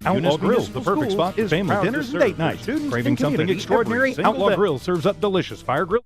Outlaw Grill, the perfect spot for family dinners and date nights. Craving something extraordinary? Outlaw Grill serves up delicious fire grill.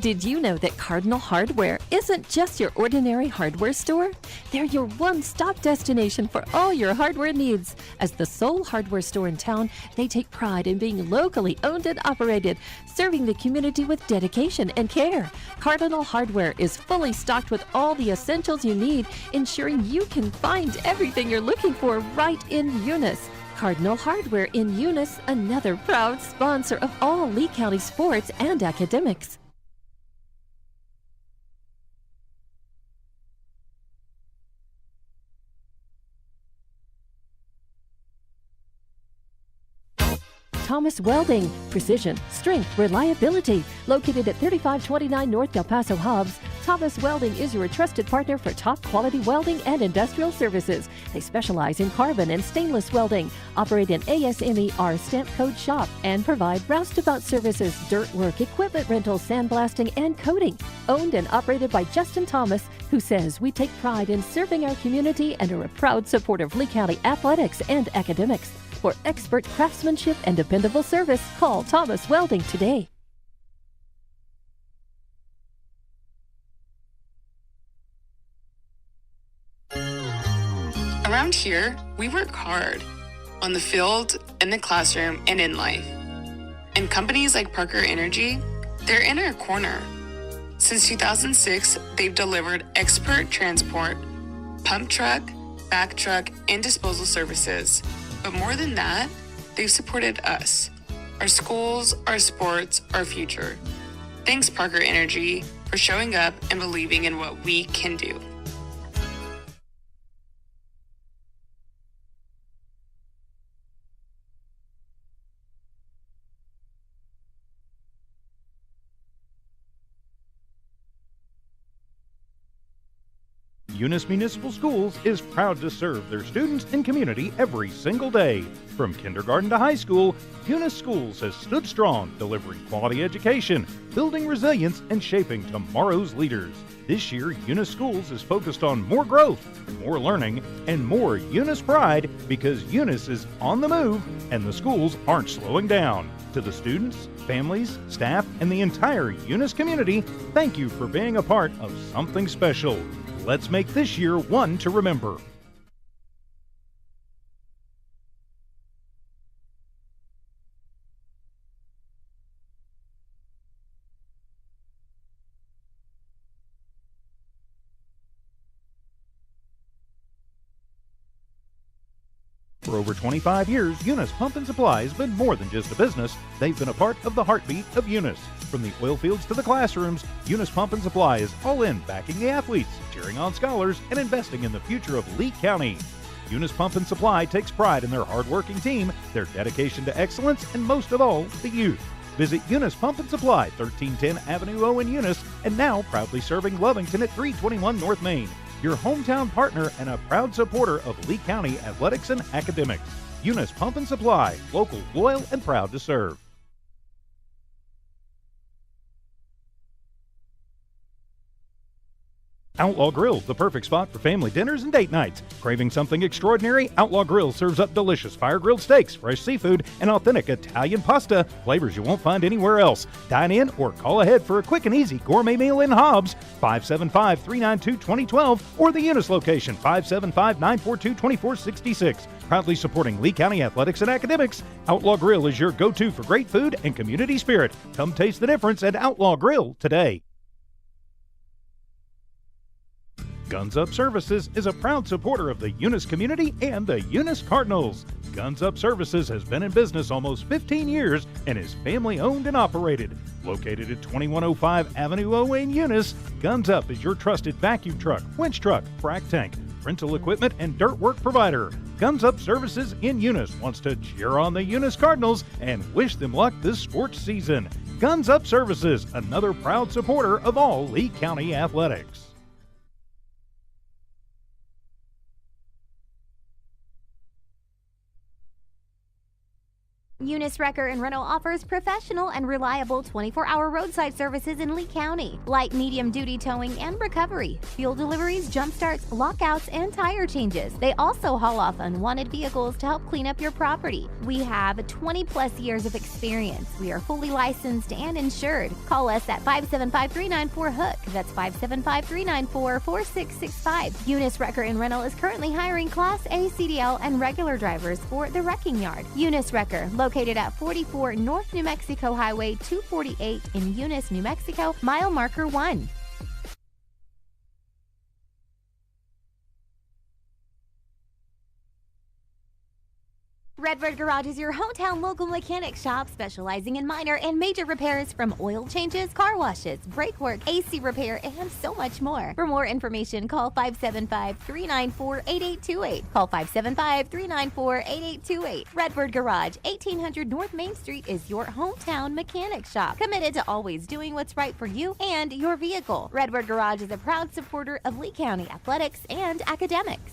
Did you know that Cardinal Hardware isn't just your ordinary hardware store? They're your one-stop destination for all your hardware needs. As the sole hardware store in town, they take pride in being locally owned and operated, serving the community with dedication and care. Cardinal Hardware is fully stocked with all the essentials you need, ensuring you can find everything you're looking for right in Eunice. Cardinal Hardware in Eunice, another proud sponsor of all Lee County sports and academics. Thomas Welding, precision, strength, reliability. Located at 3529 North Del Paso Hobbs, Thomas Welding is your trusted partner for top quality welding and industrial services. They specialize in carbon and stainless welding, operate an ASME R stamp code shop, and provide roustabout services, dirt work, equipment rental, sandblasting, and coating. Owned and operated by Justin Thomas, who says we take pride in serving our community and are a proud supporter of Lee County athletics and academics. For expert craftsmanship and dependable service, call Thomas Welding today. Around here, we work hard on the field, in the classroom, and in life. And companies like Parker Energy, they're in our corner. Since 2006, they've delivered expert transport, pump truck, back truck, and disposal services. But more than that, they've supported us, our schools, our sports, our future. Thanks, Parker Energy, for showing up and believing in what we can do. Eunice Municipal Schools is proud to serve their students and community every single day. From kindergarten to high school, Eunice Schools has stood strong, delivering quality education, building resilience, and shaping tomorrow's leaders. This year, Eunice Schools is focused on more growth, more learning, and more Eunice pride because Eunice is on the move and the schools aren't slowing down. To the students, families, staff, and the entire Eunice community, thank you for being a part of something special. Let's make this year one to remember. For over 25 years, Eunice Pump and Supply has been more than just a business. They've been a part of the heartbeat of Eunice. From the oil fields to the classrooms, Eunice Pump and Supply is all in backing the athletes, cheering on scholars, and investing in the future of Lee County. Eunice Pump and Supply takes pride in their hardworking team, their dedication to excellence, and most of all, the youth. Visit Eunice Pump and Supply, 1310 Avenue O in Eunice, and now proudly serving Lovington at 321 North Main. Your hometown partner and a proud supporter of Lee County athletics and academics. Eunice Pump and Supply, local, loyal, and proud to serve. Outlaw Grill, the perfect spot for family dinners and date nights. Craving something extraordinary? Outlaw Grill serves up delicious fire-grilled steaks, fresh seafood, and authentic Italian pasta, flavors you won't find anywhere else. Dine in or call ahead for a quick and easy gourmet meal in Hobbs, 575-392-2012, or the Eunice location, 575-942-2466. Proudly supporting Lee County athletics and academics, Outlaw Grill is your go-to for great food and community spirit. Come taste the difference at Outlaw Grill today. Guns Up Services is a proud supporter of the Eunice community and the Eunice Cardinals. Guns Up Services has been in business almost 15 years and is family owned and operated. Located at 2105 Avenue O in Eunice, Guns Up is your trusted vacuum truck, winch truck, frac tank, rental equipment, and dirt work provider. Guns Up Services in Eunice wants to cheer on the Eunice Cardinals and wish them luck this sports season. Guns Up Services, another proud supporter of all Lee County athletics. Eunice Wrecker and Rental offers professional and reliable 24-hour roadside services in Lee County. Light, medium-duty towing and recovery, fuel deliveries, jump starts, lockouts, and tire changes. They also haul off unwanted vehicles to help clean up your property. We have 20-plus years of experience. We are fully licensed and insured. Call us at 575-394-HOOK. That's 575-394-4665. Eunice Wrecker and Rental is currently hiring Class A CDL and regular drivers for the wrecking yard. Eunice Wrecker, located at 44 North New Mexico Highway 248 in Eunice, New Mexico, mile marker 1. Redbird Garage is your hometown local mechanic shop specializing in minor and major repairs from oil changes, car washes, brake work, AC repair, and so much more. For more information, call 575-394-8828. Call 575-394-8828. Redbird Garage, 1800 North Main Street is your hometown mechanic shop, committed to always doing what's right for you and your vehicle. Redbird Garage is a proud supporter of Lee County athletics and academics.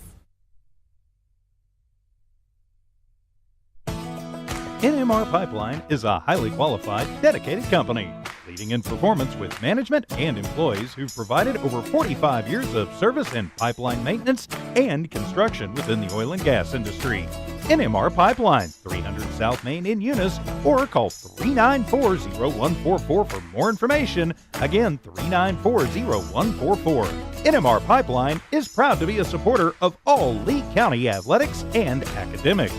NMR Pipeline is a highly qualified, dedicated company, leading in performance with management and employees who've provided over 45 years of service in pipeline maintenance and construction within the oil and gas industry. NMR Pipeline, 300 South Main in Eunice, or call 394-0144 for more information. Again, 394-0144. NMR Pipeline is proud to be a supporter of all Lee County athletics and academics.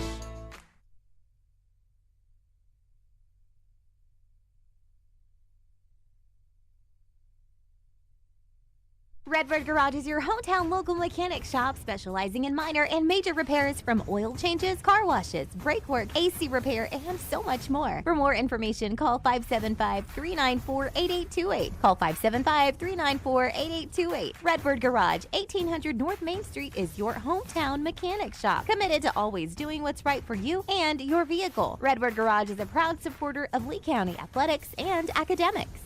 Redbird Garage is your hometown local mechanic shop specializing in minor and major repairs from oil changes, car washes, brake work, AC repair, and so much more. For more information, call 575-394-8828. Call 575-394-8828. Redbird Garage, 1800 North Main Street is your hometown mechanic shop, committed to always doing what's right for you and your vehicle. Redbird Garage is a proud supporter of Lee County athletics and academics.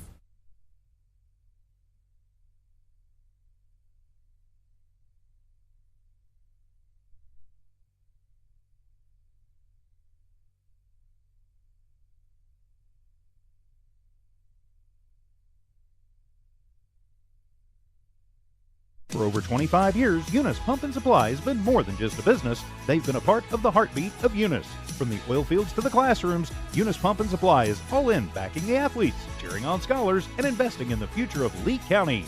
For over 25 years, Eunice Pump and Supply has been more than just a business. They've been a part of the heartbeat of Eunice. From the oil fields to the classrooms, Eunice Pump and Supply is all in backing the athletes, cheering on scholars, and investing in the future of Lee County.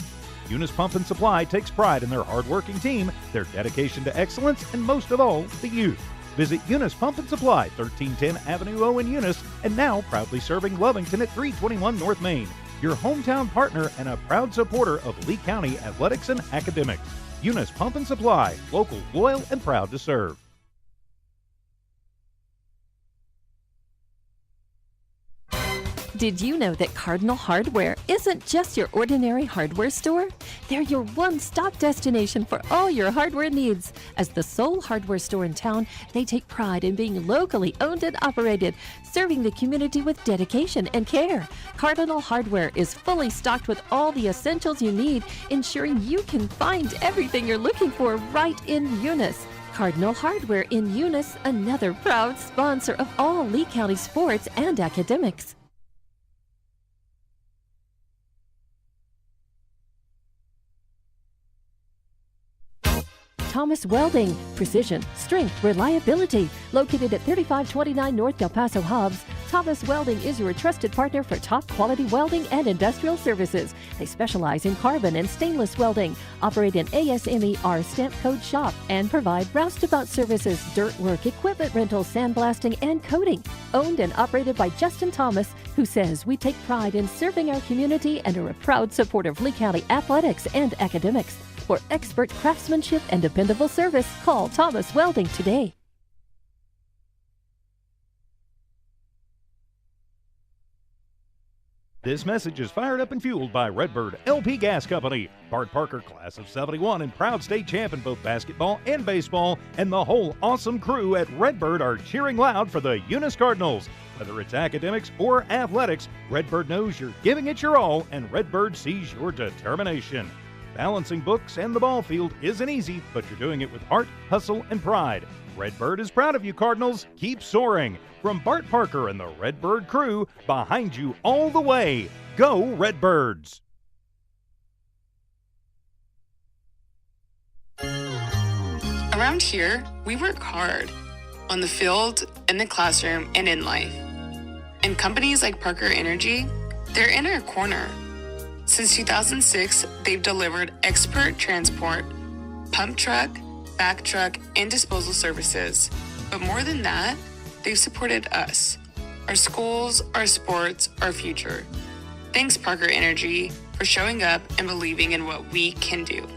Eunice Pump and Supply takes pride in their hard-working team, their dedication to excellence, and most of all, the youth. Visit Eunice Pump and Supply, 1310 Avenue O in Eunice, and now proudly serving Lovington at 321 North Main. Your hometown partner and a proud supporter of Lee County athletics and academics. Eunice Pump and Supply, local, loyal, and proud to serve. Did you know that Cardinal Hardware isn't just your ordinary hardware store? They're your one-stop destination for all your hardware needs. As the sole hardware store in town, they take pride in being locally owned and operated, serving the community with dedication and care. Cardinal Hardware is fully stocked with all the essentials you need, ensuring you can find everything you're looking for right in Eunice. Cardinal Hardware in Eunice, another proud sponsor of all Lee County sports and academics. Thomas Welding, precision, strength, reliability. Located at 3529 North Del Paso Hobbs, Thomas Welding is your trusted partner for top quality welding and industrial services. They specialize in carbon and stainless welding, operate an ASME stamp code shop, and provide roustabout services, dirt work, equipment rental, sandblasting, and coating. Owned and operated by Justin Thomas, who says we take pride in serving our community and are a proud supporter of Lee County athletics and academics. For expert craftsmanship and dependable service, call Thomas Welding today. This message is fired up and fueled by Redbird LP Gas Company. Bart Parker, class of 71 and proud state champ in both basketball and baseball, and the whole awesome crew at Redbird are cheering loud for the Eunice Cardinals. Whether it's academics or athletics, Redbird knows you're giving it your all, and Redbird sees your determination. Balancing books and the ball field isn't easy, but you're doing it with heart, hustle, and pride. Redbird is proud of you, Cardinals. Keep soaring. From Bart Parker and the Redbird crew, behind you all the way. Go Redbirds! Around here, we work hard on the field, in the classroom, and in life. And companies like Parker Energy, they're in our corner. Since 2006, they've delivered expert transport, pump truck, back truck, and disposal services. But more than that, they've supported us, our schools, our sports, our future. Thanks, Parker Energy, for showing up and believing in what we can do.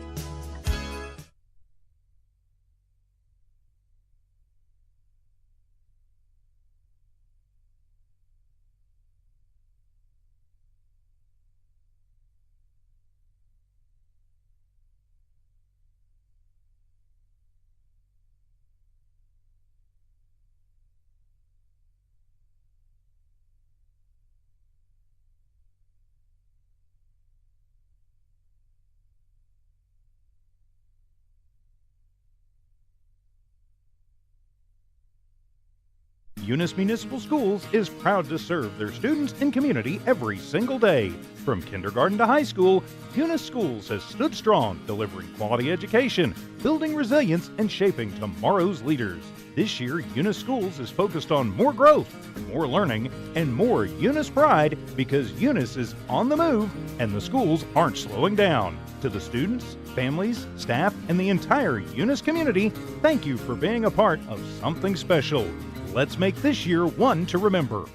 Eunice Municipal Schools is proud to serve their students and community every single day. From kindergarten to high school, Eunice Schools has stood strong, delivering quality education, building resilience, and shaping tomorrow's leaders. This year, Eunice Schools is focused on more growth, more learning, and more Eunice pride because Eunice is on the move and the schools aren't slowing down. To the students, families, staff, and the entire Eunice community, thank you for being a part of something special. Let's make this year one to remember.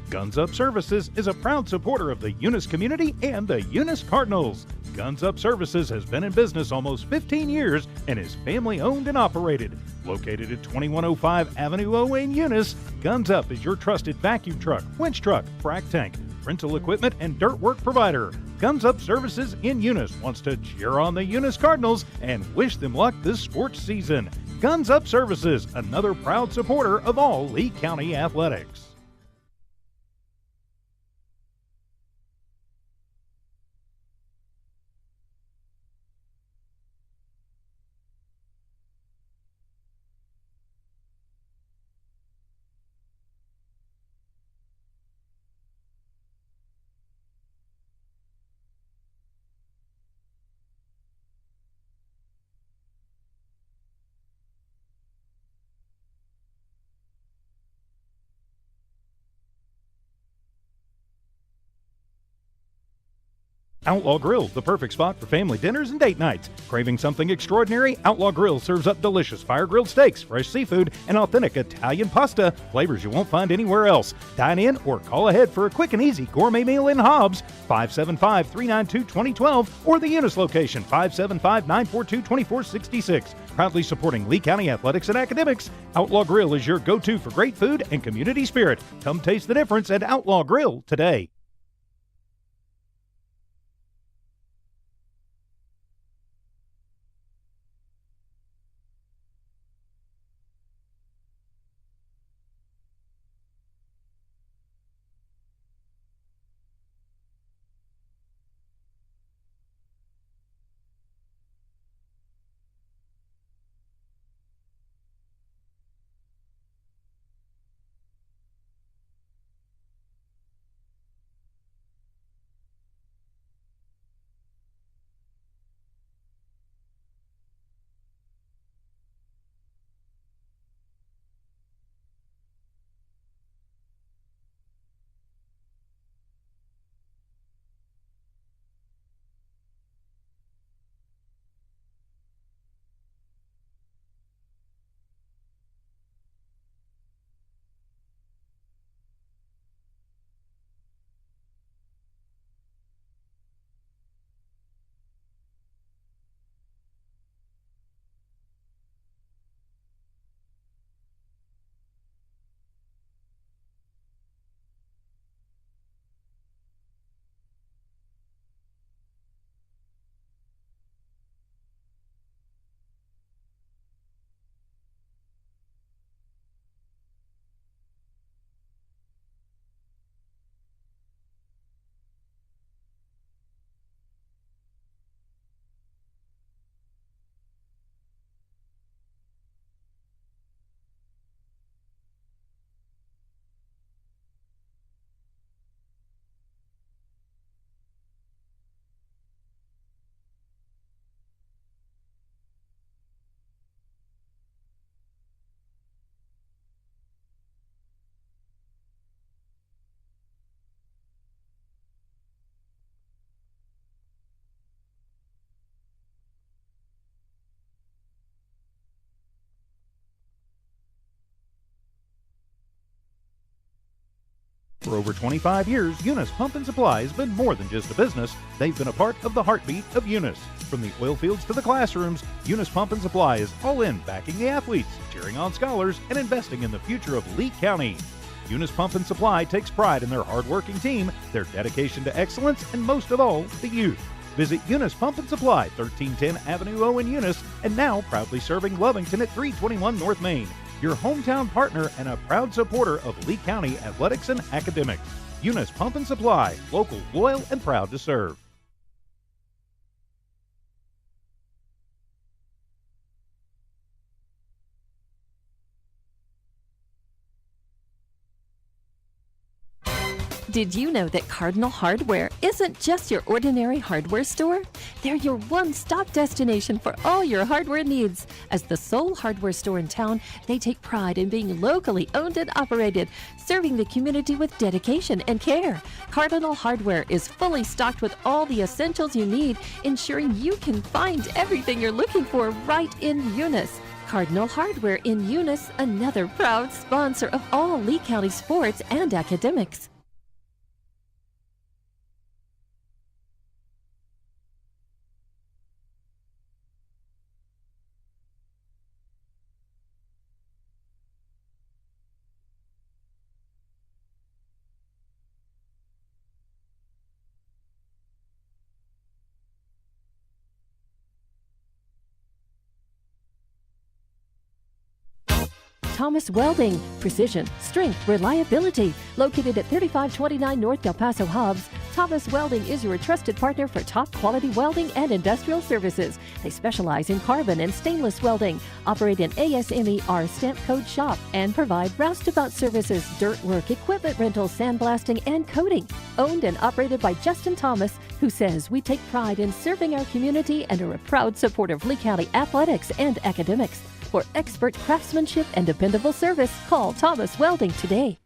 Guns Up Services is a proud supporter of the Eunice community and the Eunice Cardinals. Guns Up Services has been in business almost 15 years and is family owned and operated. Located at 2105 Avenue O in Eunice, Guns Up is your trusted vacuum truck, winch truck, frac tank, rental equipment, and dirt work provider. Guns Up Services in Eunice wants to cheer on the Eunice Cardinals and wish them luck this sports season. Guns Up Services, another proud supporter of all Lee County athletics. Outlaw Grill, the perfect spot for family dinners and date nights. Craving something extraordinary? Outlaw Grill serves up delicious fire-grilled steaks, fresh seafood, and authentic Italian pasta, flavors you won't find anywhere else. Dine in or call ahead for a quick and easy gourmet meal in Hobbs, 575-392-2012, or the Eunice location, 575-942-2466. Proudly supporting Lee County athletics and academics, Outlaw Grill is your go-to for great food and community spirit. Come taste the difference at Outlaw Grill today. For over 25 years, Eunice Pump and Supply has been more than just a business. They've been a part of the heartbeat of Eunice. From the oil fields to the classrooms, Eunice Pump and Supply is all in backing the athletes, cheering on scholars, and investing in the future of Lee County. Eunice Pump and Supply takes pride in their hardworking team, their dedication to excellence, and most of all, the youth. Visit Eunice Pump and Supply, 1310 Avenue O in Eunice, and now proudly serving Lovington at 321 North Main. Your hometown partner and a proud supporter of Lee County athletics and academics. Eunice Pump and Supply, local, loyal, and proud to serve. Did you know that Cardinal Hardware isn't just your ordinary hardware store? They're your one-stop destination for all your hardware needs. As the sole hardware store in town, they take pride in being locally owned and operated, serving the community with dedication and care. Cardinal Hardware is fully stocked with all the essentials you need, ensuring you can find everything you're looking for right in Eunice. Cardinal Hardware in Eunice, another proud sponsor of all Lee County sports and academics. Thomas Welding, precision, strength, reliability. Located at 3529 North Del Paso Hobbs, Thomas Welding is your trusted partner for top quality welding and industrial services. They specialize in carbon and stainless welding, operate an ASME stamp code shop, and provide roustabout services, dirt work, equipment rental, sandblasting, and coating. Owned and operated by Justin Thomas, who says we take pride in serving our community and are a proud supporter of Lee County athletics and academics. For expert craftsmanship and dependable service, call Thomas Welding today.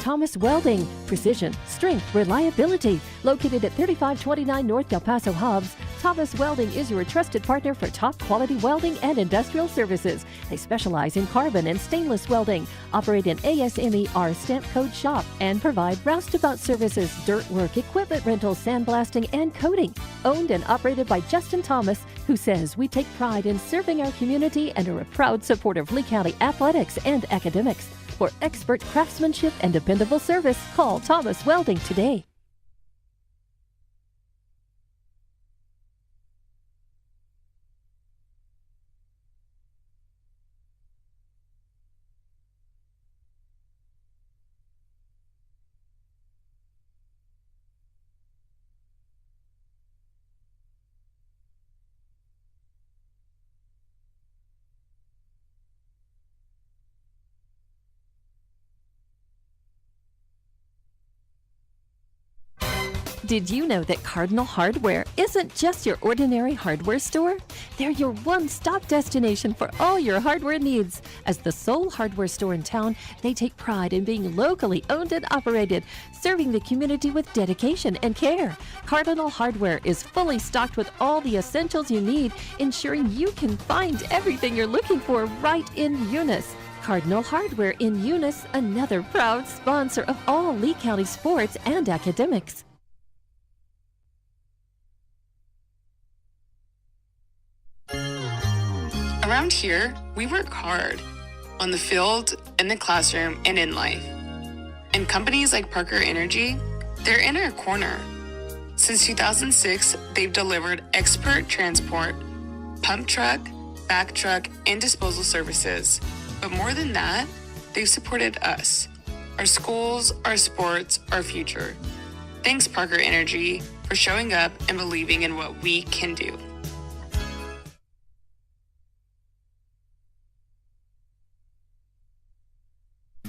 Thomas Welding. Precision, strength, reliability. Located at 3529 North Del Paso Hobbs, Thomas Welding is your trusted partner for top quality welding and industrial services. They specialize in carbon and stainless welding, operate an ASME R stamp code shop, and provide roustabout services, dirt work, equipment rental, sandblasting, and coating. Owned and operated by Justin Thomas, who says we take pride in serving our community and are a proud supporter of Lee County athletics and academics. For expert craftsmanship and dependable service, call Thomas Welding today. Did you know that Cardinal Hardware isn't just your ordinary hardware store? They're your one-stop destination for all your hardware needs. As the sole hardware store in town, they take pride in being locally owned and operated, serving the community with dedication and care. Cardinal Hardware is fully stocked with all the essentials you need, ensuring you can find everything you're looking for right in Eunice. Cardinal Hardware in Eunice, another proud sponsor of all Lee County sports and academics. Around here, we work hard on the field, in the classroom, and in life. And companies like Parker Energy, they're in our corner. Since 2006, they've delivered expert transport, pump truck, back truck, and disposal services. But more than that, they've supported us, our schools, our sports, our future. Thanks, Parker Energy, for showing up and believing in what we can do.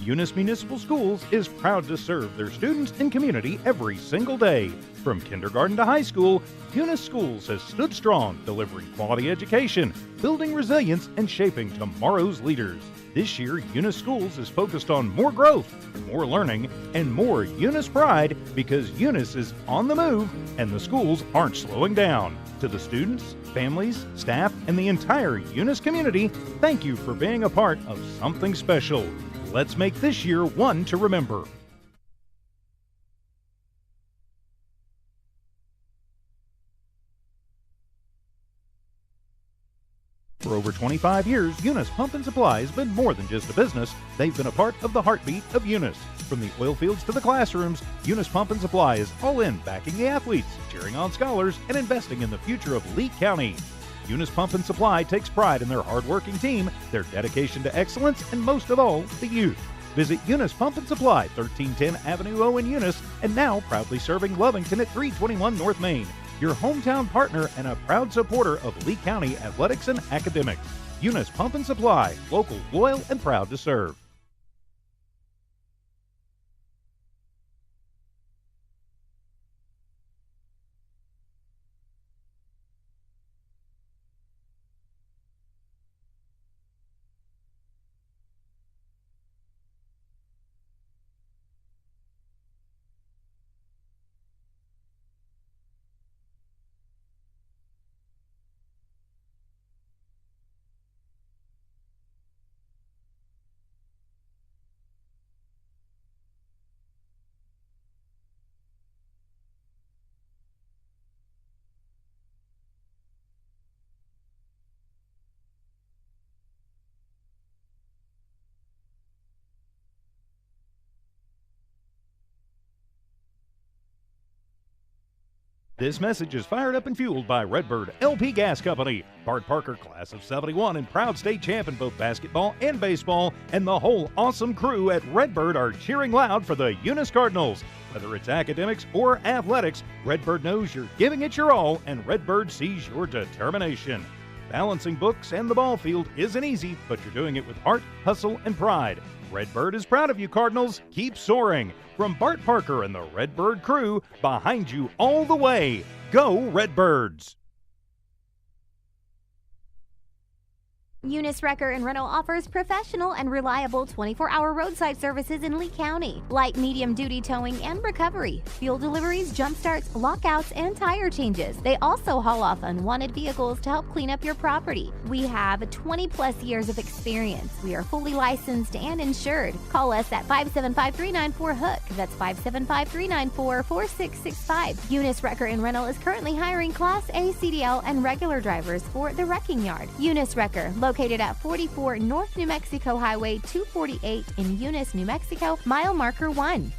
Eunice Municipal Schools is proud to serve their students and community every single day. From kindergarten to high school, Eunice Schools has stood strong, delivering quality education, building resilience, and shaping tomorrow's leaders. This year, Eunice Schools is focused on more growth, more learning, and more Eunice pride because Eunice is on the move and the schools aren't slowing down. To the students, families, staff, and the entire Eunice community, thank you for being a part of something special. Let's make this year one to remember. For over 25 years, Eunice Pump and Supply has been more than just a business. They've been a part of the heartbeat of Eunice. From the oil fields to the classrooms, Eunice Pump and Supply is all in backing the athletes, cheering on scholars, and investing in the future of Lee County. Eunice Pump and Supply takes pride in their hardworking team, their dedication to excellence, and most of all, the youth. Visit Eunice Pump and Supply, 1310 Avenue O in Eunice, and now proudly serving Lovington at 321 North Main. Your hometown partner and a proud supporter of Lee County athletics and academics. Eunice Pump and Supply, local, loyal, and proud to serve. This message is fired up and fueled by Redbird LP Gas Company. Bart Parker, class of 71 and proud state champ in both basketball and baseball, and the whole awesome crew at Redbird are cheering loud for the Eunice Cardinals. Whether it's academics or athletics, Redbird knows you're giving it your all, and Redbird sees your determination. Balancing books and the ball field isn't easy, but you're doing it with heart, hustle, and pride. Redbird is proud of you, Cardinals. Keep soaring. From Bart Parker and the Redbird crew, behind you all the way. Go Redbirds! Eunice Wrecker and Rental offers professional and reliable 24-hour roadside services in Lee County. Light medium duty towing and recovery, fuel deliveries, jump starts, lockouts, and tire changes. They also haul off unwanted vehicles to help clean up your property. We have 20 plus years of experience. We are fully licensed and insured. Call us at 575-394-HOOK. That's 575-394-4665. Eunice Wrecker and Rental is currently hiring Class A CDL and regular drivers for the wrecking yard. Eunice Wrecker, located at 44 North New Mexico Highway 248 in Eunice, New Mexico, mile marker 1.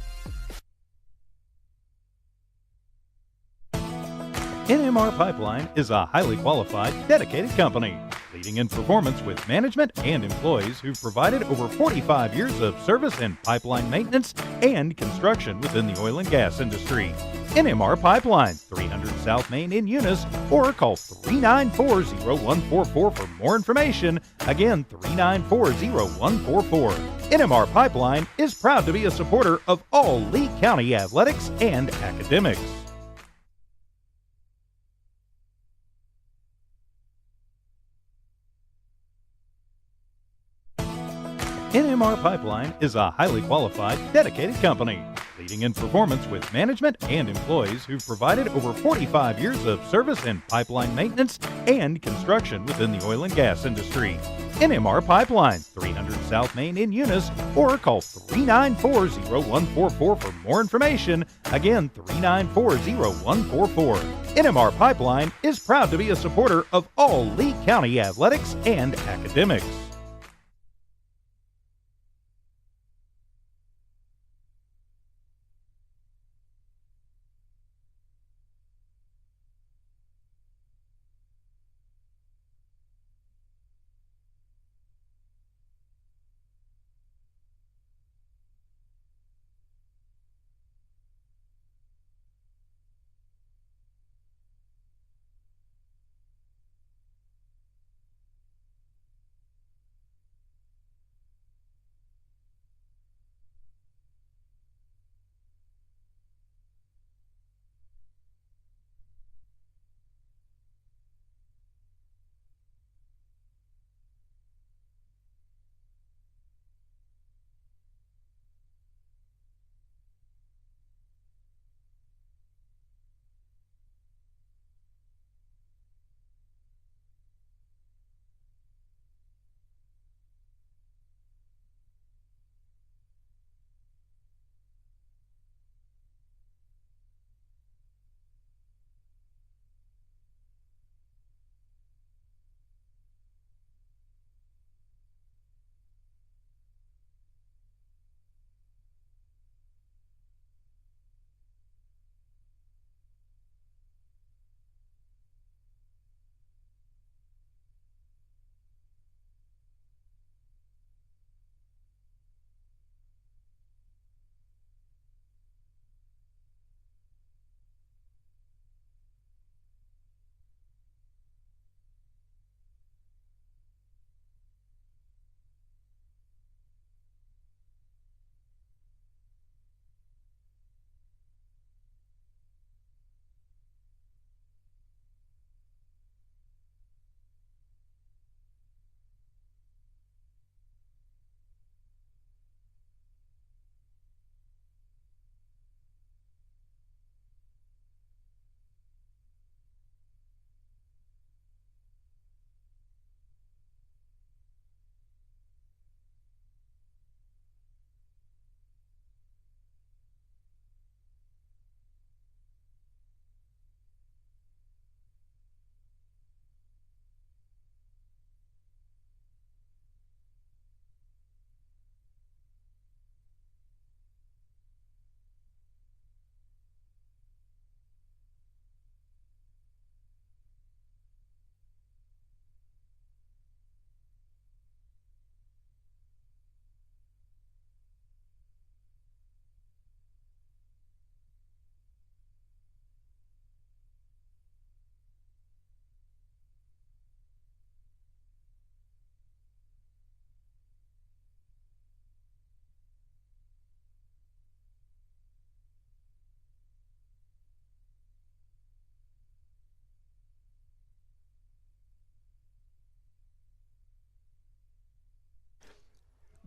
NMR Pipeline is a highly qualified, dedicated company, leading in performance with management and employees who've provided over 45 years of service in pipeline maintenance and construction within the oil and gas industry. NMR Pipeline, 300 South Main in Eunice, or call 394-0144 for more information. Again, 394-0144. NMR Pipeline is proud to be a supporter of all Lee County athletics and academics. NMR Pipeline is a highly qualified, dedicated company, leading in performance with management and employees who've provided over 45 years of service in pipeline maintenance and construction within the oil and gas industry. NMR Pipeline, 300 South Main in Eunice, or call 394-0144 for more information. Again, 394-0144. NMR Pipeline is proud to be a supporter of all Lee County athletics and academics.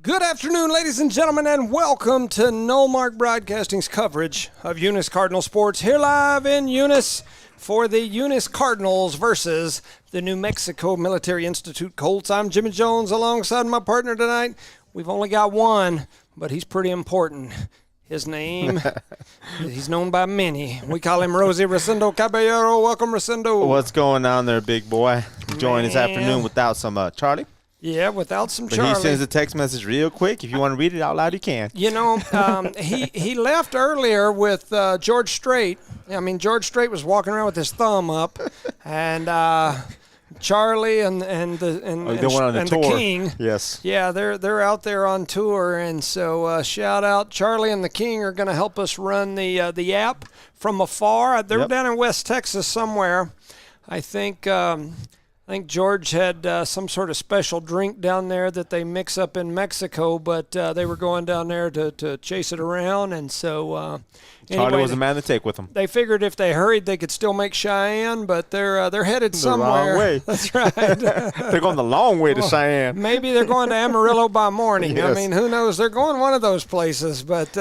Good afternoon, ladies and gentlemen, and welcome to No Mark Broadcasting's coverage of Eunice Cardinal Sports, here live in Eunice for the Eunice Cardinals versus the New Mexico Military Institute Colts. I'm Jimmy Jones alongside my partner tonight. We've only got one, but he's pretty important. His name, he's known by many. We call him Rosie Rosendo Caballero. Welcome, Rosendo. What's going on there, big boy? Join this afternoon without some Charlie. Yeah, without some But Charlie. he sends a text message real quick. If you want to read it out loud, you can. You know, he left earlier with George Strait. I mean, George Strait was walking around with his thumb up, and Charlie and the King. Yes. Yeah, they're out there on tour, and so shout out Charlie and the King are going to help us run the app from afar. They're down in West Texas somewhere. I think George had some sort of special drink down there that they mix up in Mexico, but they were going down there to chase it around, and so Charlie was the man to take with him. They figured if they hurried, they could still make Cheyenne, but they're headed somewhere. The wrong way. That's right. They're going the long way to Cheyenne. Maybe they're going to Amarillo by morning. Yes. I mean, who knows? They're going one of those places. But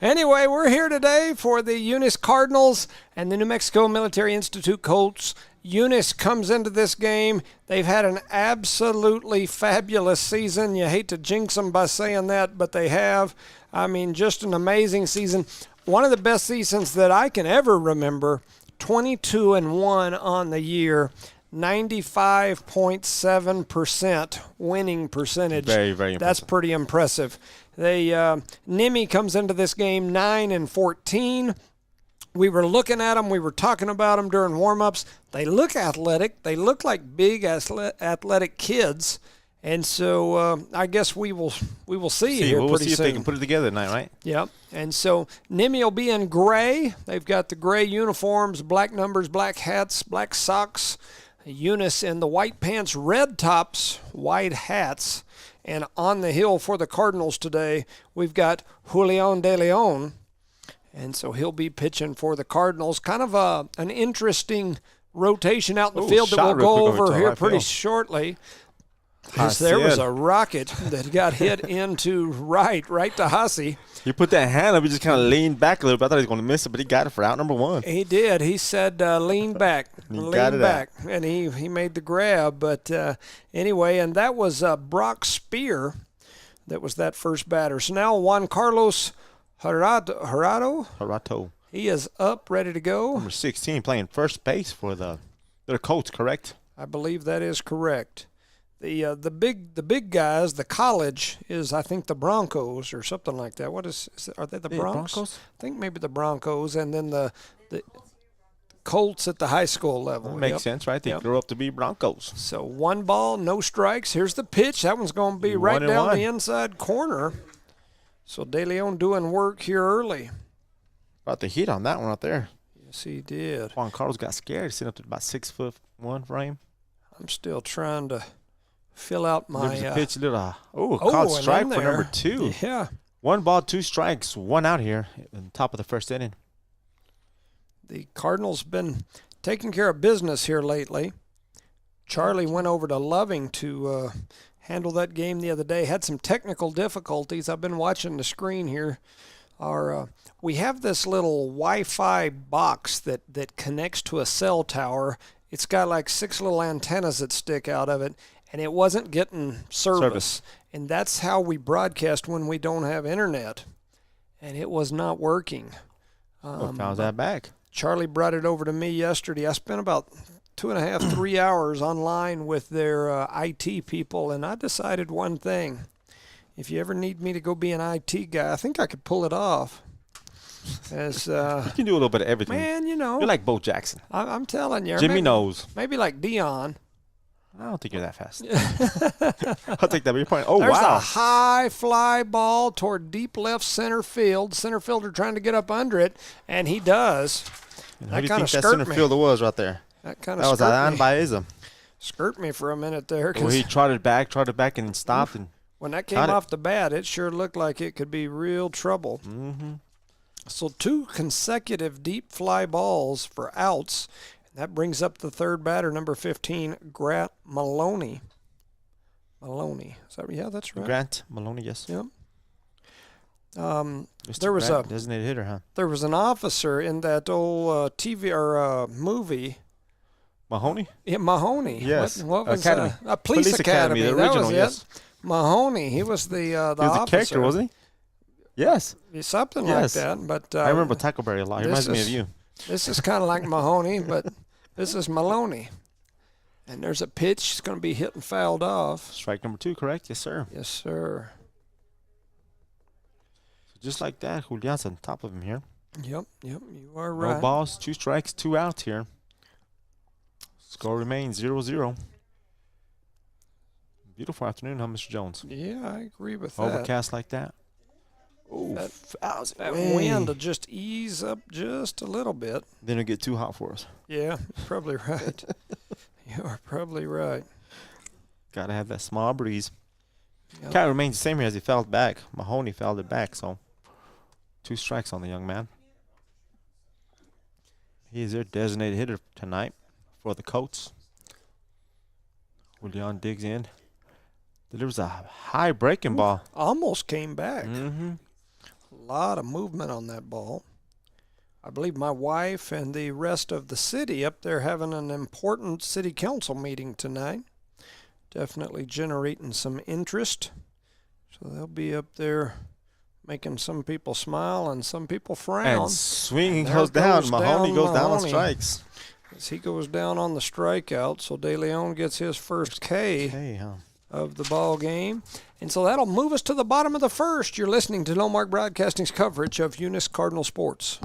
anyway, we're here today for the Eunice Cardinals and the New Mexico Military Institute Colts. Eunice comes into this game. They've had an absolutely fabulous season. You hate to jinx them by saying that, but they have. I mean, just an amazing season. One of the best seasons that I can ever remember, 22-1 on the year, 95.7% winning percentage. Very, very impressive. That's pretty impressive. NMMI comes into this game 9-14. We were looking at them. We were talking about them during warm-ups. They look athletic. They look like big athletic kids. And so I guess we will see here We'll pretty see soon. if they can put it together tonight, right? Yep. And so NMMI will be in gray. They've got the gray uniforms, black numbers, black hats, black socks. Eunice in the white pants, red tops, white hats. And on the hill for the Cardinals today, we've got Julian De Leon. And so he'll be pitching for the Cardinals. Kind of an interesting rotation out in the field that we'll go over here pretty shortly. There was a rocket that got hit into right to Hussey. He put that hand up. He just kind of leaned back a little bit. I thought he was going to miss it, but he got it for out number one. He did. He said, lean back. Lean back. And he made the grab. But anyway, and that was Brock Spear that was that first batter. So now Juan Carlos Harato. He is up, ready to go. Number 16, playing first base for the Colts, correct? I believe that is correct. The big guys, the college is, I think, the Broncos or something like that. Are they the Broncos? I think maybe the Broncos, and then the Colts at the high school level. That makes sense, right? They grew up to be Broncos. So 1 ball, no strikes. Here's the pitch. That one's going to be right down the inside corner. So De Leon doing work here early. About the hit on that one out there. Yes, he did. Juan Carlos got scared. Sitting up to about 6'1" frame. I'm still trying to fill out my There's a pitch. Caught strike for number 2. Yeah. 1 ball, 2 strikes, 1 out here in the top of the first inning. The Cardinals been taking care of business here lately. Charlie went over to Loving to handle that game the other day. Had some technical difficulties. I've been watching the screen here. We have this little Wi-Fi box that connects to a cell tower. It's got like 6 little antennas that stick out of it, and it wasn't getting service. And that's how we broadcast when we don't have internet. And it was not working. Found that back. Charlie brought it over to me yesterday. I spent about 2.5, 3 hours online with their IT people, and I decided one thing. If you ever need me to go be an IT guy, I think I could pull it off. You can do a little bit of everything. Man, You're like Bo Jackson. I'm telling you. Jimmy knows. Maybe like Dion. I don't think you're that fast. I'll take that. But you're pointing. Oh, There's wow. a high fly ball toward deep left center field. Center fielder trying to get up under it, and he does. Who do you think that center fielder was right there? That was Adan Baeza. Skirt me for a minute there. Well, he trotted back and stopped. And when that came off the bat, it sure looked like it could be real trouble. Mm-hmm. So 2 consecutive deep fly balls for outs. And that brings up the third batter, number 15, Grant Maloney. Maloney. Is that, yeah, that's right. Grant Maloney, yes. Yep. Mr. There was Grant, a designated hitter, huh? There was an officer in that old TV or movie. Mahoney? Yeah, Mahoney. Yes. What was Academy. a Police Academy. The That original, was yes. it. Mahoney. He was the He was officer. a character, wasn't he? Yes. Something Yes. like that. But I remember Tackleberry a lot. He reminds me of you. This is kind of like Mahoney, but this is Maloney. And there's a pitch. It's going to be hit and fouled off. Strike number 2, correct? Yes, sir. Yes, sir. So just like that, Julian's on top of him here. Yep, you are right. No balls, 2 strikes, 2 outs here. Score remains 0-0. Beautiful afternoon, huh, Mr. Jones? Yeah, I agree with that. Overcast like that. Oh, That wind will just ease up just a little bit. Then it'll get too hot for us. Yeah, you're probably right. You are probably right. Got to have that small breeze. Yep. Count remains the same here as he fouled back. Mahoney fouled it back, so 2 strikes on the young man. He is their designated hitter tonight for the Colts. Julian digs in. Delivers a high breaking ball. Almost came back. Mm-hmm. A lot of movement on that ball. I believe my wife and the rest of the city up there having an important city council meeting tonight. Definitely generating some interest. So they'll be up there making some people smile and some people frown. And swinging And goes there down. goes Mahoney goes down on Mahoney. strikes. As he goes down on the strikeout, so De Leon gets his first K Hey, huh? of the ball game. And so that'll move us to the bottom of the first. You're listening to No Mark Broadcasting's coverage of Eunice Cardinal Sports.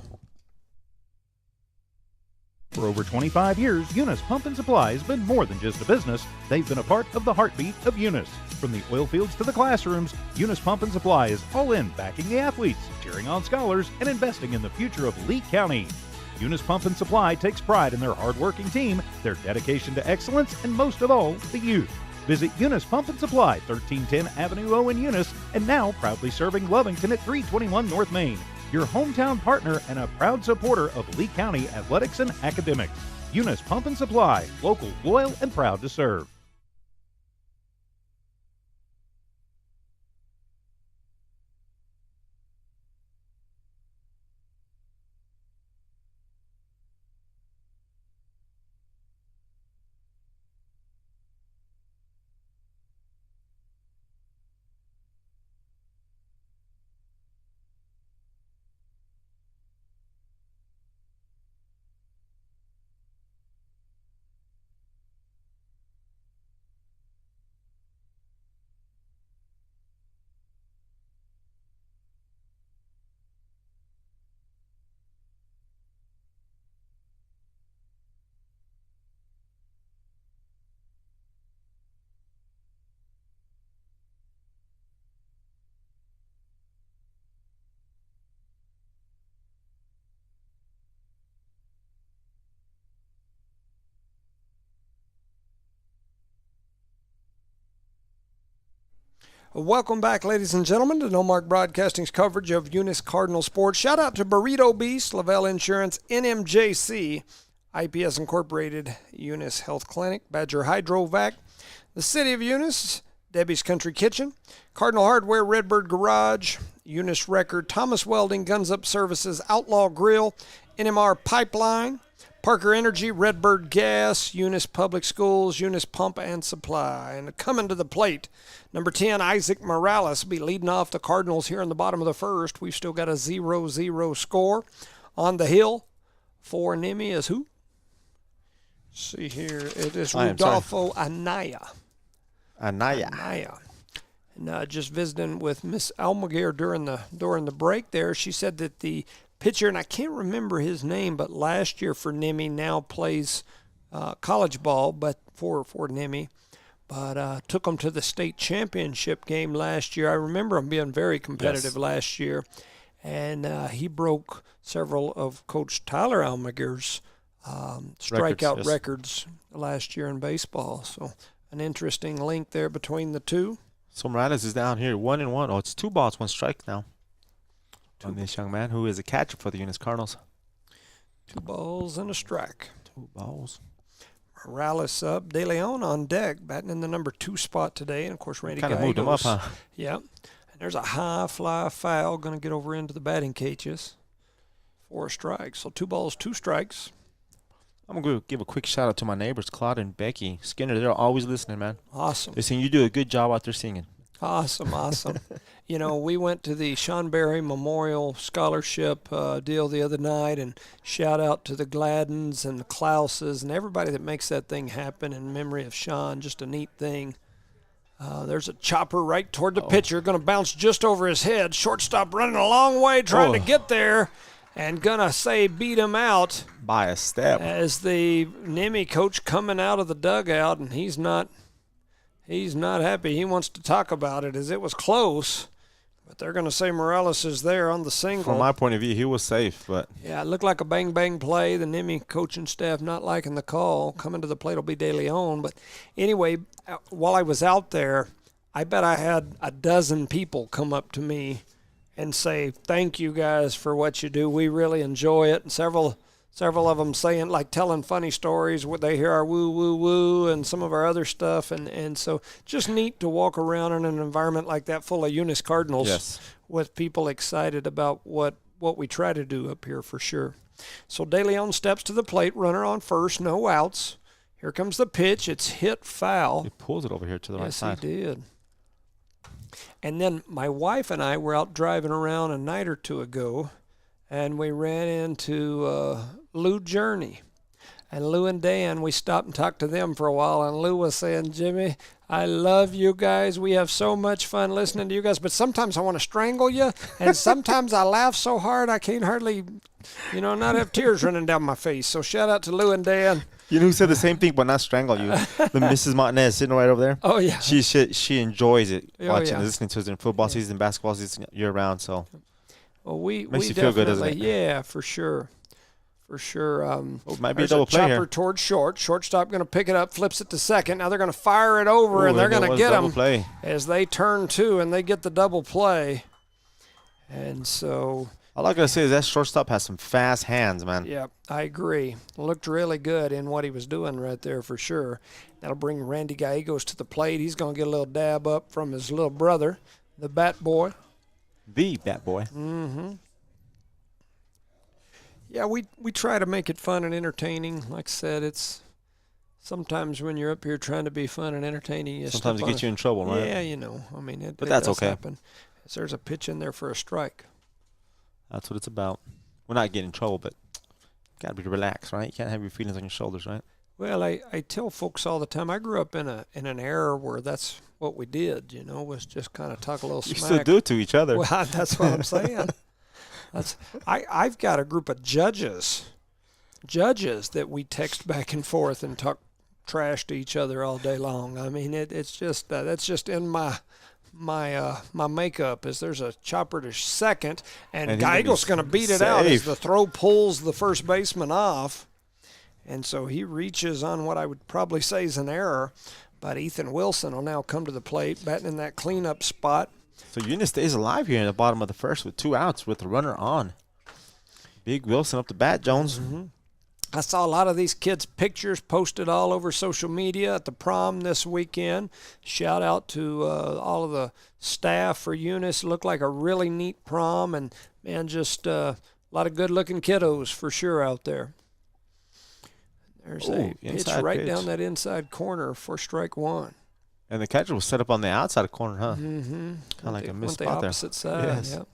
For over 25 years, Eunice Pump and Supply has been more than just a business. They've been a part of the heartbeat of Eunice. From the oil fields to the classrooms, Eunice Pump and Supply is all in backing the athletes, cheering on scholars, and investing in the future of Lee County. Eunice Pump and Supply takes pride in their hard-working team, their dedication to excellence, and most of all, the youth. Visit Eunice Pump and Supply, 1310 Avenue O in Eunice, and now proudly serving Lovington at 321 North Main. Your hometown partner and a proud supporter of Lee County athletics and academics. Eunice Pump and Supply, local, loyal, and proud to serve. Welcome back, ladies and gentlemen, to No Mark Broadcasting's coverage of Eunice Cardinal Sports. Shout out to Burrito Beast, Lavelle Insurance, NMJC, IPS Incorporated, Eunice Health Clinic, Badger Hydrovac, the City of Eunice, Debbie's Country Kitchen, Cardinal Hardware, Redbird Garage, Eunice Record, Thomas Welding, Guns Up Services, Outlaw Grill, NMR Pipeline, Parker Energy, Redbird Gas, Eunice Public Schools, Eunice Pump and Supply. And coming to the plate, number 10, Isaac Morales will be leading off the Cardinals here in the bottom of the first. We've still got a 0-0 score. On the hill for NMMI is who? Let's see here. It is Rudolfo Anaya. Anaya. And just visiting with Miss Almaguer during the break there, she said that the pitcher, and I can't remember his name, but last year for NMMI, now plays college ball, but for NMMI, but took them to the state championship game last year. I remember him being very competitive last year, and he broke several of Coach Tyler Almaguer's strikeout records last year in baseball. So an interesting link there between the two. So Morales is down here 1-1. Oh, it's 2 balls, 1 strike now. On this young man who is a catcher for the Eunice Cardinals. 2 balls and a strike. 2 balls. Morales up. De Leon on deck, batting in the number 2 spot today. And, of course, Randy Kind of moved him up, Gallegos. huh? Yeah. And there's a high fly foul going to get over into the batting cages for a strike. So 2 balls, 2 strikes. I'm going to give a quick shout out to my neighbors, Claude and Becky Skinner. They're always listening, man. Awesome. They're saying you do a good job out there singing. Awesome. You know, we went to the Sean Berry Memorial Scholarship deal the other night, and shout out to the Gladdens and the Klauses and everybody that makes that thing happen in memory of Sean. Just a neat thing. There's a chopper right toward the pitcher, going to bounce just over his head. Shortstop running a long way, trying to get there, and going to say beat him out. By a step. As the NMMI coach coming out of the dugout, and he's not happy. He wants to talk about it as it was close, but they're going to say Morales is there on the single. From my point of view, he was safe, but yeah, it looked like a bang-bang play. The NMMI coaching staff not liking the call. Coming to the plate will be De Leon. But anyway, while I was out there, I bet I had a dozen people come up to me and say, thank you guys for what you do. We really enjoy it. And several of them saying, like, telling funny stories where they hear our woo, woo, woo, and some of our other stuff. And so just neat to walk around in an environment like that full of Eunice Cardinals with people excited about what we try to do up here for sure. So De Leon steps to the plate, runner on first, no outs. Here comes the pitch. It's hit foul. he pulls it over here to the right side. Yes, he did. And then my wife and I were out driving around a night or two ago, and we ran into Lou Journey. And Lou and Dan, we stopped and talked to them for a while, and Lou was saying, Jimmy, I love you guys. We have so much fun listening to you guys, but sometimes I want to strangle you, and sometimes I laugh so hard I can't hardly, not have tears running down my face. So shout out to Lou and Dan. You know who said the same thing but not strangle you? The Mrs. Martinez sitting right over there. Oh, yeah. She enjoys it, yeah. listening to us in football season, basketball season, year-round, so. Well, we Makes you definitely, feel good, doesn't it? Yeah, for sure. For sure. Might be a there's double play chopper here. towards short. Shortstop going to pick it up, flips it to second. Now they're going to fire it over, Ooh, and they're going to get him play. as they turn two, and they get the double play. And so, All I got to say is that shortstop has some fast hands, man. yeah, I agree. Looked really good in what he was doing right there for sure. That'll bring Randy Gallegos to the plate. He's going to get a little dab up from his little brother, the Bat Boy. The Bat Boy. Mm-hmm. Yeah, we try to make it fun and entertaining. Like I said, it's sometimes when you're up here trying to be fun and entertaining, Sometimes it gets you in trouble, right? Yeah, it But that's does okay. happen. So there's a pitch in there for a strike. That's what it's about. We're not getting in trouble, but got to be relaxed, right? You can't have your feelings on your shoulders, right? Well, I tell folks all the time, I grew up in an era where that's what we did, was just kind of talk a little You smack. still do it to each other. Well, that's what I'm saying. I've got a group of judges that we text back and forth and talk trash to each other all day long. I mean, it's just that's just in my makeup. Is there's a chopper to second, and Geigel's going to beat it out as the throw pulls the first baseman off, and so he reaches on what I would probably say is an error. But Ethan Wilson will now come to the plate, batting in that cleanup spot. So Eunice stays alive here in the bottom of the first with 2 outs with the runner on. Big Wilson up the bat, Jones. Mm-hmm. I saw a lot of these kids' pictures posted all over social media at the prom this weekend. Shout out to all of the staff for Eunice. Looked like a really neat prom, and man, just a lot of good-looking kiddos for sure out there. There's a pitch right down that inside corner for strike one. And the catcher was set up on the outside corner, huh? Mm-hmm. Kind of like a missed the spot there. opposite side. Yes. Yep.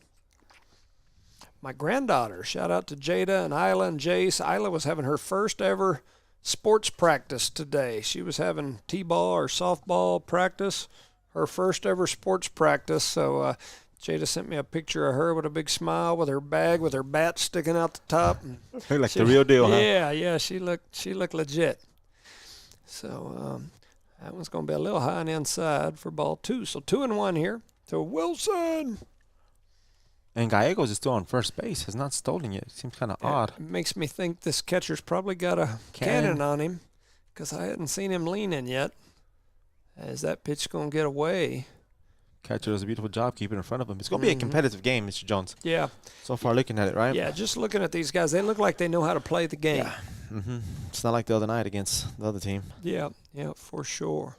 My granddaughter, shout out to Jada and Isla and Jace. Isla was having her first ever sports practice today. She was having t-ball or softball practice, her first ever sports practice. So Jada sent me a picture of her with a big smile, with her bag, with her bat sticking out the top. Like the real deal, huh? Yeah, she looked legit. So that one's going to be a little high and inside for ball 2. So 2-1 here to Wilson. And Gallegos is still on first base. Has not stolen yet. Seems kind of odd. It makes me think this catcher's probably got a cannon on him, because I hadn't seen him leaning yet. Is that pitch going to get away? Catcher does a beautiful job keeping in front of him. It's going to be a competitive game, Mr. Jones. Yeah. So far looking at it, right? Yeah, just looking at these guys, they look like they know how to play the game. Yeah. It's not like the other night against the other team. Yeah, for sure.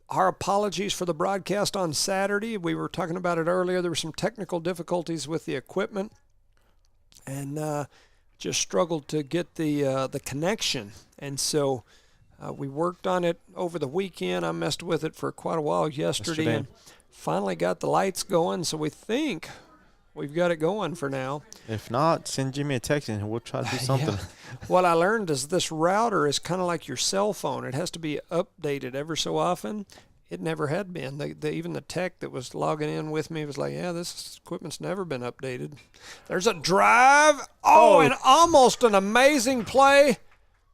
Our apologies for the broadcast on Saturday. We were talking about it earlier. There were some technical difficulties with the equipment, and just struggled to get the connection. And so we worked on it over the weekend. I messed with it for quite a while yesterday. And finally got the lights going. So we think we've got it going for now. If not, send Jimmy a text and we'll try to do something. What I learned is this router is kind of like your cell phone. It has to be updated ever so often. It never had been. Even the tech that was logging in with me was like, yeah, this equipment's never been updated. There's a drive. And almost an amazing play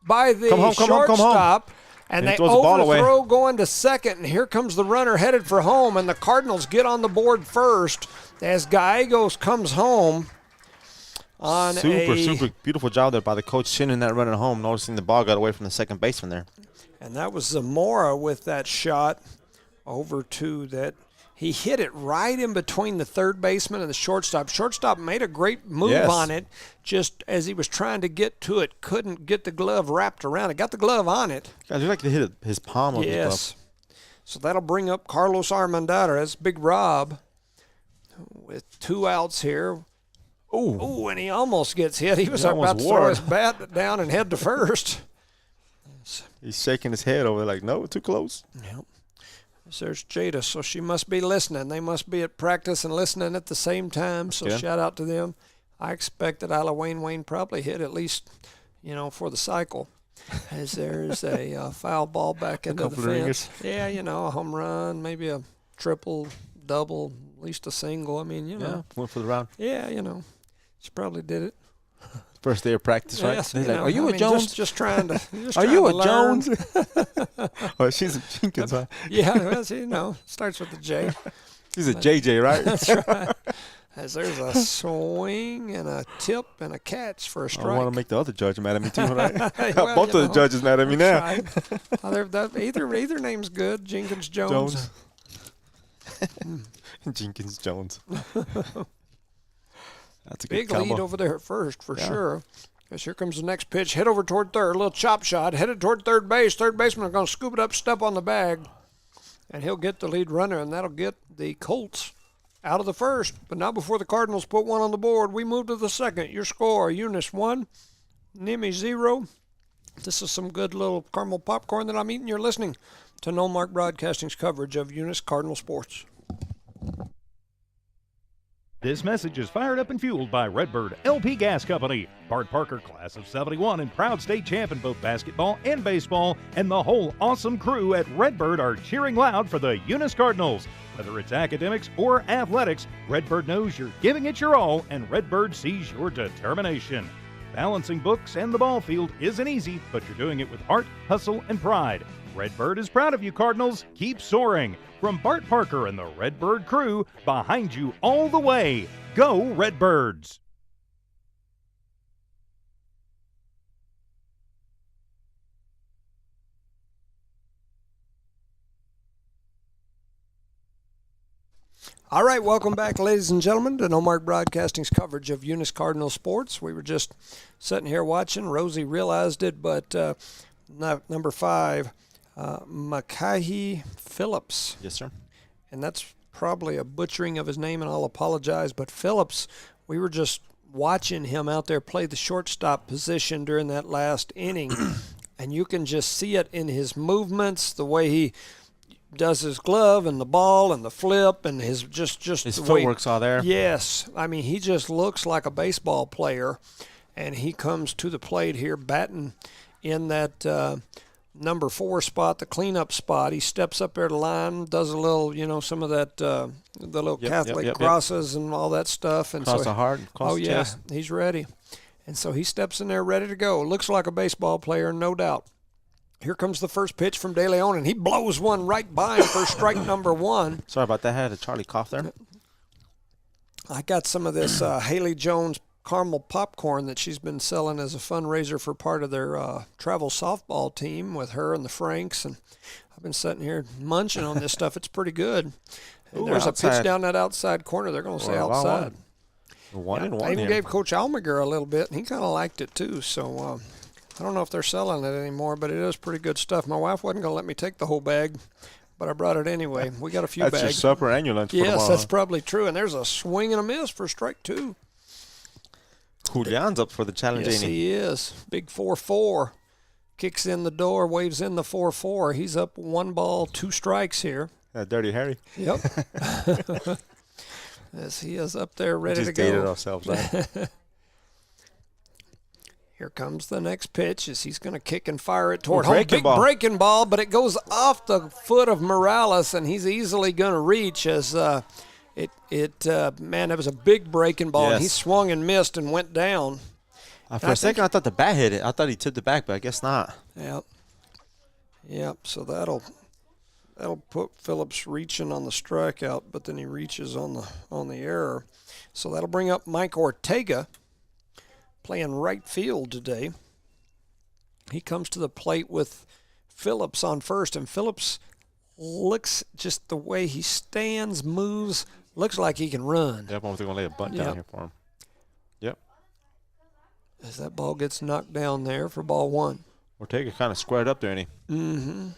by the shortstop. And they overthrow going to second, and here comes the runner headed for home, and the Cardinals get on the board first as Gallegos comes home on super beautiful job there by the coach sending that runner home, noticing the ball got away from the second baseman there. And that was Zamora with that shot over to that. He hit it right in between the third baseman and the shortstop. Shortstop made a great move on it. Just as he was trying to get to it, couldn't get the glove wrapped around it. Got the glove on it. I'd like to hit his palm on the glove. So that'll bring up Carlos Armendariz. That's Big Rob with 2 outs here. Ooh, and he almost gets hit. He was about to throw his bat down and head to first. He's shaking his head over like, no, too close. Yep. There's Jada, so she must be listening. They must be at practice and listening at the same time, so shout out to them. I expect that Isla Wayne probably hit at least, for the cycle, as there's a foul ball back into the fence. Yeah, a home run, maybe a triple, double, at least a single. I mean, went for the round. Yeah, she probably did it. First day of practice, right? Yes, are you a Jones? Just trying to. Are you a Jones? Oh, she's a Jenkins, right? Yeah, well, starts with a J. She's a JJ, right? That's right. As there's a swing and a tip and a catch for a strike. I want to make the other judge mad at me too, right? Both of the judges mad at me now. Right. Either name's good. Jenkins Jones. Jenkins Jones. That's a big good lead over there at first, for sure. Because here comes the next pitch. Hit over toward third. A little chop shot. Headed toward third base. Third baseman is going to scoop it up, step on the bag. And he'll get the lead runner, and that'll get the Colts out of the first. But now before the Cardinals put one on the board, we move to the second. Your score, Eunice 1, NMMI 0. This is some good little caramel popcorn that I'm eating. You're listening to No Mark Broadcasting's coverage of Eunice Cardinal Sports. This message is fired up and fueled by Redbird LP Gas Company. Bart Parker, class of 71 and proud state champ in both basketball and baseball, and the whole awesome crew at Redbird are cheering loud for the Eunice Cardinals. Whether it's academics or athletics, Redbird knows you're giving it your all, and Redbird sees your determination. Balancing books and the ball field isn't easy, but you're doing it with heart, hustle, and pride. Redbird is proud of you, Cardinals. Keep soaring. From Bart Parker and the Redbird crew, behind you all the way. Go Redbirds! All right, welcome back, ladies and gentlemen, to No Mark Broadcasting's coverage of Eunice Cardinal Sports. We were just sitting here watching. Rosie realized it, but number 5, Makahi Phillips. Yes, sir. And that's probably a butchering of his name, and I'll apologize. But Phillips, we were just watching him out there play the shortstop position during that last inning, and you can just see it in his movements, the way he does his glove and the ball and the flip and his his footwork's all there. Yes. I mean, he just looks like a baseball player, and he comes to the plate here batting in that number 4 spot, the cleanup spot. He steps up there to line, does a little, some of that, the little Catholic crosses and all that stuff. And cross the heart, cross the chest. He's ready. And so he steps in there ready to go. Looks like a baseball player, no doubt. Here comes the first pitch from De Leon, and he blows one right by him for strike number 1. Sorry about that. I had a Charlie cough there. I got some of this Haley Jones caramel popcorn that she's been selling as a fundraiser for part of their travel softball team with her and the Franks. And I've been sitting here munching on this stuff. It's pretty good. And there's outside. A pitch down that outside corner. They're going to say outside. One and I one even here. gave Coach Almager a little bit, and he kind of liked it too. So I don't know if they're selling it anymore, but it is pretty good stuff. My wife wasn't going to let me take the whole bag, but I brought it anyway. We got a few That's bags. your supper and your lunch for Yes, tomorrow. that's probably true. And there's a swing and a miss for strike 2. Julian's up for the challenge, Yes, ain't he? he is. Big 4-4. Kicks in the door, waves in the 4-4. He's up 1 ball, 2 strikes here. Dirty Harry. Yep. Yes, he is up there ready We to just dated go. ourselves, right? Here comes the next pitch as he's going to kick and fire it toward Ooh, home. breaking Big ball. breaking ball, but it goes off the foot of Morales, and he's easily going to reach as man, that was a big breaking ball, and he Yes. swung and missed and went down. For a second, I thought the bat hit it. I thought he tipped it back, but I guess not. Yep. Yep, so that'll put Phillips reaching on the strikeout, but then he reaches on the error. So that'll bring up Mike Ortega, playing right field today. He comes to the plate with Phillips on first, and Phillips looks, just the way he stands, moves, looks like he can run. Yep, I'm going to lay a bunt Yep. down here for him. Yep. As that ball gets knocked down there for ball 1. Ortega kind of squared up there, ain't he? Mm-hmm.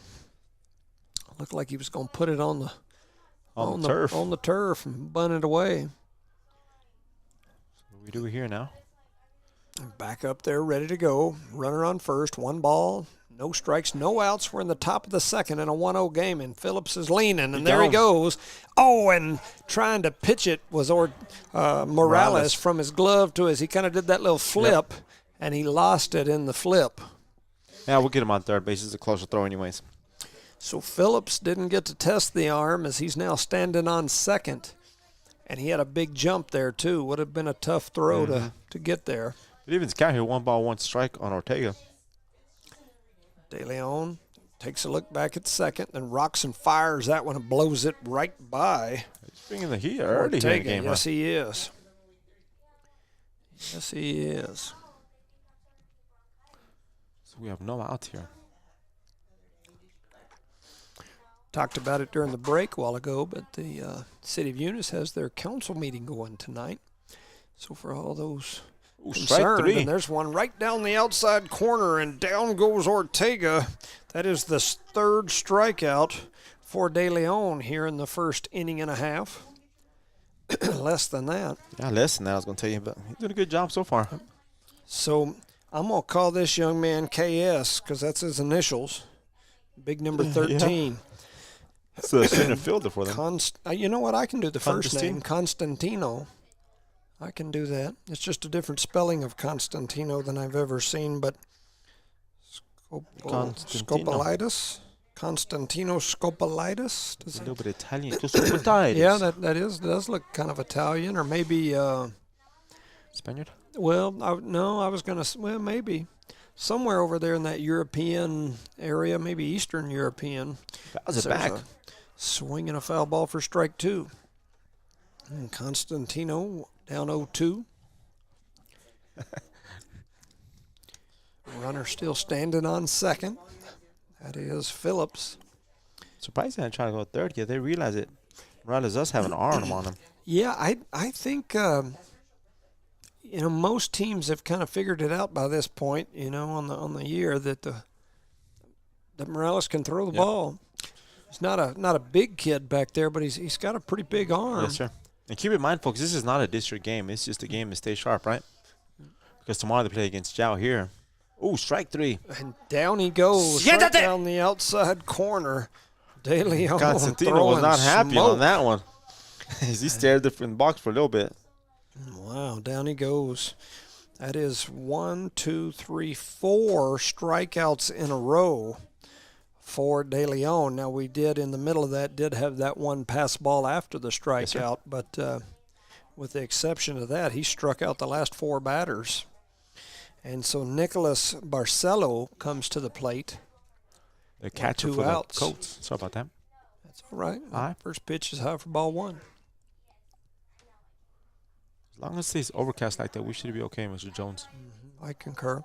Looked like he was going to put it on the turf. On the turf and bunt it away. What do we do here now? Back up there, ready to go. Runner on first, 1 ball, no strikes, no outs. We're in the top of the second in a 1-0 game, and Phillips is leaning, and there he goes. Oh, and trying to pitch it was Morales from his glove to his. He kind of did that little flip, and he lost it in the flip. Yeah, we'll get him on third base. It's a closer throw anyways. So Phillips didn't get to test the arm as he's now standing on second. And he had a big jump there, too. Would have been a tough throw to get there. But even count here, 1 ball, 1 strike on Ortega. De Leon takes a look back at second, then rocks and fires that one and blows it right by He's bringing the heat early here in the game. Yes, he is. Yes, he is. So we have no out here. Talked about it during the break a while ago, but the city of Eunice has their council meeting going tonight. So for all those strike concerned, 3. and there's one right down the outside corner, and down goes Ortega. That is the 3rd strikeout for De Leon here in the first inning and a half. Less than that. Yeah, less than that, I was going to tell you, but he's doing a good job so far. So I'm going to call this young man KS because that's his initials. Big number 13. It's a center fielder for them. You know what? I can do the first Constantino? name, Constantino. I can do that. It's just a different spelling of Constantino than I've ever seen, but Scopelitis? Constantino Scopelitis? It's a little bit Italian. Scopelitis. Yeah, that does look kind of Italian, or maybe Spaniard? well, I was going to, well, maybe somewhere over there in that European area, maybe Eastern European. That was a There's back. Swing and a foul ball for strike 2. And Constantino down 0-2. Runner still standing on second. That is Phillips. Surprised they didn't try to go third yet. They realize it. Morales does have an arm on him. Yeah, I think most teams have kind of figured it out by this point. On the year that that Morales can throw the ball. He's not a big kid back there, but he's got a pretty big arm. Yes, sir. And keep in mind, folks, this is not a district game. It's just a game to stay sharp, right? Because tomorrow they play against Jow here. Ooh, strike 3. And down he goes, right down the outside corner. De Leon Constantino was not happy smoke. on that one. He stared in the box for a little bit. Wow, down he goes. That is 4 strikeouts in a row for De Leon. Now, we did, in the middle of that, have that one pass ball after the strikeout, but with the exception of that, he struck out the last 4 batters. And so Nicholas Barcelo comes to the plate. The catcher 2 for outs. the Colts. Sorry about that. That's all right. All right. First pitch is high for ball 1. As long as it stays overcast like that, we should be okay, Mr. Jones. I concur.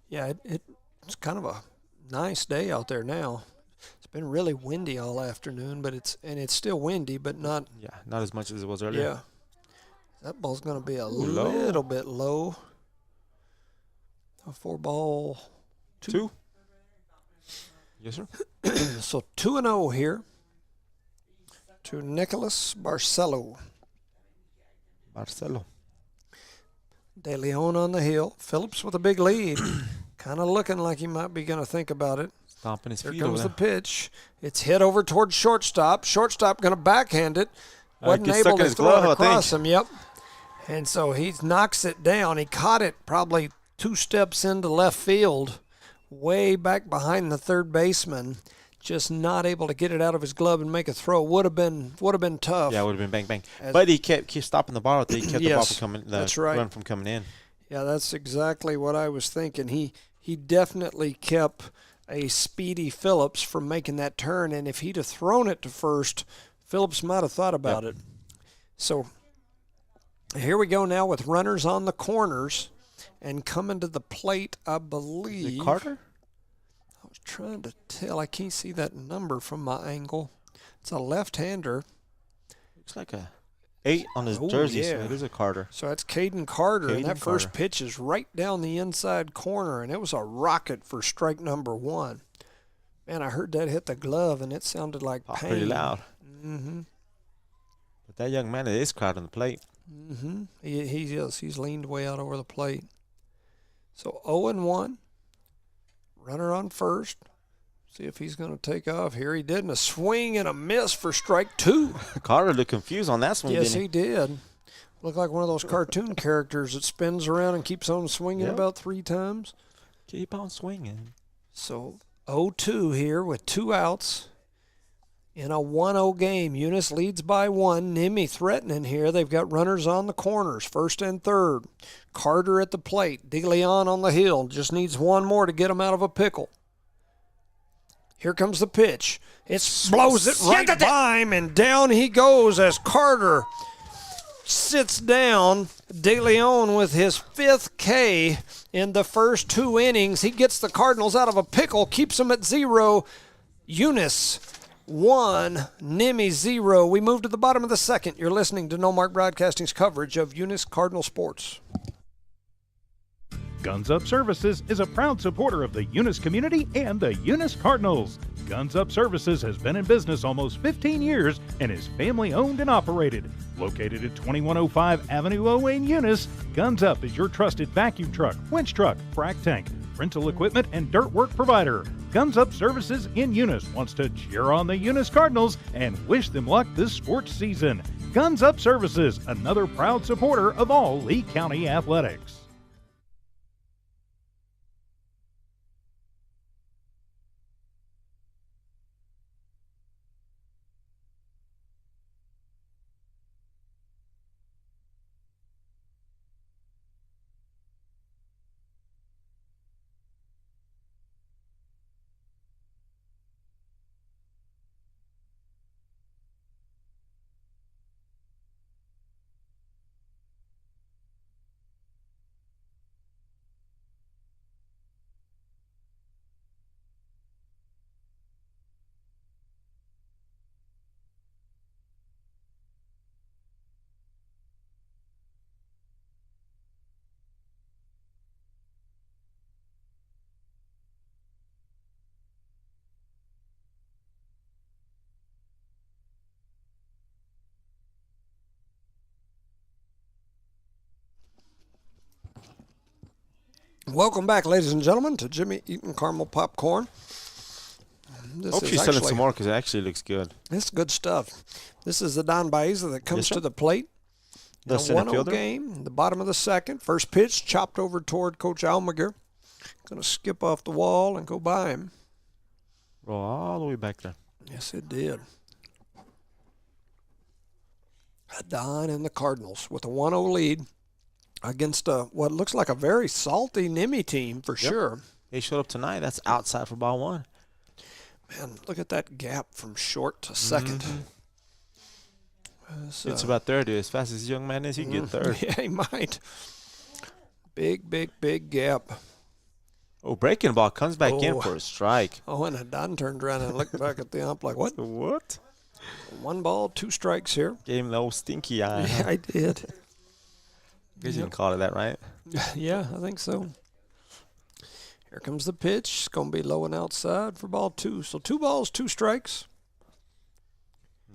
Yeah, it's kind of a nice day out there now. It's been really windy all afternoon, but it's still windy, but not. Yeah, not as much as it was earlier. Yeah. That ball's going to be a low. little bit low. A 4-ball 2. Yes, sir. So 2-0 here to Nicholas Barcelo. De Leon on the hill. Phillips with a big lead. Kind of looking like he might be going to think about it. Stomping his Here feet comes over the there. pitch. It's hit over towards shortstop. Shortstop going to backhand it. Wasn't gets able stuck in to his throw glove, it I across think. him. Yep. And so he knocks it down. He caught it probably 2 steps into left field, way back behind the third baseman. Just not able to get it out of his glove and make a throw. Would have been tough. Yeah, it would have been bang, bang. But he kept stopping the ball. He kept the ball Yes, from coming. that's right. Run from coming in. Yeah, that's exactly what I was thinking. He definitely kept a speedy Phillips from making that turn, and if he'd have thrown it to first, Phillips might have thought about it. So here we go now with runners on the corners, and coming to the plate, I believe. Is it Carter? I was trying to tell. I can't see that number from my angle. It's a left-hander. Looks like a 8 on his Oh, jersey, so yeah. it is a Carter. So that's Caden Carter, and Caden that first Carter. pitch is right down the inside corner, and it was a rocket for strike number 1. Man, I heard that hit the glove, and it sounded like Popped pain. pretty loud. Mm-hmm. But that young man, it is crowding the plate. Mm-hmm. He is. He's leaned way out over the plate. So 0-1. Runner on first. See if he's going to take off here. He did, and a swing and a miss for strike 2. Carter looked confused on that swing. Yes, didn't he did. Looked like one of those cartoon characters that spins around and keeps on swinging Yep. about 3 times. Keep on swinging. So 0-2 here with 2 outs in a 1-0 game. Eunice leads by 1. Nimmy threatening here. They've got runners on the corners, first and third. Carter at the plate. De Leon on the hill. Just needs one more to get him out of a pickle. Here comes the pitch. It blows it right by him, and down he goes as Carter sits down. De Leon with his 5th K in the first 2 innings. He gets the Cardinals out of a pickle, keeps them at 0. Eunice 1, Nimmy 0. We move to the bottom of the second. You're listening to No Mark Broadcasting's coverage of Eunice Cardinal sports. Guns Up Services is a proud supporter of the Eunice community and the Eunice Cardinals. Guns Up Services has been in business almost 15 years and is family owned and operated. Located at 2105 Avenue O in Eunice, Guns Up is your trusted vacuum truck, winch truck, frac tank, rental equipment, and dirt work provider. Guns Up Services in Eunice wants to cheer on the Eunice Cardinals and wish them luck this sports season. Guns Up Services, another proud supporter of all Lee County athletics. Welcome back, ladies and gentlemen, to Jimmy Eaton Caramel Popcorn. Hope she's selling some more because it actually looks good. It's good stuff. This is the Don Baeza that comes Yes, to the plate. The A center 1-0 fielder. game, the bottom of the second. First pitch chopped over toward Coach Almager. Going to skip off the wall and go by him. Roll all the way back there. Yes, it did. Don and the Cardinals with a 1-0 lead against what looks like a very salty Nimmy team for sure. They showed up tonight. That's outside for ball 1. Man, look at that gap from short to second. It's about third. As fast as this young man is, he can get third. Yeah, he might. Big gap. Oh, breaking ball comes back in Oh. for a strike. Oh, and Don turned around and looked back at the ump like, what? What? 1 ball, 2 strikes here. Gave him the old stinky eye. Yeah, Huh? I did. I guess you can call it that, right? Yeah, I think so. Here comes the pitch. It's going to be low and outside for ball 2. So 2 balls, 2 strikes.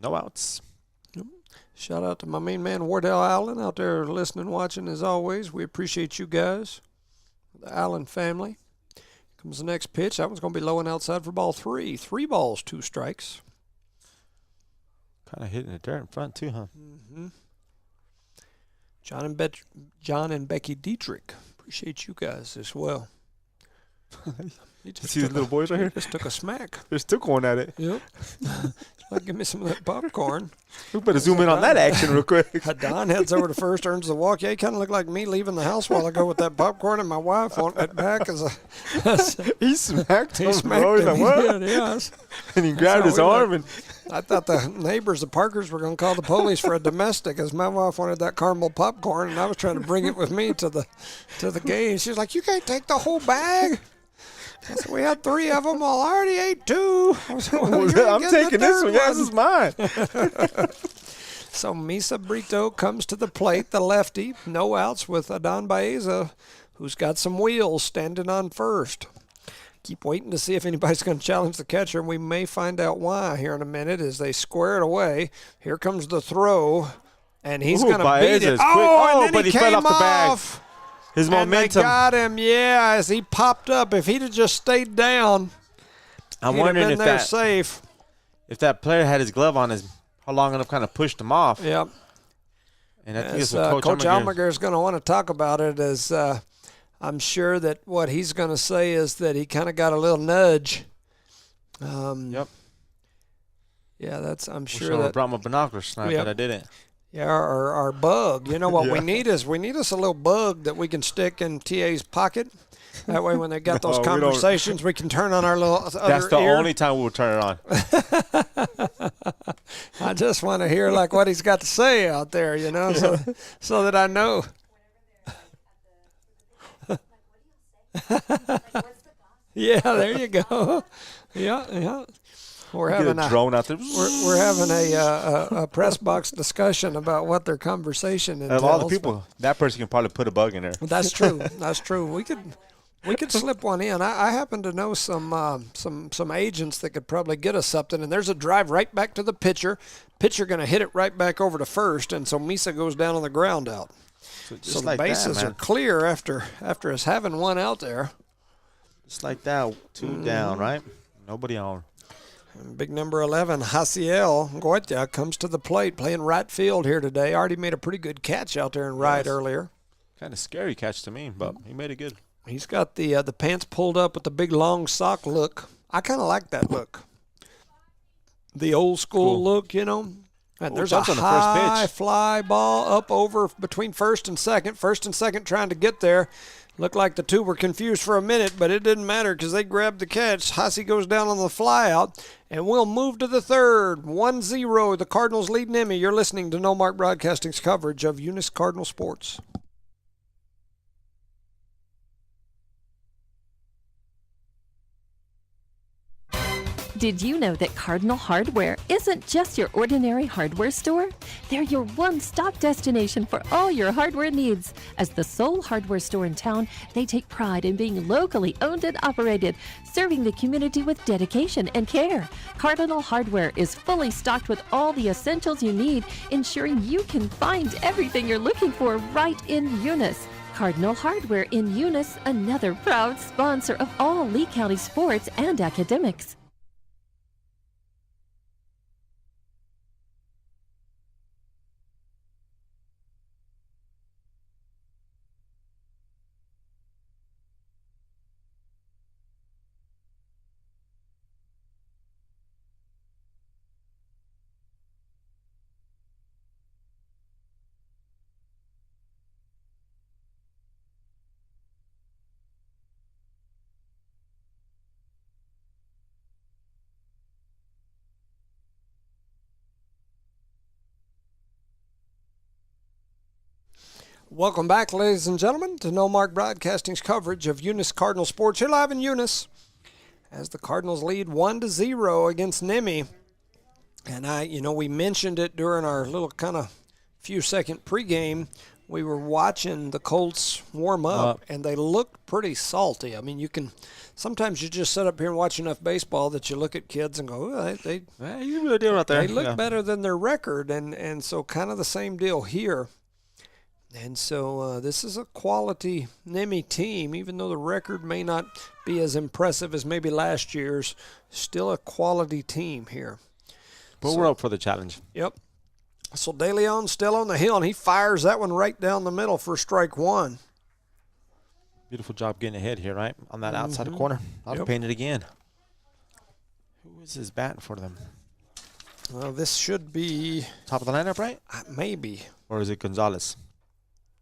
No outs. Shout out to my main man, Wardell Allen, out there listening, watching as always. We appreciate you guys, the Allen family. Comes the next pitch. That one's going to be low and outside for ball 3. 3 balls, 2 strikes. Kind of hitting it there in front, too, huh? Mm-hmm. John and Becky Dietrich. Appreciate you guys as well. You see these little boys right here? Just took a smack. They're still going at it. Yep. Like, give me some of that popcorn. We better zoom in on that action real quick. Don heads over to first, earns the walk. Yeah, he kind of looked like me leaving the house while ago with that popcorn, and my wife wanting it back as a. He smacked him. He smacked bro. He's him. like, what? He did, yes. And he grabbed his arm and. I thought the neighbors, the Parkers, were going to call the police for a domestic, as my wife wanted that caramel popcorn, and I was trying to bring it with me to the game. She was like, "You can't take the whole bag." I said, "We had 3 of them. Well, I already ate 2. I was like, well, I'm taking this one. Yes, this is mine. So Misa Brito comes to the plate, the lefty. No outs with Adon Baeza, who's got some wheels, standing on first. Keep waiting to see if anybody's going to challenge the catcher, and we may find out why here in a minute as they square it away. Here comes the throw, and he's going to beat it. Oh, and then but he came fell off the bag. off. His And momentum. they got him, yeah, as he popped up. If he'd have just stayed down, I'm he'd wondering have if been there safe. if that player had his glove on, how long enough kind of pushed him off. Yep. And I think As, it's what Coach Almaguer is going to want to talk about it, as I'm sure that what he's going to say is that he kind of got a little nudge. Yep. Yeah, that's. I'm Wish sure I that. brought my binoculars tonight, Yep. but I didn't. Yeah, our bug. You know what we need is we need us a little bug that we can stick in TA's pocket. That way, when they got those No, we don't. conversations, we can turn on our little other That's the ear. only time we'll turn it on. I just want to hear like what he's got to say out there, you know, so that I know. Yeah, there you go. Yeah. We're having Get a drone out there. we're having a press box discussion about what their conversation entails. Of all the people, that person can probably put a bug in there. That's true. That's true. We could slip one in. I happen to know some agents that could probably get us something. And there's a drive right back to the pitcher. Pitcher going to hit it right back over to first, and so Misa goes down on the ground out. So the like bases are clear after us having one out there. Just like that, 2 down, right? Nobody on. And big number 11, Hasiel Goitia, comes to the plate, playing right field here today. Already made a pretty good catch out there in right earlier. Kind of scary catch to me, but he made it good. He's got the pants pulled up with the big long sock look. I kind of like that look. The old school look, you know. And there's a jumps on the high first pitch. fly ball up over between first and second. First and second trying to get there. Looked like the two were confused for a minute, but it didn't matter because they grabbed the catch. Hussey goes down on the fly out, and we'll move to the third. 1-0. The Cardinals lead NMMI. You're listening to No Mark Broadcasting's coverage of Eunice Cardinal Sports. Did you know that Cardinal Hardware isn't just your ordinary hardware store? They're your one-stop destination for all your hardware needs. As the sole hardware store in town, they take pride in being locally owned and operated, serving the community with dedication and care. Cardinal Hardware is fully stocked with all the essentials you need, ensuring you can find everything you're looking for right in Eunice. Cardinal Hardware in Eunice, another proud sponsor of all Lee County sports and academics. Welcome back, ladies and gentlemen, to No Mark Broadcasting's coverage of Eunice Cardinal Sports here live in Eunice, as the Cardinals lead 1-0 against NMMI. And we mentioned it during our little kind of few-second pregame. we were watching the Colts warm up, and they looked pretty salty. I mean, sometimes you just sit up here and watch enough baseball that you look at kids and go, oh, they you really do right there. They look better than their record, and so kind of the same deal here. And so this is a quality NMMI team, even though the record may not be as impressive as maybe last year's, still a quality team here. But we're up for the challenge. Yep. So De Leon still on the hill, and he fires that one right down the middle for strike one. Beautiful job getting ahead here, right? On that outside corner. I'll paint it again. Who is this batting for them? Well, this should be... Top of the lineup, right? Maybe. Or is it Gonzalez?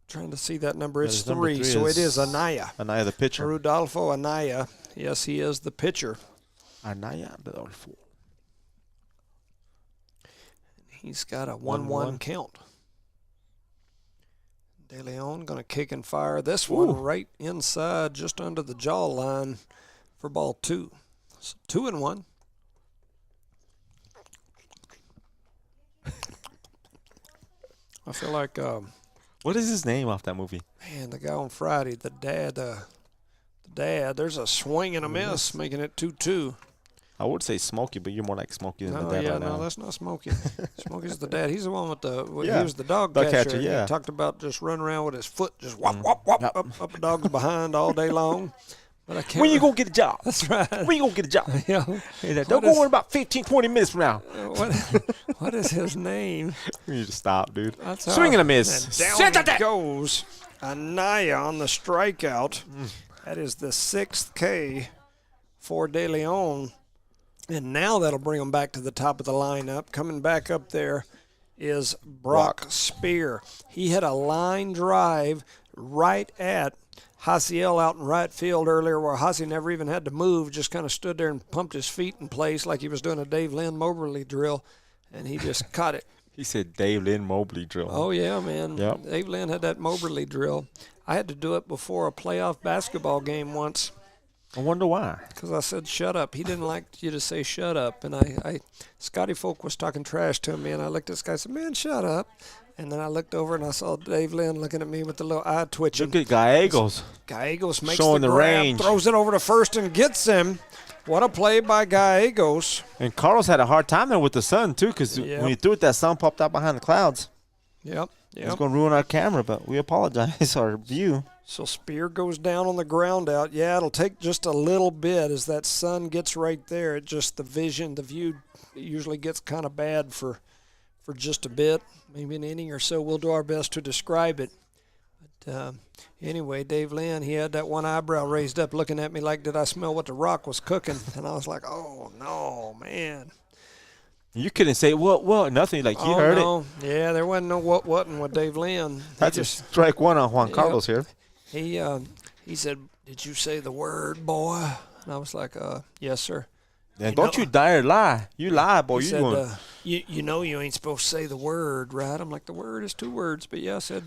Trying to see that number. It's number 3, so it is Anaya. Anaya, the pitcher. Rudolfo Anaya. Yes, he is the pitcher. Anaya Rodolfo. He's got a 1-1 count. De Leon going to kick and fire this one right inside, just under the jaw line for ball 2. So 2-1. I feel like... what is his name off that movie? Man, the guy on Friday, the dad, there's a swing and a miss, making it 2-2. I would say Smokey, but you're more like Smokey than the dad right now. No, that's not Smokey. Smokey's the dad. He's the one with the, he was the dog catcher. Yeah. He talked about just running around with his foot, just whop, whop, whop, up a dog's behind all day long. But I can't. When you going to get a job? That's right. When you going to get a job? Yeah. Don't go in about 15, 20 minutes from now. What is his name? You need to stop, dude. That's swing and a miss. Down it goes. Anaya on the strikeout. That is the 6th K for De Leon. And now that'll bring him back to the top of the lineup. Coming back up there is Brock Spear. He hit a line drive right at Hasiel out in right field earlier, where Hasi never even had to move, just kind of stood there and pumped his feet in place like he was doing a Dave Lynn Moberly drill, and he just caught it. He said Dave Lynn Moberly drill. Oh, yeah, man. Yep. Dave Lynn had that Moberly drill. I had to do it before a playoff basketball game once. I wonder why. Because I said, shut up. He didn't like you to say shut up. And Scotty Folk was talking trash to me, and I looked at this guy and said, man, shut up. And then I looked over and I saw Dave Lynn looking at me with the little eye twitching. Look at Gallegos. Gallegos makes showing the grab, range. Throws it over to first and gets him. What a play by Gallegos. And Carlos had a hard time there with the sun, too, because when he threw it, that sun popped out behind the clouds. Yep. It's going to ruin our camera, but we apologize, our view. So Spear goes down on the ground out. Yeah, it'll take just a little bit as that sun gets right there. It just the view usually gets kind of bad for just a bit, maybe an inning or so. We'll do our best to describe it. But anyway, Dave Lynn, he had that one eyebrow raised up looking at me like, did I smell what the Rock was cooking? And I was like, oh, no, man. You couldn't say, what, nothing. Like, you heard it. Yeah, there wasn't no what-whatting with Dave Lynn. That's just strike one on Juan Carlos here. He said, did you say the word, boy? And I was like, yes, sir. And don't you dare lie. You lie, boy. He said, you know you ain't supposed to say the word, right? I'm like, the word is 2 words. But yeah, I said,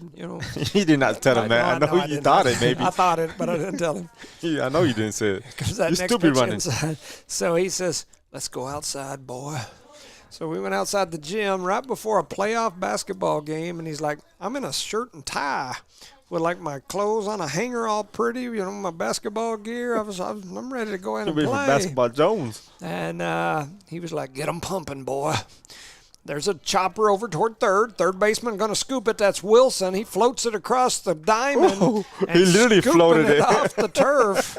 He did not tell him that. I know you thought it, maybe. I thought it, but I didn't tell him. Yeah, I know you didn't say it. Because that next pitch inside. So he says, let's go outside, boy. So we went outside the gym right before a playoff basketball game, and he's like, I'm in a shirt and tie with like my clothes on a hanger all pretty, my basketball gear. I'm ready to go in and play. From Basketball Jones. And he was like, get 'em pumping, boy. There's a chopper over toward third. Third baseman going to scoop it. That's Wilson. He floats it across the diamond. He literally floated it off the turf.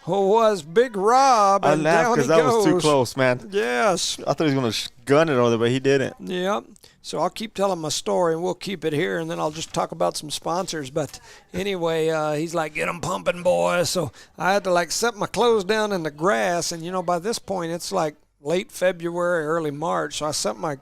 Was Big Rob. I laughed because that was too close, man. Yes. I thought he was going to gun it over there, but he didn't. Yep. So I'll keep telling my story, and we'll keep it here, and then I'll just talk about some sponsors. But anyway, he's like, get 'em pumping, boy. So I had to, set my clothes down in the grass. And, by this point, it's like late February, early March. So I set my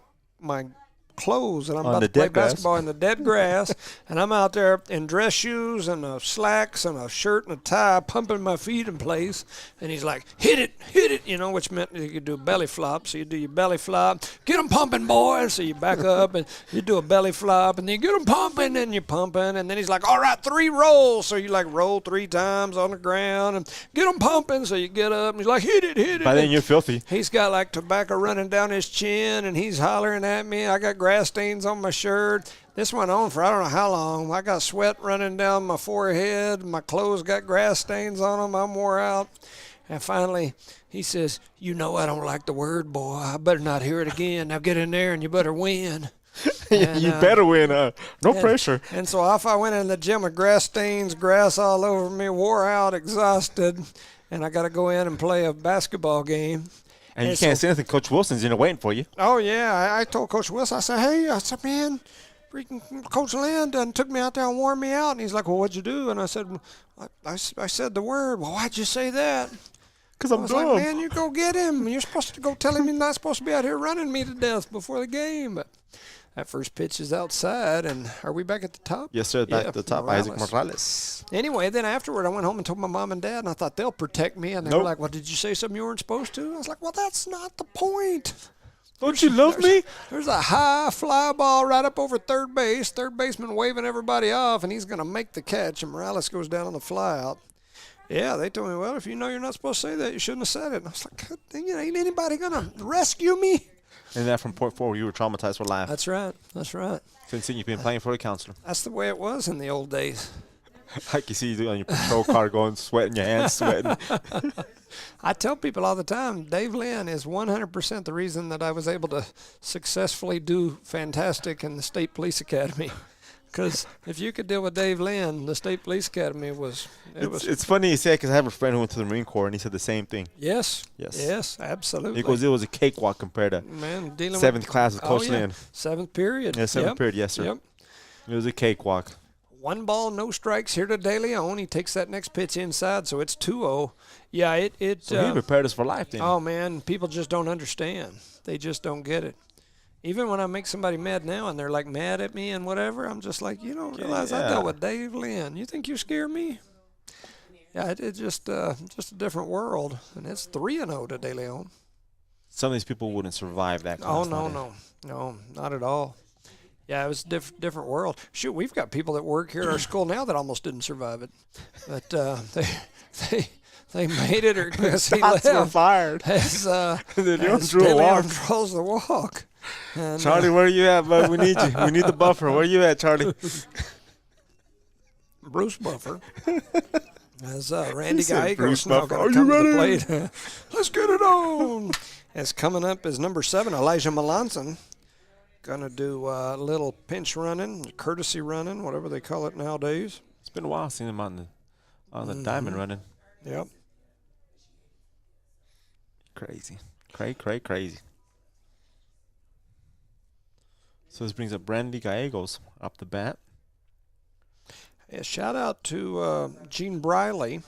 clothes, and I'm about to play basketball in the dead grass. And I'm out there in dress shoes and slacks and a shirt and a tie, pumping my feet in place. And he's like, hit it, which meant you could do a belly flop. So you do your belly flop, get them pumping, boys. So you back up and you do a belly flop, and then you get them pumping, and you're pumping. And then he's like, all right, 3 rolls. So you like roll 3 times on the ground and get them pumping. So you get up, and he's like, hit it. By then you're filthy. He's got like tobacco running down his chin, and he's hollering at me. I got grass stains on my shirt. This went on for I don't know how long. I got sweat running down my forehead. My clothes got grass stains on them. I'm wore out. And finally, he says, I don't like the word, boy. I better not hear it again. Now get in there and you better win. And, you better win. No pressure. And so off I went in the gym with grass stains, grass all over me, wore out, exhausted. And I got to go in and play a basketball game. And you can't say anything. Coach Wilson's waiting for you. Oh, yeah. I told Coach Wilson, I said, man, freaking Coach Lynn done took me out there and wore me out. And he's like, well, what'd you do? And I said, I said the word. Well, why'd you say that? Because I'm dumb. Like, man, you go get him. You're supposed to go tell him he's not supposed to be out here running me to death before the game. But that first pitch is outside. And are we back at the top? Yes, sir. Back at the top. Isaac Morales. Anyway, then afterward, I went home and told my mom and dad, and I thought they'll protect me. And they were like, well, did you say something you weren't supposed to? I was like, well, that's not the point. Don't you love me? There's a high fly ball right up over third base. Third baseman waving everybody off, and he's going to make the catch, and Morales goes down on the fly out. Yeah, they told me, well, if you know you're not supposed to say that, you shouldn't have said it. And I was like, God dang it, ain't anybody going to rescue me? And that from point forward, you were traumatized for life. That's right. Since then, you've been playing for the counselor. That's the way it was in the old days. I can see you on your patrol car going, sweating your hands, sweating. I tell people all the time, Dave Lynn is 100% the reason that I was able to successfully do fantastic in the State Police Academy. Because if you could deal with Dave Lynn, the State Police Academy was. It's funny you say, because I have a friend who went to the Marine Corps, and he said the same thing. Yes, absolutely. He goes, it was a cakewalk compared to 7th class with Coach Lynn. 7th period. Yeah, 7th period, yes, sir. Yep. It was a cakewalk. 1 ball, no strikes here to De Leon. He takes that next pitch inside, so it's 2-0. Yeah, So he prepared us for life then. Oh, man, people just don't understand. They just don't get it. Even when I make somebody mad now and they're like mad at me and whatever, I'm just like, you don't realize I dealt with Dave Lynn. You think you scare me? Yeah, it's just a different world, and it's 3-0 to De Leon. Some of these people wouldn't survive that. Oh, no, not at all. Yeah, it was a different world. Shoot, we've got people that work here at our school now that almost didn't survive it, but they made it, or because he left. Were fired. De Leon draws the walk. And, Charlie, where are you at, bud? We need you. We need the buffer. Where are you at, Charlie? Bruce Buffer. As Randy Gallegos now going to come to the plate. Let's get it on. As coming up is number 7, Elijah Melanson. Going to do a little pinch running, courtesy running, whatever they call it nowadays. It's been a while seeing him on the diamond running. Yep. Crazy. Crazy. So this brings up Randy Gallegos up the bat. Yeah, shout out to Gene Briley.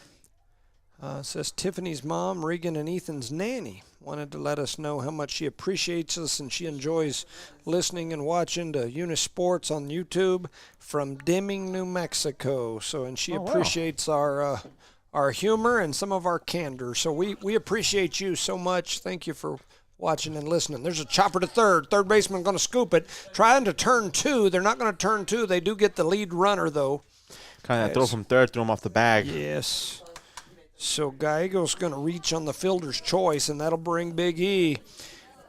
Says Tiffany's mom, Regan and Ethan's nanny, wanted to let us know how much she appreciates us and she enjoys listening and watching to Eunice Sports on YouTube from Deming, New Mexico. So, and she appreciates our humor and some of our candor. So we appreciate you so much. Thank you for watching and listening. There's a chopper to third. Third baseman going to scoop it. Trying to turn 2. They're not going to turn 2. They do get the lead runner, though. Kind of throw from third, throw him off the bag. Yes. So Gallegos going to reach on the fielder's choice, and that'll bring Big E.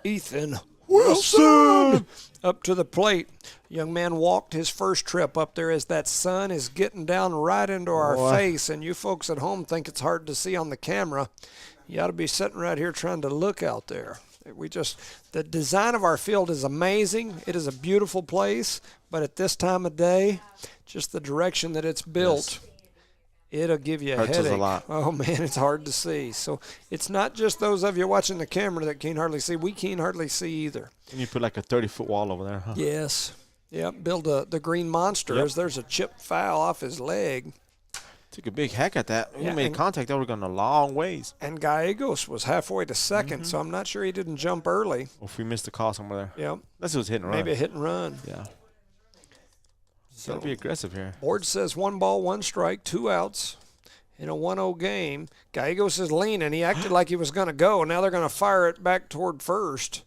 Ethan Wilson up to the plate. Young man walked his first trip up there as that sun is getting down right into our face, and you folks at home think it's hard to see on the camera. You ought to be sitting right here trying to look out there. The design of our field is amazing. It is a beautiful place, but at this time of day, just the direction that it's built, it'll give you a headache. Hurts us a lot. Oh, man, it's hard to see. So it's not just those of you watching the camera that can't hardly see. We can't hardly see either. And you put like a 30-foot wall over there, huh? Yes. Yep, build the green monster as there's a chip foul off his leg. Took a big hack at that. He made contact. They were going a long ways. And Gallegos was halfway to second, so I'm not sure he didn't jump early. Well, if we missed the call somewhere there. Yep. Unless it was hit and run. Maybe a hit and run. Yeah. So got to be aggressive here. Board says 1 ball, 1 strike, 2 outs. in a 1-0 game. Gallegos is leaning. He acted like he was going to go. Now they're going to fire it back toward first.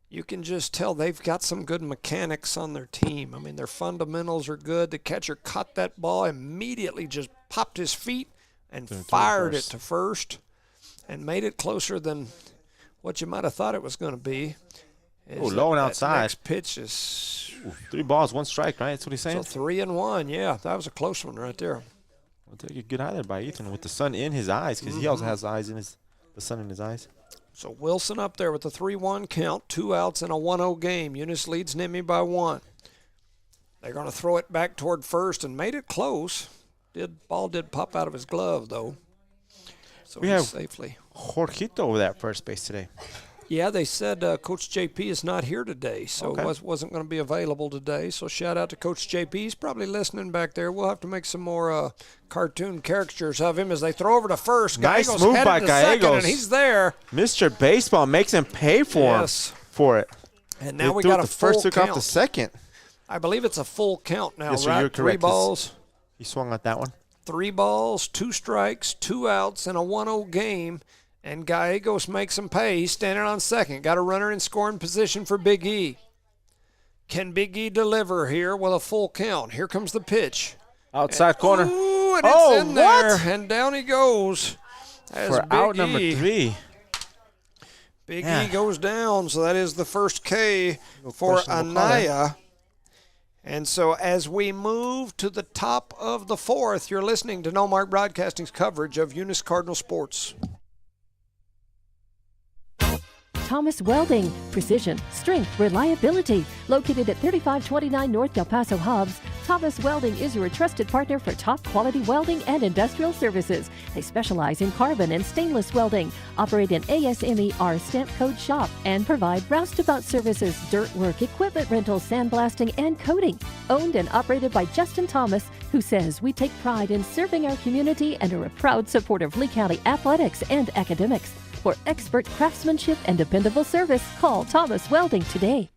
You can just tell they've got some good mechanics on their team. I mean, their fundamentals are good. The catcher caught that ball, immediately just popped his feet and fired it to first and made it closer than what you might have thought it was going to be. Oh, low and outside. Next pitch is 3 balls, 1 strike, right? That's what he's saying. So 3-1, yeah. That was a close one right there. I'll take a good eye there by Ethan with the sun in his eyes, because he also has the sun in his eyes. So Wilson up there with the 3-1 count, 2 outs in a 1-0 game. Eunice leads NMMI by 1. They're going to throw it back toward first and made it close. Ball did pop out of his glove, though. So we have safely. Jorgito over there at first base today. Yeah, they said Coach JP is not here today, so wasn't going to be available today. So shout out to Coach JP. He's probably listening back there. We'll have to make some more cartoon caricatures of him as they throw over to first. Nice Gallegos move headed by to Gallegos. second, and he's there. Mr. Baseball makes him pay for it. And now we threw got it a the first, full took count. off the second. I believe it's a full count now, Yes, sir, right? you're 3 correct. balls. He swung at that one. 3 balls, 2 strikes, 2 outs in a 1-0 game, and Gallegos makes him pay. He's standing on second. Got a runner in scoring position for Big E. Can Big E deliver here with a full count? Here comes the pitch. Outside corner. Ooh, and it's in what? there, and down he goes. That is For Big out E. number 3. Big E goes down, so that is the first K for Anaya. And so as we move to the top of the 4th, you're listening to No Mark Broadcasting's coverage of Eunice Cardinal Sports. Thomas Welding. Precision, strength, reliability. Located at 3529 North Del Paso Hobbs, Thomas Welding is your trusted partner for top quality welding and industrial services. They specialize in carbon and stainless welding, operate an ASMER stamp code shop, and provide roustabout services, dirt work, equipment rental, sandblasting, and coating. Owned and operated by Justin Thomas, who says we take pride in serving our community and are a proud supporter of Lee County athletics and academics. For expert craftsmanship and dependable service, call Thomas Welding today.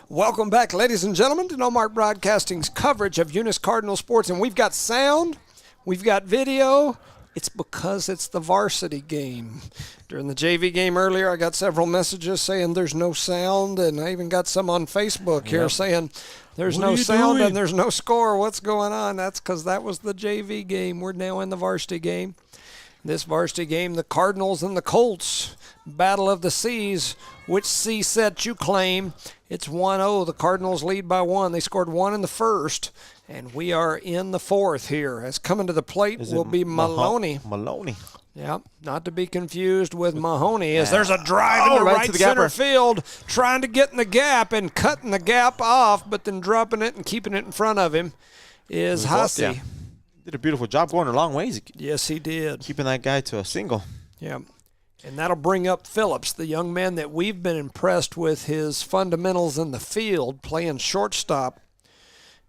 Welcome back, ladies and gentlemen, to No Mark Broadcasting's coverage of Eunice Cardinal Sports. And we've got sound, we've got video. It's because it's the varsity game. During the JV game earlier, I got several messages saying there's no sound, and I even got some on Facebook here saying there's no sound and there's no score. What's going on? That's because that was the JV game. We're now in the varsity game. This varsity game, the Cardinals and the Colts, battle of the C's. Which C set you claim? It's 1-0. The Cardinals lead by 1. They scored 1 in the first. And we are in the 4th here. As coming to the plate will be Maloney. Yeah, not to be confused with Mahoney. As there's a drive in the right center field, trying to get in the gap and cutting the gap off, but then dropping it and keeping it in front of him is Hussey. Yeah. Did a beautiful job going a long ways. Yes, he did. Keeping that guy to a single. Yeah. And that'll bring up Phillips, the young man that we've been impressed with his fundamentals in the field, playing shortstop.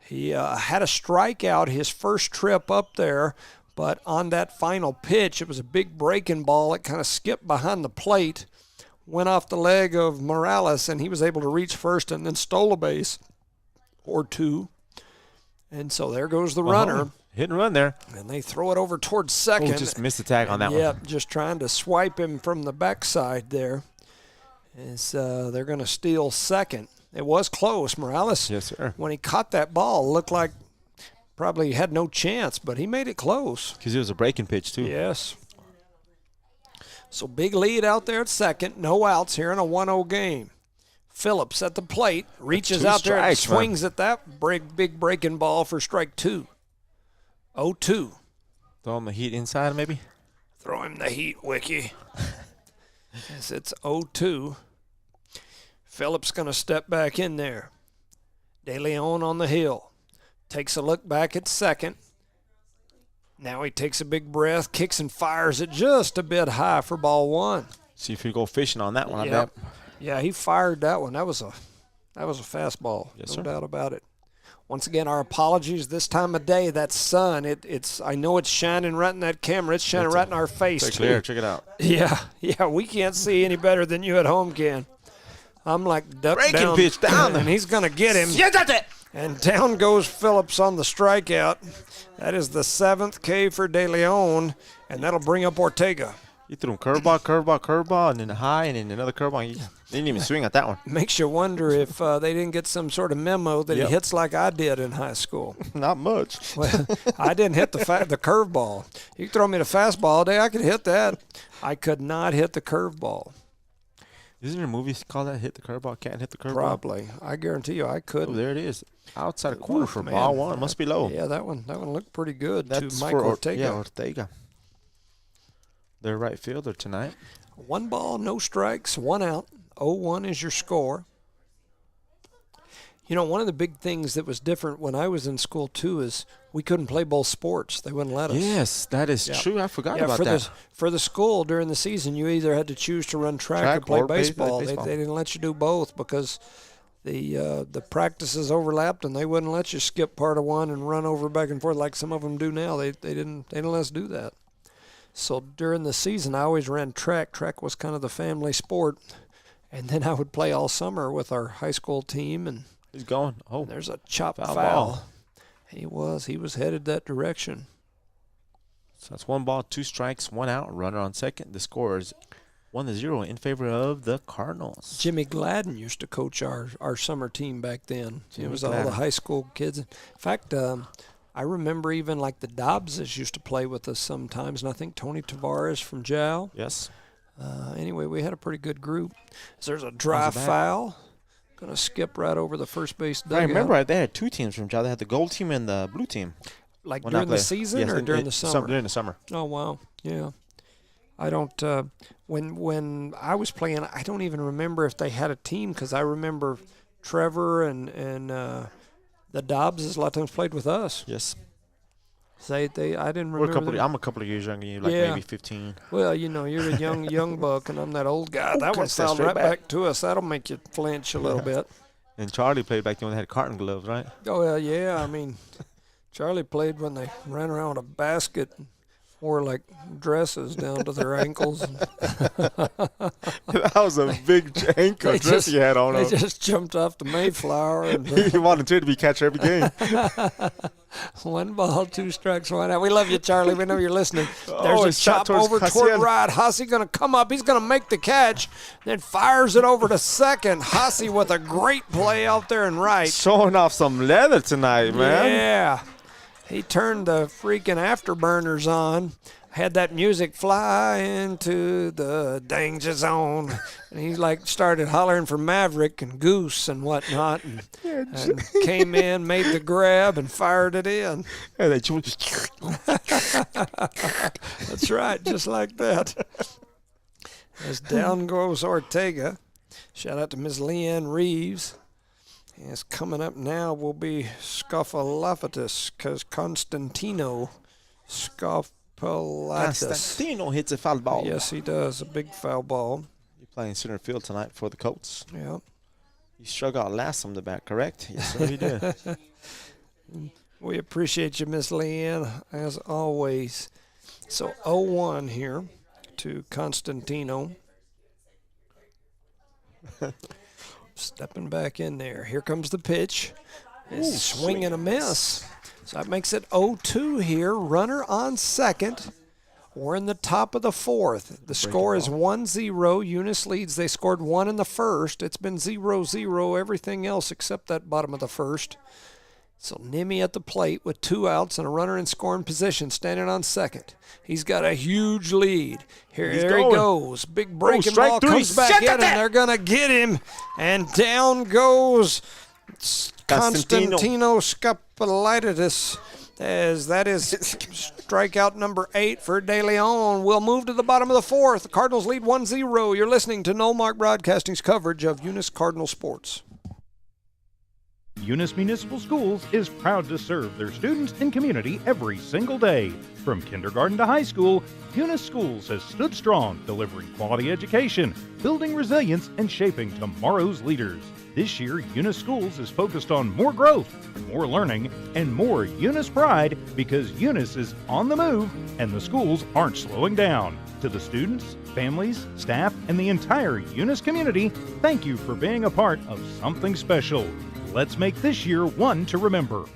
He had a strikeout his first trip up there, but on that final pitch, it was a big breaking ball. It kind of skipped behind the plate, went off the leg of Morales, and he was able to reach first and then stole a base or 2. And so there goes the runner. Hit and run there. And they throw it over towards second. Oh, just missed the tag on that one. Yep, just trying to swipe him from the backside there. As they're going to steal second. It was close. Morales, yes, sir. When he caught that ball, looked like probably had no chance, but he made it close. Because it was a breaking pitch, too. Yes. So big lead out there at second. No outs here in a 1-0 game. Phillips at the plate, reaches out there and swings at that big breaking ball for strike 2. 0-2. Throw him the heat inside, maybe? Throw him the heat, Wiki. As it's 0-2. Phillips going to step back in there. De Leon on the hill. Takes a look back at second. Now he takes a big breath, kicks and fires it just a bit high for ball 1. See if you go fishing on that one. Yep. I bet. Yeah, he fired that one. That was a fastball. Yes, no sir. doubt about it. Once again, our apologies this time of day. That sun, I know it's shining right in that camera. It's shining right in our face, It's too. clear. Check it out. Yeah, we can't see any better than you at home can. I'm like duck Breaking down, pitch down. and he's going to get him. Siéntate. And down goes Phillips on the strikeout. That is the 7th K for De Leon, and that'll bring up Ortega. You threw him curveball, and then high, and then another curveball. He didn't even swing at that one. Makes you wonder if they didn't get some sort of memo that he hits like I did in high school. Not much. Well, I didn't hit the curveball. You could throw me the fastball all day, I could hit that. I could not hit the curveball. Isn't there a movie called that? Hit the curveball, can't hit the curveball? Probably. I guarantee you I couldn't. Oh, there it is. Outside the corner for man. ball one. Must be low. Yeah, that one looked pretty good That's to Mike for Ortega. Yeah, Ortega. Their right fielder tonight. 1 ball, no strikes, 1 out. 0-1 is your score. You know, one of the big things that was different when I was in school, too, is we couldn't play both sports. They wouldn't let us. Yes, that is true. I forgot about that. For the school, during the season, you either had to choose to run track or play baseball. They didn't let you do both because the practices overlapped, and they wouldn't let you skip part of one and run over back and forth like some of them do now. They didn't let us do that. So during the season, I always ran track. Track was kind of the family sport. And then I would play all summer with our high school team. And he's going. Oh, there's a chop foul. Ball. He was headed that direction. So that's 1 ball, 2 strikes, 1 out. Runner on second. The score is 1-0 in favor of the Cardinals. Jimmy Gladden used to coach our summer team back then. It was all the high school kids. In fact, I remember even like the Dobbses used to play with us sometimes, and I think Tony Tavares from Jow. Yes. Anyway, we had a pretty good group. So there's a dry foul. Going to skip right over the first base dugout. I remember they had 2 teams from Jow. They had the gold team and the blue team. Like during the season or during the summer? During the summer. Oh, wow. Yeah. I don't when I was playing, I don't even remember if they had a team because I remember Trevor and the Dobbses a lot of times played with us. Yes. I didn't remember. I'm a couple of years younger than you, maybe 15. Well, you know, you're a young buck, and I'm that old guy. That one fouled right back to us. That'll make you flinch a little bit. And Charlie played back then when they had cotton gloves, right? Oh, yeah. I mean, Charlie played when they ran around with a basket and wore, like, dresses down to their ankles. That was a big ankle dress he had on. They just jumped off the Mayflower. And he wanted to be catcher every game. 1 ball, 2 strikes, 1 out. We love you, Charlie. We know you're listening. There's a chop over Hacienda. toward right. Hasse going to come up. He's going to make the catch, then fires it over to second. Hasse with a great play out there in right. Showing off some leather tonight, man. Yeah. He turned the freaking afterburners on. Had that music fly into the danger zone. And he like started hollering for Maverick and Goose and whatnot. And came in, made the grab, and fired it in. That's right, just like that. As down goes Ortega. Shout out to Miss Leanne Reeves. Yes, coming up now will be Scophilophatus, because Constantino Constantino hits a foul ball. Yes, he does. A big foul ball. You're playing center field tonight for the Colts. Yeah. You struck out last on the bat, correct? Yes, sir, you did. We appreciate you, Miss Leanne, as always. So 0-1 here to Constantino. Stepping back in there. Here comes the pitch. It's a swing and a miss. So that makes it 0-2 here. Runner on second. We're in the top of the 4th. The score is 1-0. Eunice leads. They scored 1 in the first. It's been 0-0 everything else except that bottom of the first. So NMMI at the plate with 2 outs and a runner in scoring position standing on second. He's got a huge lead. There he goes. Big breaking ball comes back in, and they're going to get him. And down goes Constantino Scophilophatus, as that is strikeout number 8 for De Leon. We'll move to the bottom of the 4th. The Cardinals lead 1-0. You're listening to No Mark Broadcasting's coverage of Eunice Cardinal Sports. Eunice Municipal Schools is proud to serve their students and community every single day. From kindergarten to high school, Eunice Schools has stood strong, delivering quality education, building resilience, and shaping tomorrow's leaders. This year, Eunice Schools is focused on more growth, more learning, and more Eunice pride because Eunice is on the move and the schools aren't slowing down. To the students, families, staff, and the entire Eunice community, thank you for being a part of something special. Let's make this year one to remember.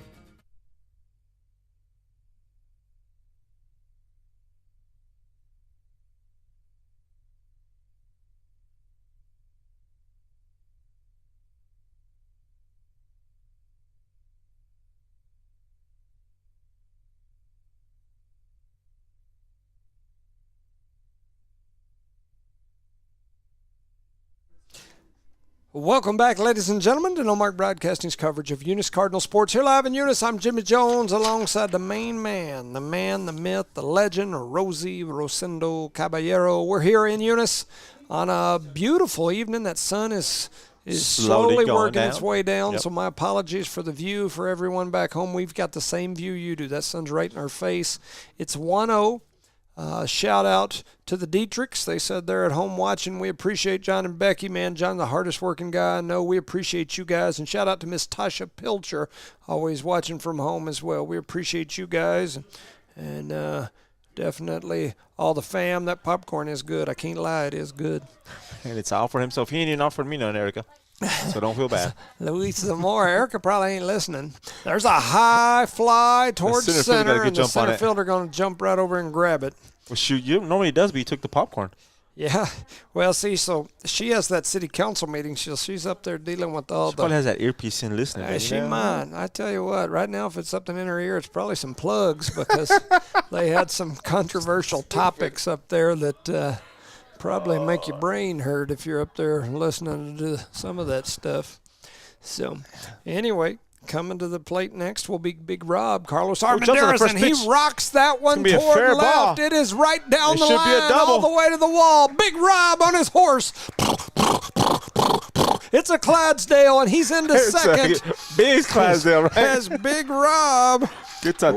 Welcome back, ladies and gentlemen, to No Mark Broadcasting's coverage of Eunice Cardinal Sports. Here live in Eunice, I'm Jimmy Jones alongside the main man, the myth, the legend, Rosie Rosendo Caballero. We're here in Eunice on a beautiful evening. That sun is slowly working its way down, so my apologies for the view for everyone back home. We've got the same view you do. That sun's right in our face. It's 1-0. Shout out to the Dietrichs. They said they're at home watching. We appreciate John and Becky, man. John, the hardest working guy I know. We appreciate you guys. And shout out to Miss Tasha Pilcher, always watching from home as well. We appreciate you guys. And definitely all the fam. That popcorn is good. I can't lie. It is good. And it's all for himself. He ain't even offered me none, Erica. So don't feel bad. Luis Zamora. Erica probably ain't listening. There's a high fly towards center, and the center fielder going to jump right over and grab it. Well, shoot, you normally does, but he took the popcorn. Yeah. Well, see, so she has that city council meeting. She's up there dealing with all she probably has that earpiece in listening. She might. I tell you what, right now, if it's something in her ear, it's probably some plugs because they had some controversial topics up there that probably make your brain hurt if you're up there listening to some of that stuff. So, anyway, coming to the plate next will be Big Rob, Carlos Armendariz, and he rocks that one toward left. Ball. It is right down the line, all the way to the wall. Big Rob on his horse. It's a Clydesdale, and he's into second. Big Clydesdale, right? As Big Rob gets a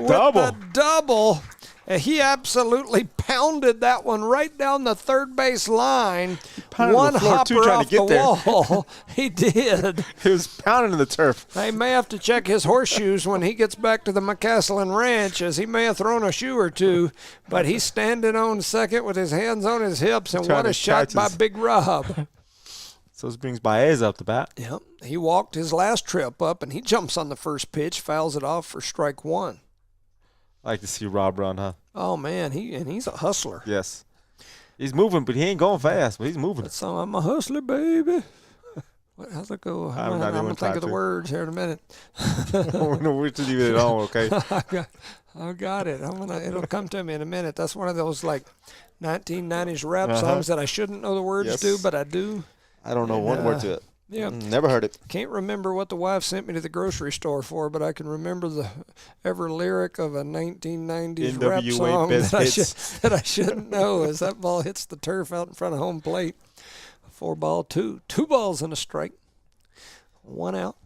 double. He absolutely pounded that one right down the third base line. One hopper off the wall. He did. He was pounding in the turf. He may have to check his horseshoes when he gets back to the McCaslin Ranch, as he may have thrown a shoe or two. But he's standing on second with his hands on his hips, and what a shot by Big Rob. So this brings Baez up the bat. Yep. He walked his last trip up, and he jumps on the first pitch, fouls it off for strike one. I like to see Rob run, huh? Oh, man, he's a hustler. Yes. He's moving, but he ain't going fast, but he's moving. So I'm a hustler, baby. How's it go? I'm going to think of the words here in a minute. We're to leave it on, okay? I got it. It'll come to me in a minute. That's one of those, like, 1990s rap songs that I shouldn't know the words to, but I do. I don't know one word to it. Yeah. Never heard it. Can't remember what the wife sent me to the grocery store for, but I can remember the every lyric of a 1990s rap song that I shouldn't know as that ball hits the turf out in front of home plate. 4-2. 2 balls and a strike. 1 out.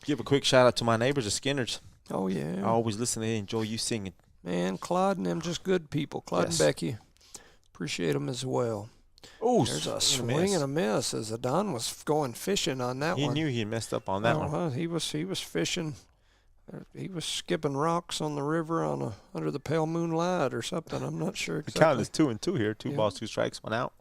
Give a quick shout out to my neighbors, the Skinners. Oh, yeah. I always listen. They enjoy you singing. Man, Claude and them just good people. Claude and Becky. Appreciate them as well. Oh, there's a swing and a miss as Adon was going fishing on that one. He knew he had messed up on that one. He was fishing. He was skipping rocks on the river under the pale moonlight or something. I'm not sure exactly. The count is 2-2 here. 2 balls, 2 strikes, 1 out.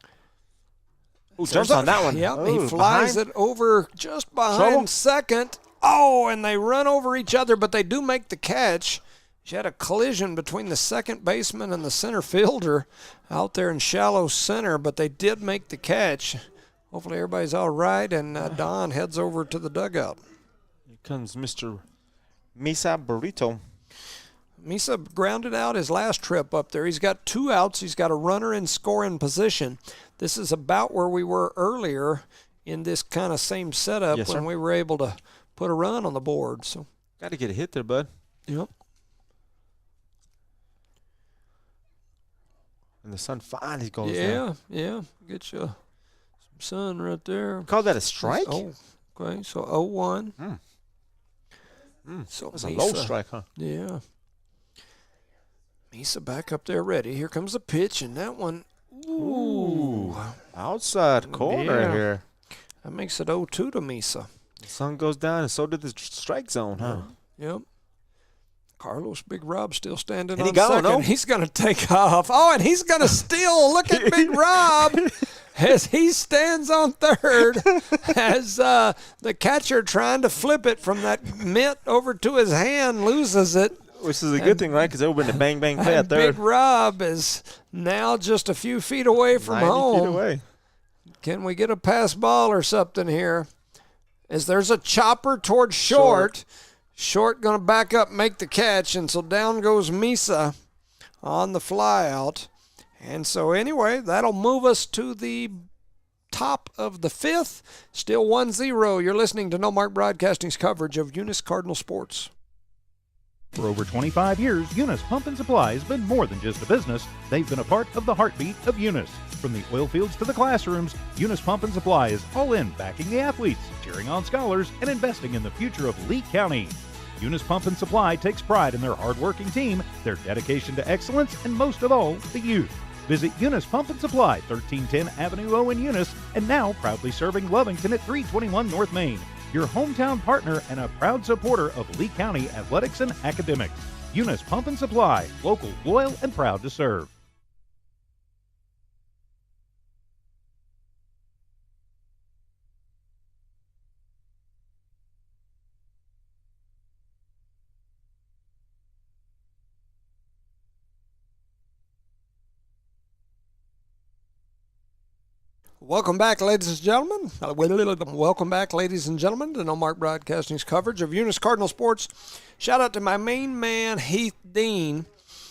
Oh, jumps on that one. Yep, he flies it over just behind second. Oh, and they run over each other, but they do make the catch. She had a collision between the second baseman and the center fielder out there in shallow center, but they did make the catch. Hopefully everybody's all right, and Don heads over to the dugout. Here comes Mr. Misa Burrito. Misa grounded out his last trip up there. He's got 2 outs. He's got a runner in scoring position. This is about where we were earlier in this kind of same setup when we were able to put a run on the board. So got to get a hit there, bud. Yep. And the sun finally goes down. Yeah. Get you some sun right there. Call that a strike? Oh, okay. So 0-1. So that's a low strike, huh? Yeah. Misa back up there ready. Here comes the pitch, and that one. Ooh. Outside corner here. That makes it 0-2 to Misa. The sun goes down, and so did the strike zone, huh? Yep. Carlos Big Rob still standing And he on gone, second. no? He's going to take off. Oh, and he's going to steal. Look at Big Rob as he stands on third as the catcher trying to flip it from that mitt over to his hand loses it. Which is a good thing, right? Because it would have been a bang play at third. Big Rob is now just a few feet away from 90 home. feet away. Can we get a pass ball or something here? As there's a chopper towards short. Short going to back up, make the catch, and so down goes Misa on the fly out. And so anyway, that'll move us to the top of the fifth. Still 1-0. You're listening to No Mark Broadcasting's coverage of Eunice Cardinal Sports. For over 25 years, Eunice Pump and Supply has been more than just a business. They've been a part of the heartbeat of Eunice. From the oil fields to the classrooms, Eunice Pump and Supply is all in backing the athletes, cheering on scholars, and investing in the future of Lee County. Eunice Pump and Supply takes pride in their hard-working team, their dedication to excellence, and most of all, the youth. Visit Eunice Pump and Supply, 1310 Avenue O in Eunice, and now proudly serving Lovington at 321 North Main. Your hometown partner and a proud supporter of Lee County athletics and academics. Eunice Pump and Supply, local, loyal, and proud to serve. Welcome back, ladies and gentlemen. Welcome back, ladies and gentlemen, to No Mark Broadcasting's coverage of Eunice Cardinal Sports. Shout out to my main man, Heath Dean.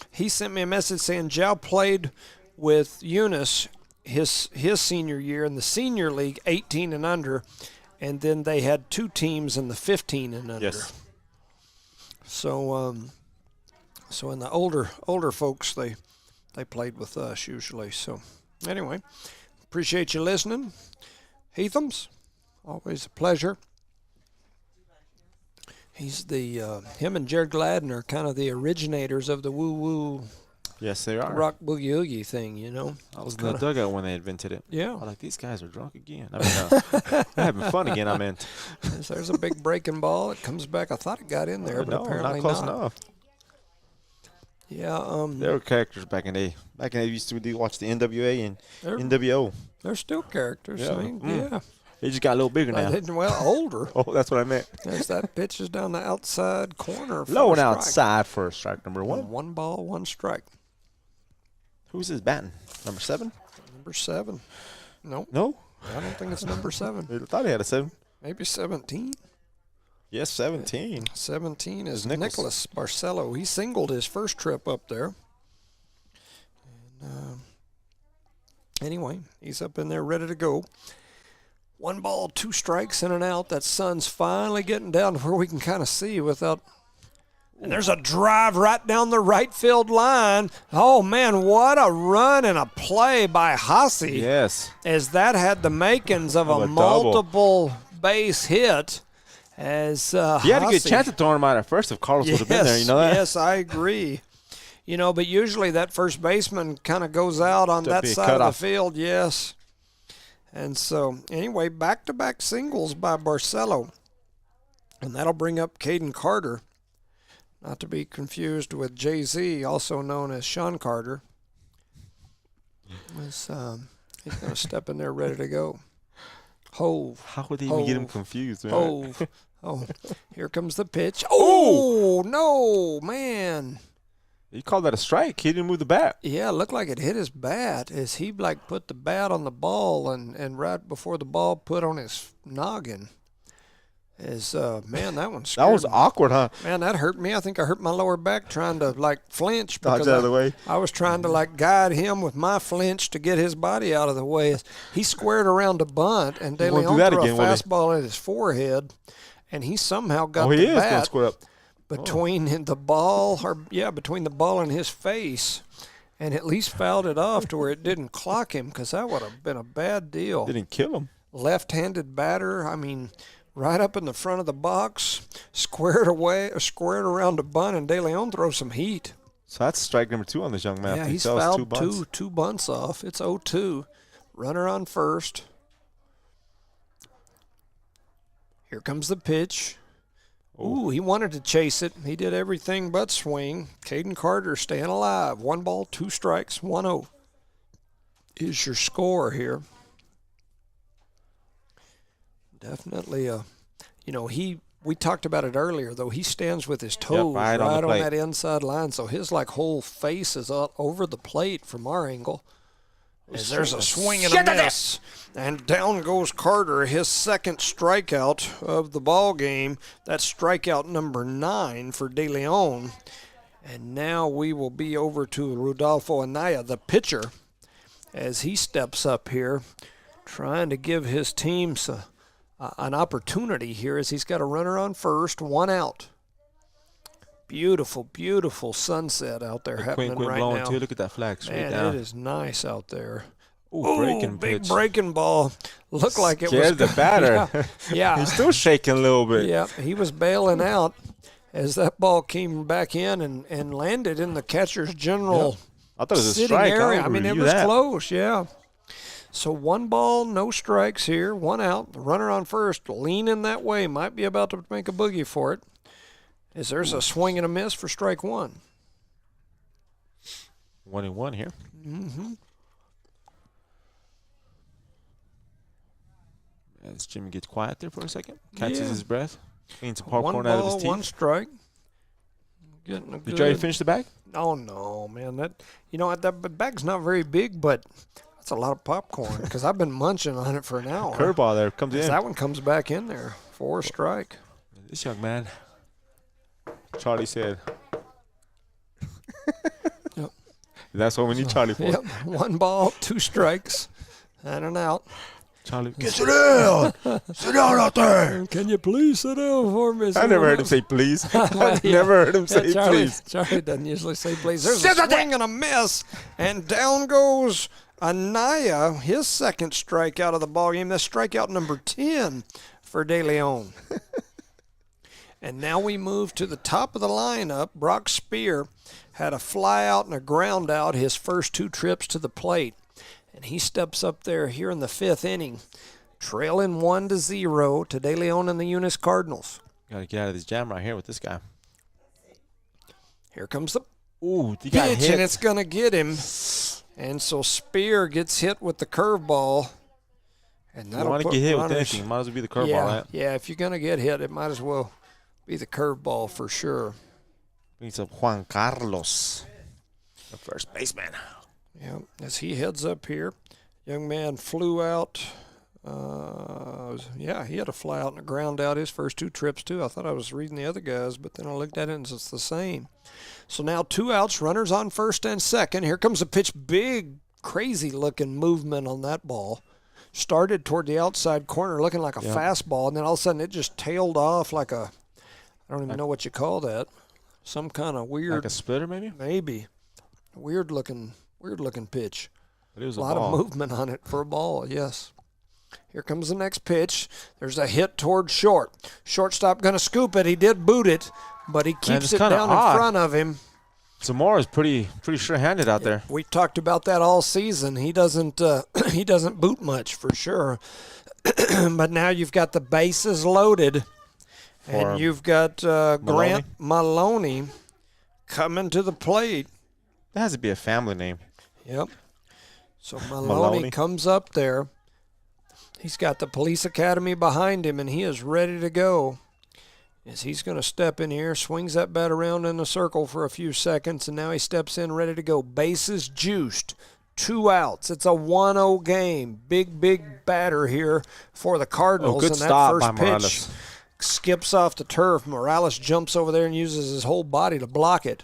He sent me a message saying Joe played with Eunice his senior year in the senior league, 18 and under, and then they had two teams in the 15 and under. Yes. So, so in the older folks, they played with us usually. So, anyway. Appreciate you listening. Heathams, always a pleasure. He's him and Jared Gladden are kind of the originators of the woo-woo Yes, they are. rock boogie-oogie thing, you know. I was in the dugout when they invented it. Yeah. I was like, these guys are drunk again. I mean, they're having fun again, I meant. There's a big breaking ball. It comes back. I thought it got in there, but No, apparently not close enough. Yeah. They were characters back in the day. Back in the day, we used to watch the NWA and They're- NWO. They're still characters. Yeah. I mean, Mm. They just got a little bigger now. Older. Oh, that's what I meant. As that pitch is down the outside corner. for Low a and strike. outside for strike number one. 1 ball, 1 strike. Who's this batting? Number 7? Number 7. Nope. No? I don't think it's number 7. I thought he had a 7. Maybe 17. Yes, 17. 17 is Nichols. Nicholas Barcelo. He singled his first trip up there. And anyway, he's up in there ready to go. 1 ball, 2 strikes, and an out. That sun's finally getting down to where we can kind of see without. And there's a drive right down the right field line. Oh, man, what a run and a play by Hossie. Yes. As that had the makings of Of a a double. multiple base hit. As He had a good Hossie- chance of throwing him out at first if Carlos would have been there. You know that? Yes, I agree. You know, but usually that first baseman kind of goes out on To that be side cut of off. the field, yes. And so, anyway, back-to-back singles by Barcelo. And that'll bring up Caden Carter, not to be confused with Jay-Z, also known as Sean Carter. He's going to step in there ready to go. Hove. How would they even get him Hove. confused, man? Hove. Oh, here comes the pitch. Oh, no, man. You called that a strike. He didn't move the bat. Yeah, it looked like it hit his bat as he like put the bat on the ball and right before the ball put on his noggin. Man, that one That scared was me. awkward, huh? Man, that hurt me. I think I hurt my lower back trying to like flinch Dodge because out of the way. I was trying to like guide him with my flinch to get his body out of the way. He squared around a bunt and De won't do Leon that threw a again, will he? fastball at his forehead, and he somehow got Oh, he the is going to bat square up. between the ball, between the ball and his face, and at least fouled it off to where it didn't clock him, because that would have been a bad deal. Didn't kill him. Left-handed batter, I mean, right up in the front of the box, squared around the bunt, and De Leon throws some heat. So that's strike number 2 on this young man. Yeah, He he's sells fouled 2 bunts. two bunts off. It's 0-2. Runner on first. Here comes the pitch. Ooh, he wanted to chase it. He did everything but swing. Caden Carter staying alive. 1 ball, 2 strikes, 1-0 is your score here. Definitely we talked about it earlier, though. He stands with his toes right on on that inside line, so his whole face is up over the plate from our angle. As there's a swing and a miss, and down goes Carter, his second strikeout of the ball game. That's strikeout number 9 for De Leon. And now we will be over to Rodolfo Anaya, the pitcher, as he steps up here, trying to give his team an opportunity here, as he's got a runner on first, 1 out. Beautiful, beautiful sunset out there happening right now. Too. Look at that flag straight Man, down. it is nice out there. Ooh, breaking big pitch. breaking ball. Looked like it was Scared the batter. Yeah. He's still shaking a little bit. Yeah, he was bailing out as that ball came back in and landed in the catcher's general I thought it was a sitting strike. area. I I'll mean, it review was that. close, yeah. So 1 ball, no strikes here, 1 out. The runner on first, leaning that way, might be about to make a boogie for it. As there's a swing and a miss for strike 1. 1-1 here. Mm-hmm. As Jimmy gets quiet there for a second, catches his breath, cleans the popcorn 1 out of ball, his teeth. 1 strike. Getting a Did you already finish the bag? Oh no, man! That bag's not very big, but that's a lot of popcorn because I've been munching on it for an hour. Curveball there comes in. That one comes back in there for a strike. This young man, Charlie said. Yep. That's what we need Charlie for. Yep. 1 ball, 2 strikes, and an out. Charlie, sit down. Sit down out there. Can you please sit down for me? I never heard him say please. I never heard him say please. Charlie doesn't usually say please. There's a swing and a miss, and down goes Anaya, his second strikeout of the ballgame. That's strikeout number 10 for De Leon. And now we move to the top of the lineup. Brock Spear had a fly out and a ground out his first 2 trips to the plate. And he steps up there here in the 5th inning, trailing 1-0 to De Leon and the Eunice Cardinals. Got to get out of this jam right here with this guy. Here comes the He got pitch, hit. and it's going to get him. And so Spear gets hit with the curveball. And You that'll want to put get hit with runners- anything, might as well be the curveball. Yeah, Right? yeah, if you're going to get hit, it might as well be the curveball for sure. Brings up Juan Carlos, the first baseman. Yeah, as he heads up here, young man flew out. He had a fly out and a ground out his first 2 trips too. I thought I was reading the other guys, but then I looked at it and it's the same. So now 2 outs, runners on first and second. Here comes a pitch, big, crazy-looking movement on that ball. Started toward the outside corner looking like a fastball, and then all of a sudden it just tailed off like I don't even know what you call that. Some kind of weird. Like a splitter, maybe? Maybe. Weird looking pitch. But it was A lot of movement on it for a ball, yes. Here comes the next pitch. There's a hit toward short. Shortstop going to scoop it. He did boot it, but he keeps it's it kinda down odd. in front of him. Zamora's pretty sure-handed out there. We talked about that all season. He doesn't boot much for sure. But now you've got the bases loaded, and you've got Grant Maloney coming to the plate. That has to be a family name. Yep. So Maloney comes up there. He's got the police academy behind him, and he is ready to go. As he's going to step in here, swings that bat around in a circle for a few seconds, and now he steps in ready to go. Bases juiced. 2 outs. It's a 1-0 game. Big batter here for the Cardinals. Good and that stop first by pitch Morales. skips off the turf. Morales jumps over there and uses his whole body to block it.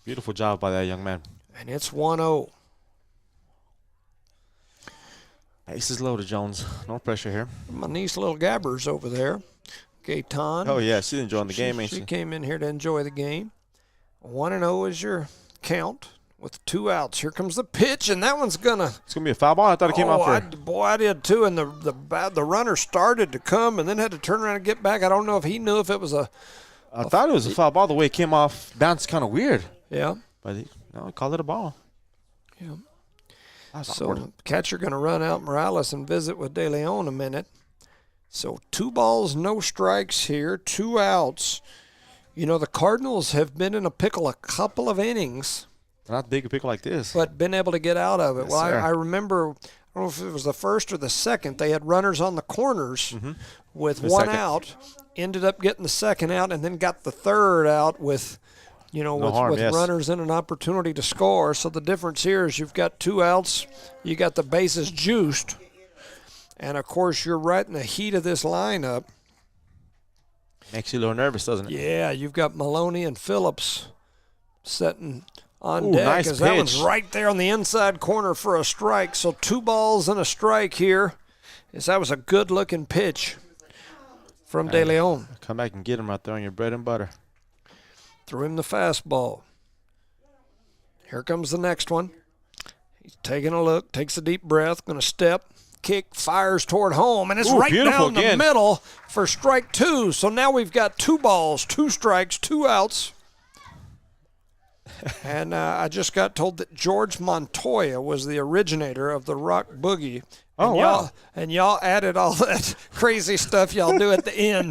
Beautiful job by that young man. And it's 1-0. Bases loaded, Jones. No pressure here. My niece, little Gabbers, over there. Gaetan. Oh, yeah. She's enjoying the game, ain't She she? came in here to enjoy the game. 1-0 is your count with 2 outs. Here comes the pitch, and that one's going to. It's going to be a foul ball? I thought it came out for. I did too. And the runner started to come and then had to turn around and get back. I don't know if he knew if it was a. I thought it was a foul ball. The way it came off, bounced kind of weird. Yeah. But he called it a ball. Yeah. So catcher going to run out Morales and visit with De Leon a minute. So 2 balls, no strikes here, 2 outs. You know, the Cardinals have been in a pickle a couple of innings, Not big a pickle like this. but been able to get out of it. Yes, Well, sir. I remember, I don't know if it was the first or the second, they had runners on the corners with The 1 second. out, ended up getting the second out, and then got the third out with, you know, No with harm, yes. runners in an opportunity to score. So the difference here is you've got 2 outs, you got the bases juiced, and of course you're right in the heat of this lineup. Makes you a little nervous, doesn't it? Yeah, you've got Maloney and Phillips sitting on Ooh, deck, nice as that one's pitch. right there on the inside corner for a strike. So 2 balls and a strike here. As that was a good-looking pitch from De Leon. Come back and get him right there on your bread and butter. Threw him the fastball. Here comes the next one. He's taking a look, takes a deep breath, going to step, kick, fires toward home, and it's Ooh, right beautiful down the again. middle for strike 2. So now we've got 2 balls, 2 strikes, 2 outs. And I just got told that George Montoya was the originator of the Rock Boogie. Oh, and wow. y'all added all that crazy stuff y'all do at the end.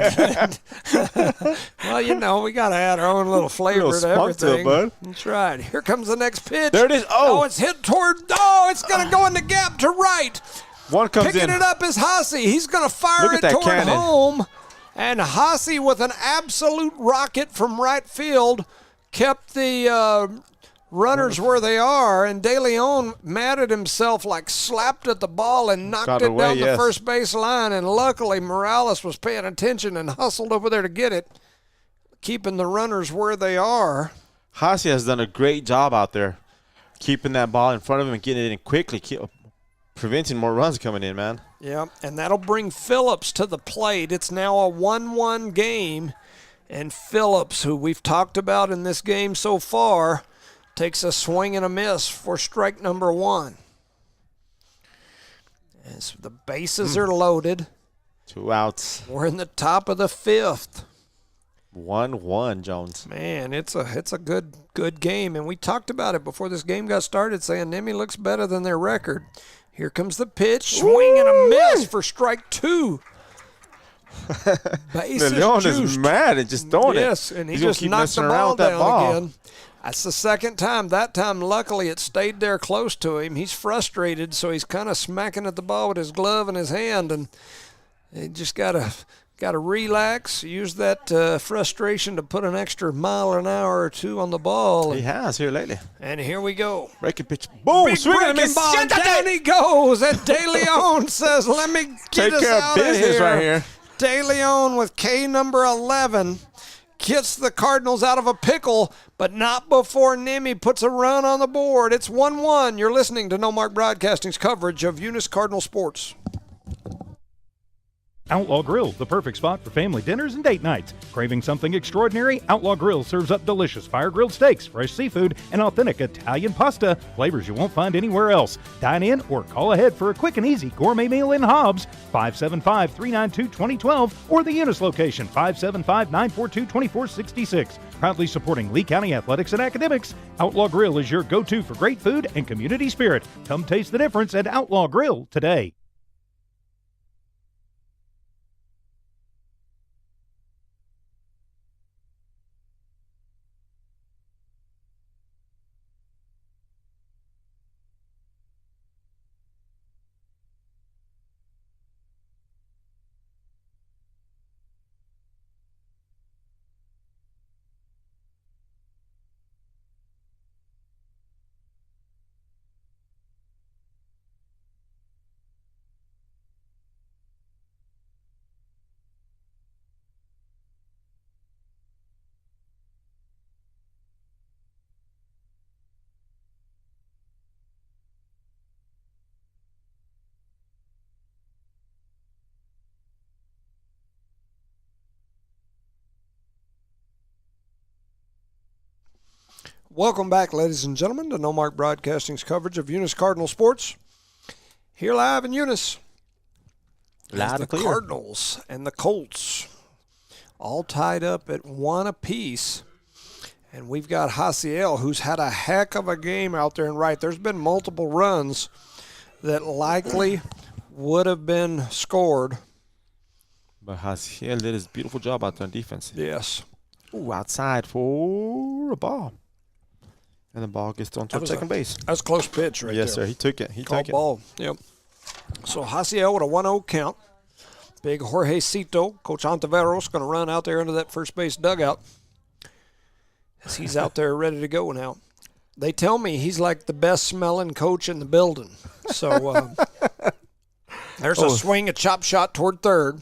Well, you know, we got to add our own little flavor Little to spunk to it, everything. bud. That's right. Here comes the next pitch. There it is. Oh. it's hit toward. Oh, it's going to go in the gap to right. One comes Picking in. it up is Hasse. He's going to fire Look at it that toward cannon. home. And Hasse, with an absolute rocket from right field, kept the runners where they are. And De Leon, mad at himself, like slapped at the ball and knocked Got it away, down the yes. first base line. And luckily, Morales was paying attention and hustled over there to get it, keeping the runners where they are. Hasse has done a great job out there, keeping that ball in front of him and getting it in quickly, preventing more runs coming in, man. Yeah, and that'll bring Phillips to the plate. It's now a 1-1 game, and Phillips, who we've talked about in this game so far, takes a swing and a miss for strike number 1. As the bases are loaded, 2 outs. we're in the top of the 5th. 1-1, Jones. Man, it's a good game, and we talked about it before this game got started, saying NMMI looks better than their record. Here comes the pitch, swing and a miss for strike 2. Bases Leon juiced. is mad and just throwing it. Yes, and he He's gonna just keep knocked messing the around ball with that down ball. again. That's the second time. That time, luckily, it stayed there close to him. He's frustrated, so he's kind of smacking at the ball with his glove in his hand, and he just gotta relax. Use that frustration to put an extra mile an hour or 2 on the ball. He has here lately. And here we go. Breaking pitch. Boom! Big Swing and a breaking miss. ball, Shut and that down thing. he goes. And De Leon says, let me get Take us care of out business here. right here. De Leon with K number 11 gets the Cardinals out of a pickle, but not before NMMI puts a run on the board. It's 1-1. You're listening to No Mark Broadcasting's coverage of Eunice Cardinal Sports. Outlaw Grill, the perfect spot for family dinners and date nights. Craving something extraordinary? Outlaw Grill serves up delicious fire-grilled steaks, fresh seafood, and authentic Italian pasta, flavors you won't find anywhere else. Dine in or call ahead for a quick and easy gourmet meal in Hobbs, 575-392-2012, or the Eunice location, 575-942-2466. Proudly supporting Lee County athletics and academics, Outlaw Grill is your go-to for great food and community spirit. Come taste the difference at Outlaw Grill today. Welcome back, ladies and gentlemen, to No Mark Broadcasting's coverage of Eunice Cardinal Sports. Here live in Eunice. Loud the and clear. Cardinals and the Colts all tied up at 1 apiece. And we've got Haciel, who's had a heck of a game out there and right. There's been multiple runs that likely would have been scored But Haziel did his beautiful job out there on defense. Yes. Ooh, outside for a ball. And the ball gets thrown toward second base. That's a close pitch right there. Yes, sir. He took it. He Called took it. ball. Yep. So Haciel with a 1-0 count. Big Jorge Cito, Coach Ontiveros, going to run out there into that first base dugout as he's out there ready to go now. They tell me he's like the best smelling coach in the building. So there's a swing, a chop shot toward third.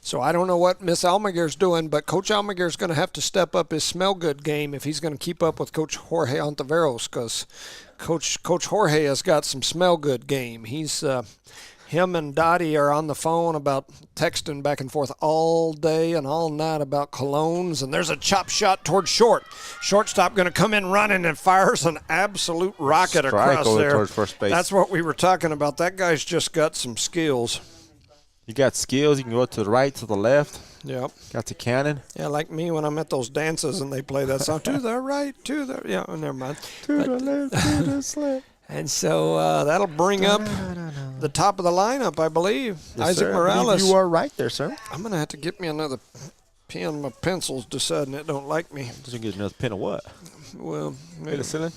So I don't know what Miss Almaguer's doing, but Coach Almaguer's going to have to step up his smell good game if he's going to keep up with Coach Jorge Ontiveros, because Coach Jorge has got some smell good game. He's him and Dottie are on the phone about texting back and forth all day and all night about colognes, and there's a chop shot toward short. Shortstop going to come in running and fires an absolute rocket across over there. Towards first base. That's what we were talking about. That guy's just got some skills. You got skills. You can go to the right, to the left. Yep. Got the cannon. Yeah, like me when I'm at those dances and they play that song, to the right, to the, yeah, never mind. To the left, to the left. And so that'll bring up the top of the lineup, I believe. Yes, Isaac sir. Morales. You are right there, sir. I'm going to have to get me another pen. My pencil's deciding it don't like me. Did you get another pin of what? Well, maybe. Penicillin?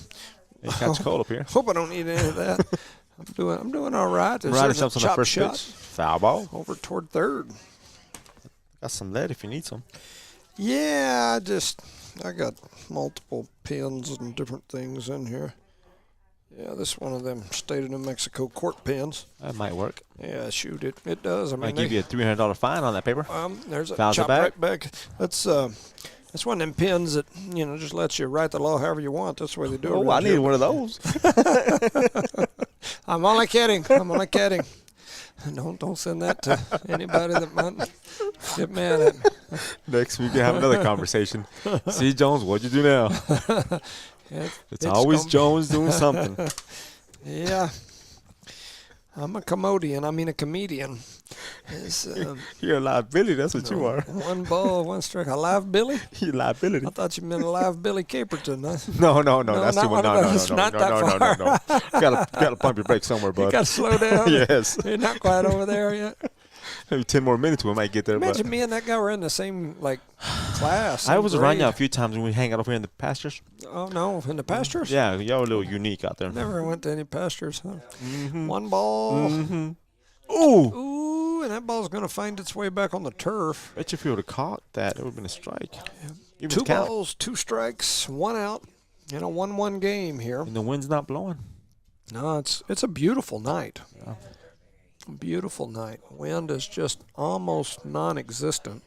You catch cold up here. Hope I don't need any of that. I'm doing all right. There's Right, a on the chop first shot pitch. Foul ball. over toward third. Got some lead if you need some. Yeah, I got multiple pins and different things in here. Yeah, this one of them state of New Mexico court pins. That might work. Yeah, shoot, it does. I mean, Might give you a $300 fine on that paper. There's a Fouls chop it back. right back. That's one of them pins that, just lets you write the law however you want. That's the way they do it. Oh, I need one of those. I'm only kidding. Don't send that to anybody that might get mad at me. Next week, we have another conversation. See, Jones, what'd you do now? It's always Jones doing something. Yeah. I'm a comedian. You're a liability. That's what you are. One ball, one strike. A live Billy? You're liability. I thought you meant a live Billy Caperton. No. That's not too much. one of those. Not that No. Gotta pump your brakes somewhere, bud. You got to slow down. Yes. You're not quite over there yet. Maybe 10 more minutes we might get there. Imagine me and that guy were in the same class. I was around y'all a few times when we hang out over here in the pastures. Oh no, in the pastures? Yeah, y'all were a little unique out there. Never went to any pastures, huh? Mm-hmm. One ball. Mm-hmm. Ooh. Ooh, and that ball's gonna find its way back on the turf. Bet you if you would have caught that, it would have been a strike. Yeah. 2 balls, 2 strikes, 1 out in a 1-1 game here. And the wind's not blowing. No, it's a beautiful night. Yeah. Beautiful night. Wind is just almost non-existent.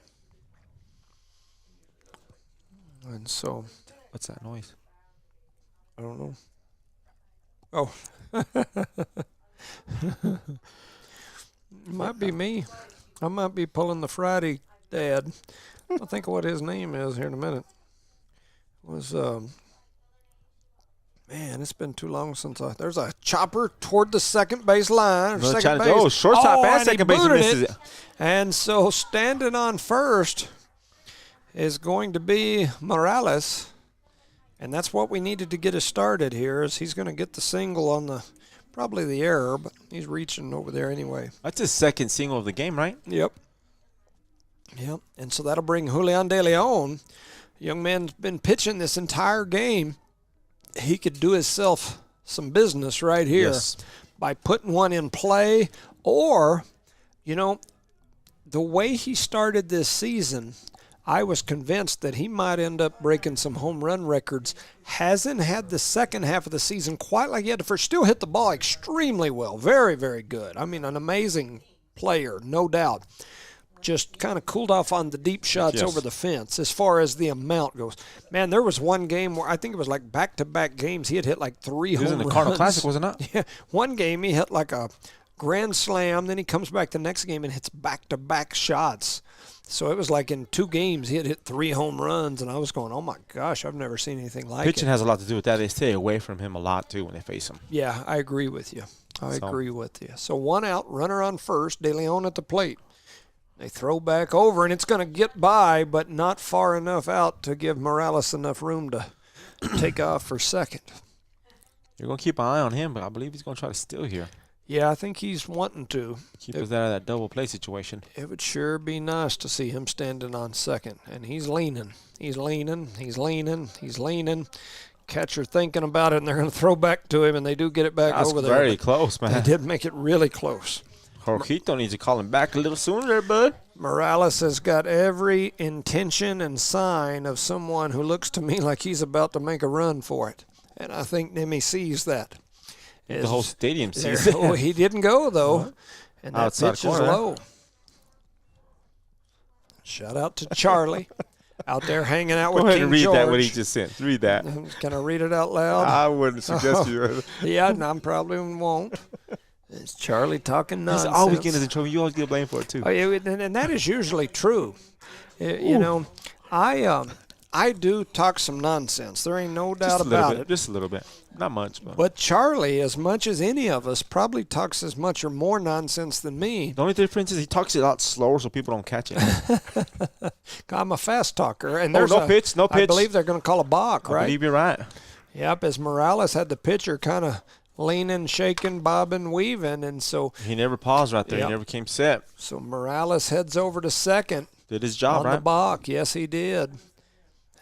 And so, What's that noise? I don't know. Oh. Might be me. I might be pulling the Friday dad. I'll think of what his name is here in a minute. Man, it's been too long since there's a chopper toward the second base line. Shortstop and second base misses it. And so standing on first is going to be Morales. And that's what we needed to get us started here, is he's going to get the single on probably the error, but he's reaching over there anyway. That's his second single of the game, right? Yep. And so that'll bring Julian De Leon. Young man's been pitching this entire game. He could do himself some business right here by putting one in play, or, the way he started this season, I was convinced that he might end up breaking some home run records. Hasn't had the second half of the season quite like he had the first. Still hit the ball extremely well. Very, very good. I mean, an amazing player, no doubt. Just kind of cooled off on the deep shots over the fence as far as the amount goes. Man, there was one game where I think it was like back-to-back games. He had hit like 3 home runs. He was in the Cardinal Classic, was it not? Yeah. One game he hit like a grand slam. Then he comes back the next game and hits back-to-back shots. So it was like in 2 games he had hit 3 home runs, and I was going, oh, my gosh, I've never seen anything like it. Pitching has a lot to do with that. They stay away from him a lot, too, when they face him. Yeah, I agree with you. I agree with you. So 1 out, runner on first, De Leon at the plate. They throw back over, and it's going to get by, but not far enough out to give Morales enough room to take off for second. You're going to keep an eye on him, but I believe he's going to try to steal here. Yeah, I think he's wanting to. Keep us out of that double play situation. It would sure be nice to see him standing on second. And he's leaning. He's leaning. He's leaning. He's leaning. Catcher thinking about it, and they're going to throw back to him, and they do get it back over there. That's very close, man. They did make it really close. Jorgito needs to call him back a little sooner there, bud. Morales has got every intention and sign of someone who looks to me like he's about to make a run for it. And I think Nemi sees that. The whole stadium sees it. Oh, he didn't go, though. And that Outside pitch is corner. low. Shout out to Charlie out there hanging out with Go ahead King and read George. that, what he just sent. Read that. Can I read it out loud? I wouldn't suggest you. Yeah, I probably won't. It's Charlie talking He's nonsense. always getting into trouble. You always get blamed for it, too. Oh, yeah, and that is usually true. You know, I do talk some nonsense. There ain't no doubt about it. Just a little bit. Not much. But Charlie, as much as any of us, probably talks as much or more nonsense than me. The only difference is he talks it a lot slower so people don't catch it. I'm a fast talker. And Oh, there's no pitch. I believe they're going to call a balk, I right? believe you're right. Yep, as Morales had the pitcher kind of leaning, shaking, bobbing, weaving, and so He never paused right there. Yep. He never came set. so Morales heads over to second Did his job, on right? the balk. Yes, he did.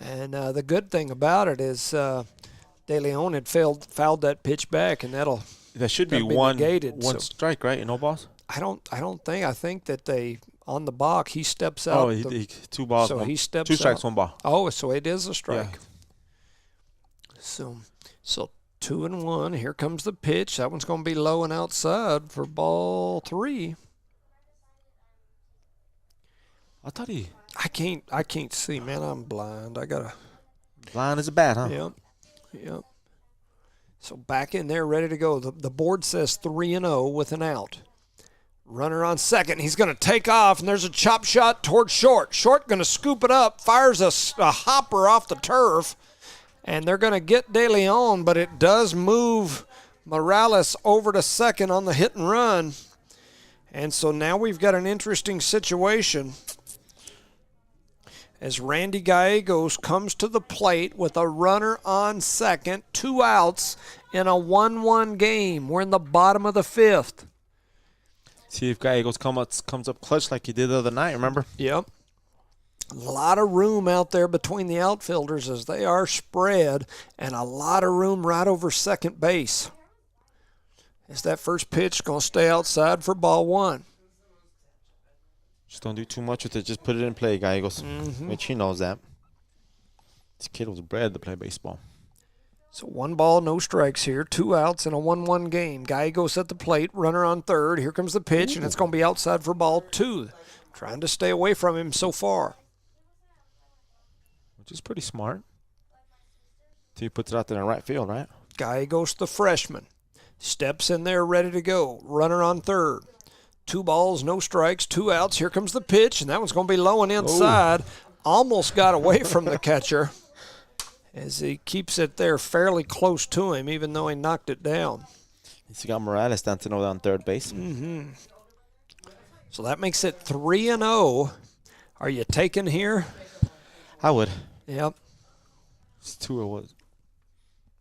And the good thing about it is De Leon had fouled that pitch back, and That should be that'll be one negated, so- strike, right? And no balls? I don't think. I think that they on the balk he steps out. Oh, he 2 balls. so one, he steps 2 strikes, out. 1 ball. Oh, so it is a strike. Yeah. So 2-1. Here comes the pitch. That one's going to be low and outside for ball 3. I thought he I can't see, man. I'm blind. I gotta. blind as a bat, huh? Yep. So back in there, ready to go. The board says 3-0 with an out. Runner on second. He's going to take off, and there's a chop shot towards short. Short going to scoop it up, fires a hopper off the turf, and they're going to get De Leon, but it does move Morales over to second on the hit and run. And so now we've got an interesting situation as Randy Gallegos comes to the plate with a runner on second, 2 outs in a 1-1 game. We're in the bottom of the 5th. See if Gallegos comes up clutch like he did the other night, remember? Yep. A lot of room out there between the outfielders as they are spread, and a lot of room right over second base. Is that first pitch going to stay outside for ball 1? Just don't do too much with it. Just put it in play, Gallegos. Mm-hmm. Which he knows that. This kid was bred to play baseball. So 1 ball, no strikes here. 2 outs in a 1-1 game. Gallegos at the plate, runner on third. Here comes the pitch, and it's going to be outside for ball 2. Trying to stay away from him so far. Which is pretty smart. So he puts it out there in right field, right? Gallegos, the freshman, steps in there ready to go. Runner on third. 2 balls, no strikes, 2 outs. Here comes the pitch, and that one's going to be low and inside. Almost got away from the catcher as he keeps it there fairly close to him, even though he knocked it down. He's got Morales dancing over on third base. Mm-hmm. So that makes it 3-0. Are you taking here? I would. Yep. It's 2 or what?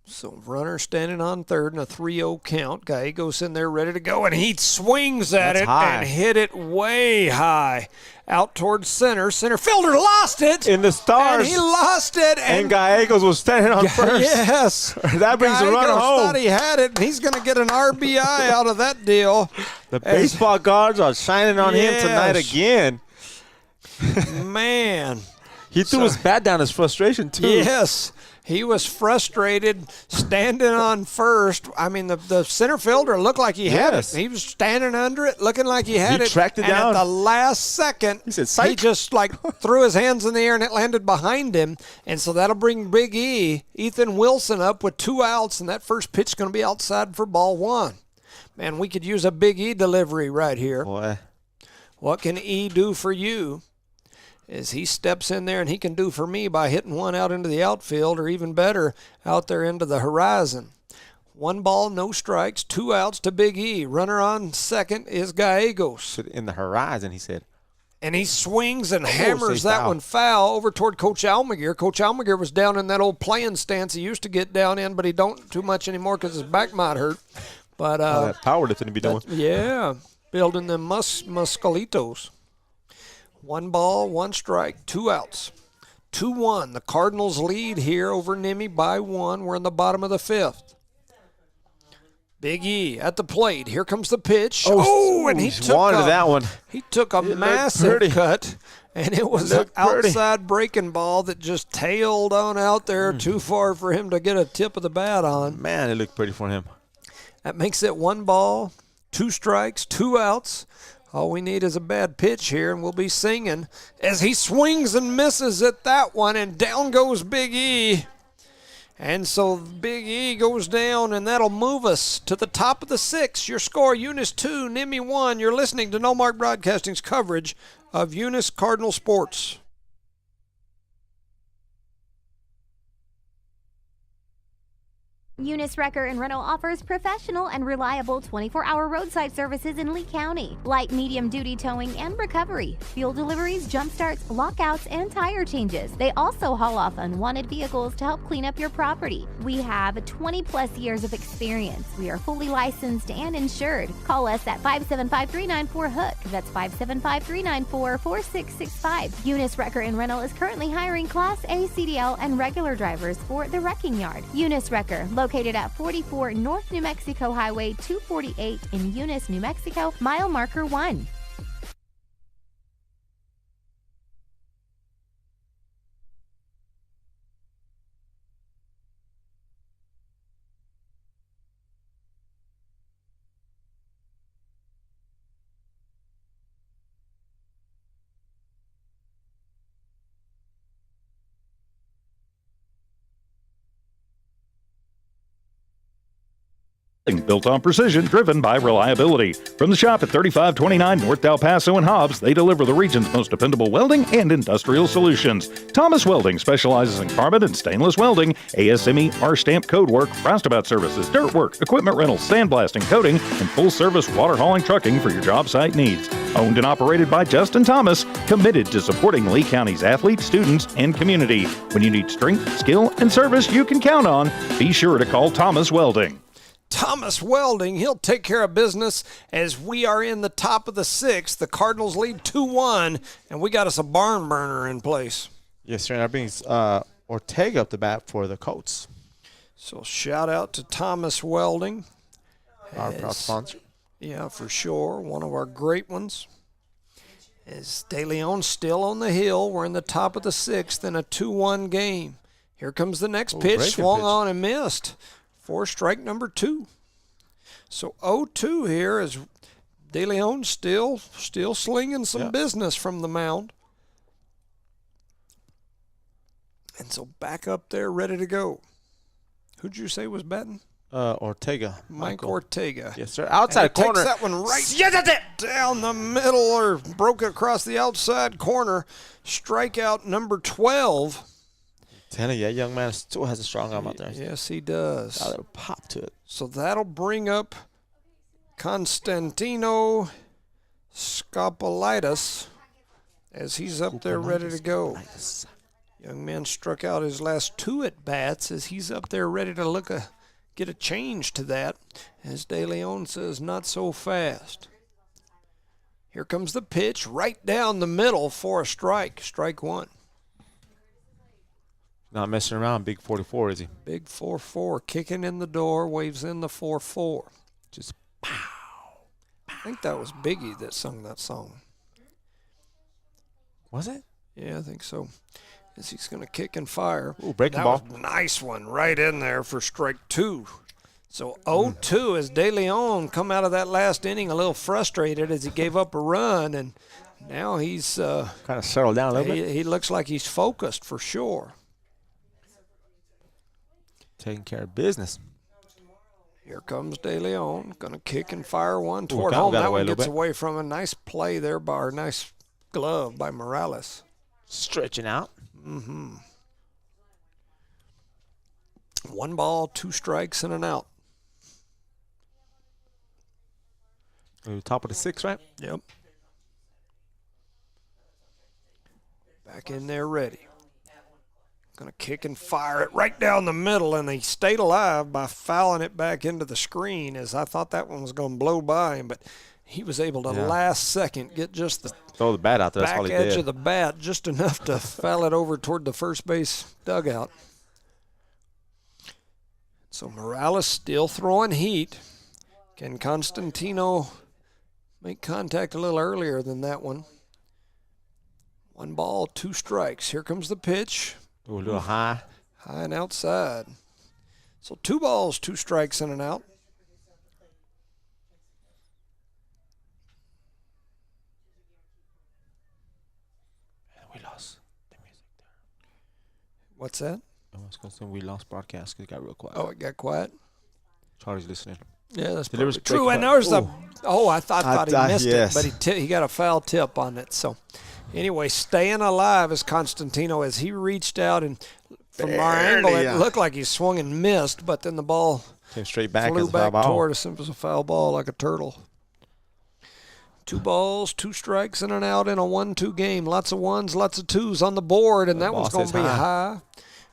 So runner standing on third in a 3-0 count. Gallegos in there ready to go, and he swings at That's it high. and hit it way high. Out towards center. Center fielder lost it. In the stars. And he lost it. And Gallegos was standing on first. Yes. That brings the runner Gallegos home. thought he had it, and he's going to get an RBI out of that deal. The baseball gods are shining on him tonight again. Man. He threw his bat down his frustration, too. Yes. He was frustrated standing on first. I mean, the center fielder looked like he had it. He was standing under it, looking like he had it. He tracked it and down. At the last second, He said, "Psych." he just threw his hands in the air, and it landed behind him. And so that'll bring Big E, Ethan Wilson, up with 2 outs, and that first pitch is going to be outside for ball 1. Man, we could use a Big E delivery right here. Boy. What can E do for you? As he steps in there, and he can do for me by hitting one out into the outfield, or even better, out there into the horizon. 1 ball, no strikes, 2 outs to Big E. Runner on second is Gallegos. In the horizon, he said. And he swings and hammers say that foul. one foul over toward Coach Almaguer. Coach Almaguer was down in that old playing stance he used to get down in, but he don't too much anymore because his back might hurt. But that powerlifting to be done with. yeah, building them muscalitos. 1 ball, 1 strike, 2 outs. 2-1. The Cardinals lead here over NMMI by 1. We're in the bottom of the 5th. Big E at the plate. Here comes the pitch. And he took that one. He took a massive cut, and it was an outside breaking ball that just tailed on out there too far for him to get a tip of the bat on. Man, it looked pretty for him. That makes it 1 ball, 2 strikes, 2 outs. All we need is a bad pitch here, and we'll be singing as he swings and misses at that one, and down goes Big E. And so Big E goes down, and that'll move us to the top of the 6th. Your score, Eunice 2, NMMI 1. You're listening to No Mark Broadcasting's coverage of Eunice Cardinal Sports. Eunice Wrecker and Rental offers professional and reliable 24-hour roadside services in Lee County. Light, medium-duty towing and recovery. Fuel deliveries, jump starts, lockouts, and tire changes. They also haul off unwanted vehicles to help clean up your property. We have 20-plus years of experience. We are fully licensed and insured. Call us at 575-394-HOOK. That's 575-394-4665. Eunice Wrecker and Rental is currently hiring Class A CDL and regular drivers for the wrecking yard. Eunice Wrecker, located at 44 North New Mexico Highway 248 in Eunice, New Mexico, mile marker 1. Built on precision, driven by reliability. From the shop at 3529 North El Paso and Hobbs, they deliver the region's most dependable welding and industrial solutions. Thomas Welding specializes in carbon and stainless welding, ASME, R-stamp code work, roustabout services, dirt work, equipment rentals, sandblasting, coating, and full-service water hauling trucking for your job site needs. Owned and operated by Justin Thomas, committed to supporting Lee County's athletes, students, and community. When you need strength, skill, and service you can count on, be sure to call Thomas Welding. Thomas Welding, he'll take care of business as we are in the top of the 6th. The Cardinals lead 2-1, and we got us a barn burner in place. Yes, sir. And that brings Ortega up the bat for the Colts. So shout out to Thomas Welding. Our proud sponsor. Yeah, for sure. One of our great ones. As De Leon still on the hill. We're in the top of the 6th in a 2-1 game. Here comes the next pitch. Swung on and missed. For strike number 2. So 0-2 here as De Leon still slinging some business from the mound. And so back up there, ready to go. Who'd you say was batting? Ortega. Mike Ortega. Yes, sir. Outside corner. Takes that one right down the middle, or broke it across the outside corner. Strikeout number 12. Telling you, that young man still has a strong arm out there. Yes, he does. A little pop to it. So that'll bring up Constantino Scopolitis as he's up there ready to go. Young man struck out his last 2 at-bats as he's up there ready to get a change to that. As De Leon says, not so fast. Here comes the pitch right down the middle for a strike. Strike 1. Not messing around, big 44, is he? Big 4-4, kicking in the door, waves in the 4-4. Just pow. I think that was Biggie that sung that song. Was it? Yeah, I think so. As he's going to kick and fire. Ooh, breaking ball. Was a nice one right in there for strike 2. So 0-2 as De Leon come out of that last inning a little frustrated as he gave up a run, and now he's kind of settled down a little bit. He looks like he's focused for sure. Taking care of business. Here comes De Leon, going to kick and fire one toward home. That one gets away from a nice play there by a nice glove by Morales. Stretching out. 1 ball, 2 strikes, and an out. Top of the 6th, right? Yep. Back in there ready. Going to kick and fire it right down the middle, and he stayed alive by fouling it back into the screen, as I thought that one was going to blow by him, but he was able to last second get just the throw the bat out there. That's back all he edge did. of the bat just enough to foul it over toward the first base dugout. So Morales still throwing heat. Can Constantino make contact a little earlier than that one? 1 ball, 2 strikes. Here comes the pitch. Ooh, a little high. High and outside. So 2 balls, 2 strikes in and out. We lost the music there. What's that? I was going to say we lost broadcast because it got real quiet. Oh, it got quiet? Charlie's listening. Yeah, that's There was probably true. big And there's cut. I thought he missed yes. it, but he got a foul tip on it. So anyway, staying alive is Constantino as he reached out, and from our angle it looked like he swung and missed, but then the ball Came straight back flew as a foul back ball. toward us. It was a foul ball like a turtle. 2 balls, 2 strikes in and out in a 1-2 game. Lots of ones, lots of twos on the board, and that one's going to be high.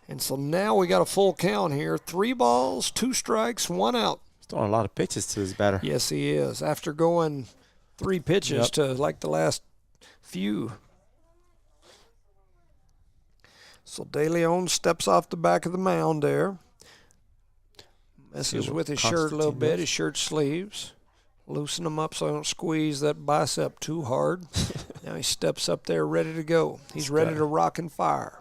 And so now we got a full count here. 3 balls, 2 strikes, 1 out. He's throwing a lot of pitches to his batter. Yes, he is. After going 3 pitches to like the last few. So De Leon steps off the back of the mound there. Messes with his shirt a little bit, his shirt sleeves. Loosen them up so I don't squeeze that bicep too hard. Now he steps up there ready to go. He's ready to rock and fire.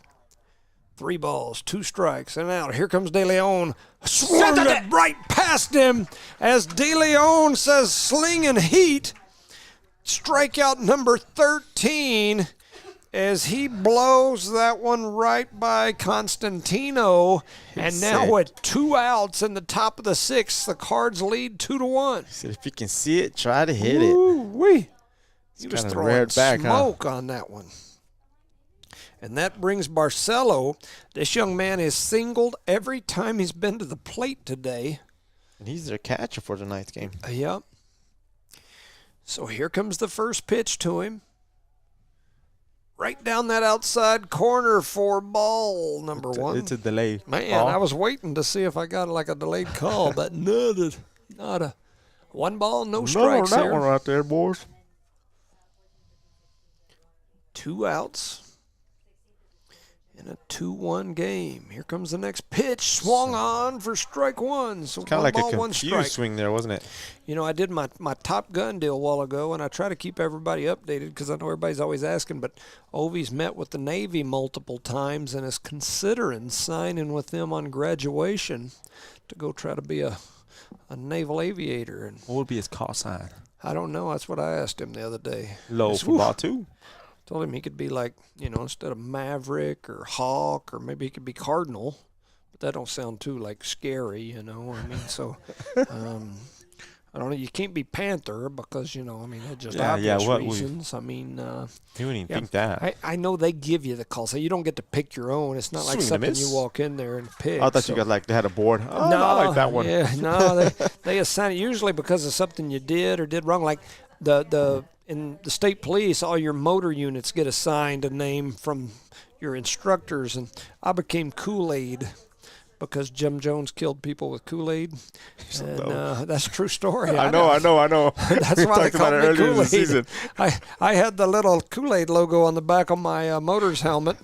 3 balls, 2 strikes, and out. Here comes De Leon. Swung it right past him as De Leon says slinging heat. Strikeout number 13 as he blows that one right by Constantino. And now with 2 outs in the top of the 6th, the Cards lead 2-1. He said if you can see it, try to hit it. Ooh-wee. He was kinda throwing reared back, smoke on that one. And that brings Barcelo. This young man is singled every time he's been to the plate today. And he's their catcher for tonight's game. Yep. So here comes the first pitch to him. Right down that outside corner for ball number 1. It's a delay. Man, ball. I was waiting to see if I got like a delayed call, but nada. 1 ball, no strikes that here. one right there, boys. 2 outs in a 2-1 game. Here comes the next pitch. Swung on for strike 1. So Kind of 1 like ball, a 1 confused strike. swing there, wasn't it? You know, I did my Top Gun deal a while ago, and I try to keep everybody updated because I know everybody's always asking, but Ovi's met with the Navy multiple times and is considering signing with them on graduation to go try to be a naval aviator. And What would be his call sign? I don't know. That's what I asked him the other day. Low It's, for ball 2. Told him he could be like, instead of Maverick or Hawk, or maybe he could be Cardinal. But that don't sound too, scary, I mean, so, I don't know. You can't be Panther because, that's just obvious reasons. He wouldn't even think that. I know they give you the call, so you don't get to pick your own. It's not like Swing and something miss. you walk in there and pick. I thought you got they had a board. Oh, no, I like that one. Yeah, no, they assign it usually because of something you did or did wrong. Like in the state police, all your motor units get assigned a name from your instructors, and I became Kool-Aid because Jim Jones killed people with Kool-Aid. And that's a true story. I know. That's We why they talked about called it me earlier in the Kool-Aid. season. I had the little Kool-Aid logo on the back of my motor's helmet.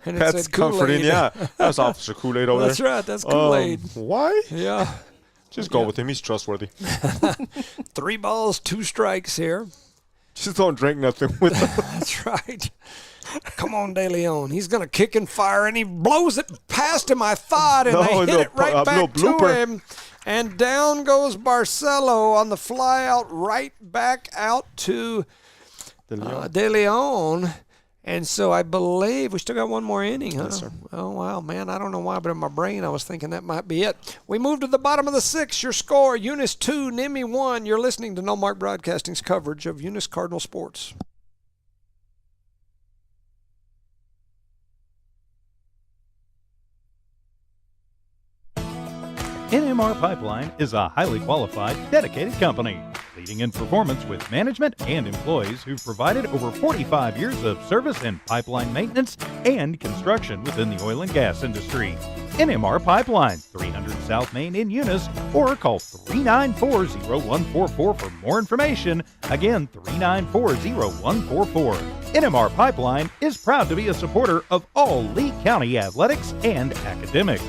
And it That's said Kool-Aid. comforting, yeah. That's Officer Kool-Aid over That's there. right. That's Kool-Aid. Why? Yeah. Just go with him. He's trustworthy. 3 balls, 2 strikes here. Just don't drink nothing with him. That's right. Come on, De Leon. He's going to kick and fire, and he blows it past him, I thought, and they hit it right back to him. And down goes Barcelo on the fly out, right back out to De Leon. And so I believe we still got 1 more inning, huh? Yes, sir. Oh, wow, man. I don't know why, but in my brain I was thinking that might be it. We move to the bottom of the 6th. Your score, Eunice 2, NMMI 1. You're listening to No Mark Broadcasting's coverage of Eunice Cardinal Sports. NMR Pipeline is a highly qualified, dedicated company. leading in performance with management and employees who've provided over 45 years of service in pipeline maintenance and construction within the oil and gas industry. NMR Pipeline, 300 South Main in Eunice, or call 394-0144 for more information. Again, 394-0144. NMR Pipeline is proud to be a supporter of all Lee County athletics and academics.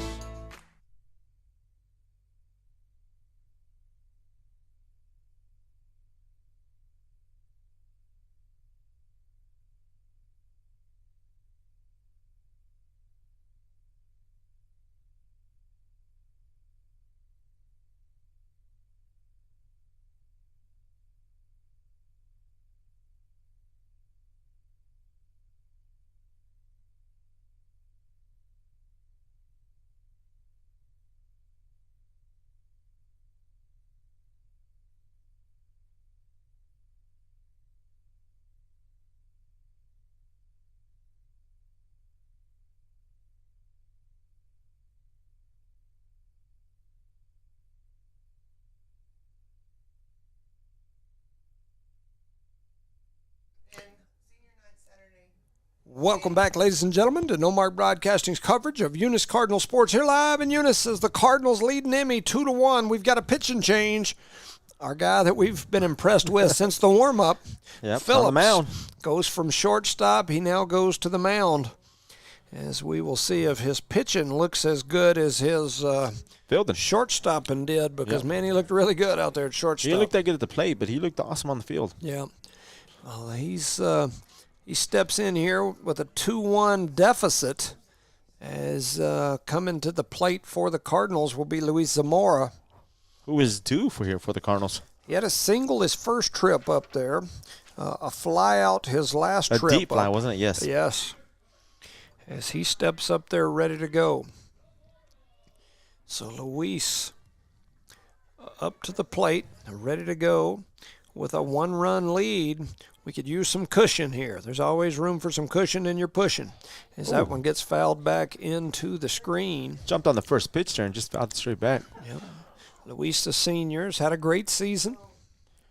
Welcome back, ladies and gentlemen, to No Mark Broadcasting's coverage of Eunice Cardinal Sports. Here live in Eunice as the Cardinals lead NMMI 2-1. We've got a pitching change. Our guy that we've been impressed with since the warm-up, Phillips, on the mound, goes from shortstop. He now goes to the mound. As we will see if his pitching looks as good as his shortstopping did, because, man, he looked really good out there at shortstop. He looked that good at the plate, but he looked awesome on the field. Yeah. Well, he steps in here with a 2-1 deficit as coming to the plate for the Cardinals will be Luis Zamora. Who is due for the Cardinals? He had a single his first trip up there, a fly out his last trip. A deep fly, wasn't it? Yes. Yes. As he steps up there ready to go. So Luis up to the plate, ready to go with a 1-run lead. We could use some cushion here. There's always room for some cushion in your pushing. As that one gets fouled back into the screen. Jumped on the first pitch there and just fouled it straight back. Yep. Luis, the seniors, had a great season.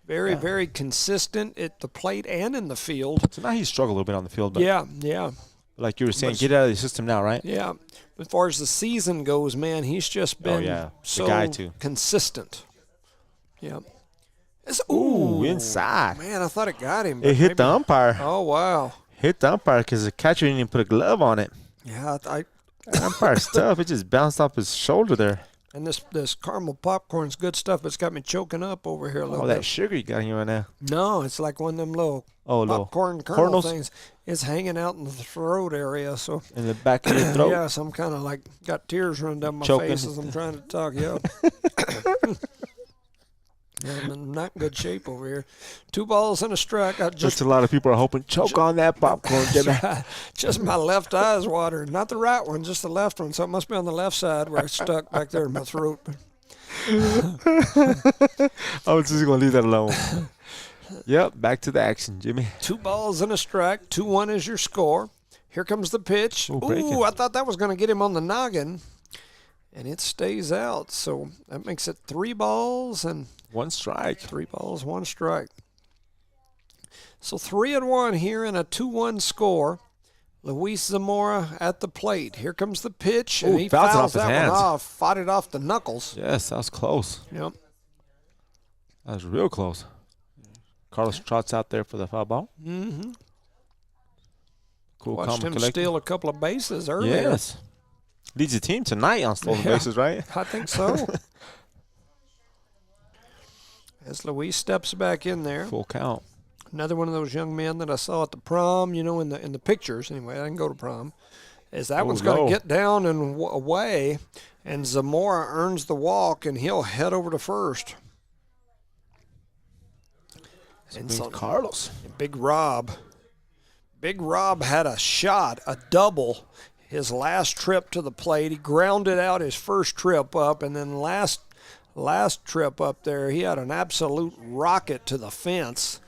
Very consistent at the plate and in the field. So now he's struggled a little bit on the field. But yeah. Like you were saying, get it out of the system now, right? Yeah. As far as the season goes, man, he's just been so consistent. Yeah. Ooh, inside. Man, I thought it got him. It hit the umpire. Oh, wow. Hit the umpire because the catcher didn't even put a glove on it. Yeah, the umpire's tough. It just bounced off his shoulder there. And this caramel popcorn's good stuff, but it's got me choking up over here a little bit. Oh, that sugar you got in you right now. No, it's like one of them little popcorn kernel things. It's hanging out in the throat area. So in the back of your throat? Yeah, so I'm kind of like got tears running down my face as I'm trying to talk. Yeah. I'm in not good shape over here. 2 balls and a strike. Just a lot of people are hoping, choke on that popcorn, Jimmy. Just my left eye's watering. Not the right one, just the left one. So it must be on the left side where it's stuck back there in my throat. I was just going to leave that alone. Yep, back to the action, Jimmy. 2 balls and a strike. 2-1 is your score. Here comes the pitch. Ooh, I thought that was going to get him on the noggin. And it stays out. So that makes it 3 balls and 1 strike. 3 balls, 1 strike. So 3-1 here in a 2-1 score. Luis Zamora at the plate. Here comes the pitch, and he fouls that one off. Fought it off the knuckles. Yes, that was close. Yep. That was real close. Carlos trots out there for the foul ball. Mm-hmm. Cool. Watched him steal a couple of bases earlier. Yes. Leads the team tonight on stolen bases, right? I think so. As Luis steps back in there. Full count. Another one of those young men that I saw at the prom, in the pictures. Anyway, I didn't go to prom. As that one's going to get down and away, and Zamora earns the walk, and he'll head over to first. And so Carlos. Big Rob. Big Rob had a shot, a double, his last trip to the plate. He grounded out his first trip up, and then last trip up there, he had an absolute rocket to the fence,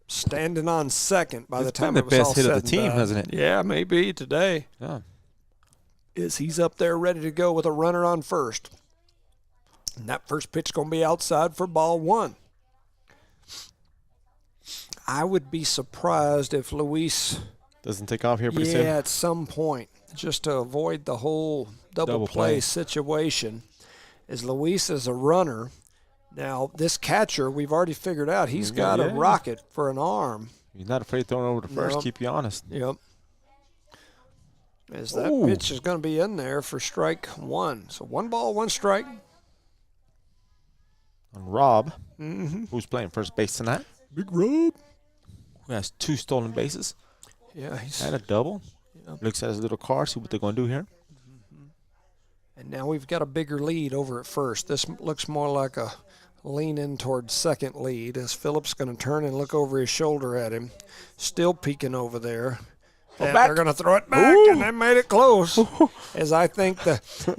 standing on second by the time it was all said and done. It's been the best hit of the team, hasn't it? Yeah, maybe today. Yeah. He's up there ready to go with a runner on first. And that first pitch going to be outside for ball 1. I would be surprised if Luis Doesn't take off here pretty soon. at some point, just to avoid the whole double play situation, is Luis is a runner. Now, this catcher, we've already figured out, he's got a rocket for an arm. He's not afraid of throwing over to first, keep you honest. Yep. As that pitch is going to be in there for strike one. So 1 ball, 1 strike. And Rob, who's playing first base tonight. Big Rob. Who has 2 stolen bases. Yeah, he's Had a double. Yeah. Looks at his little car, see what they're going to do here. And now we've got a bigger lead over at first. This looks more like a lean in towards second lead as Phillips going to turn and look over his shoulder at him. Still peeking over there. And they're going to throw it back, and they made it close. As I think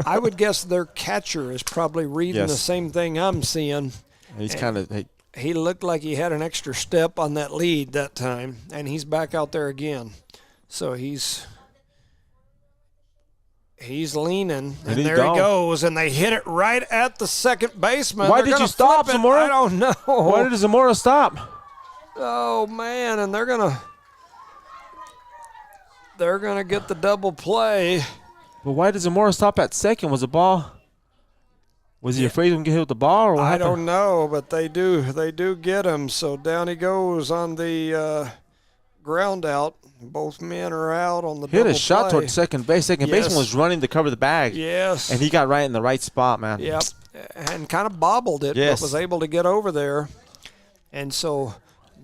I would guess their catcher is probably reading the same thing I'm seeing. He's kind of he looked like he had an extra step on that lead that time, and he's back out there again. So he's leaning, and there he goes, and they hit it right at the second baseman. Why did you stop, Zamora? I don't know. Why did Zamora stop? Oh man, and they're gonna get the double play. But why did Zamora stop at second? Was he afraid he would get hit with the ball, or what happened? I don't know, but they do get him. So down he goes on the ground out. Both men are out on the double play. Hit a shot toward second base. Second baseman was running to cover the bag. Yes. And he got right in the right spot, man. Yep. And kind of bobbled it, but was able to get over there. And so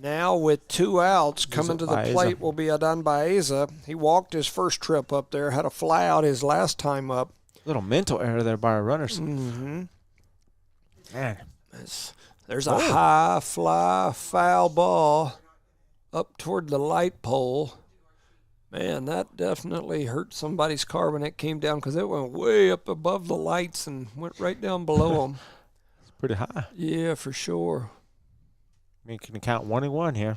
now with 2 outs, coming to the plate will be Adan Baeza. He walked his first trip up there, had a fly out his last time up. Little mental error there by our runners. Mm-hmm. Man. There's a high fly foul ball up toward the light pole. Man, that definitely hurt somebody's car when it came down because it went way up above the lights and went right down below them. It's pretty high. Yeah, for sure. We can count 1-1 here.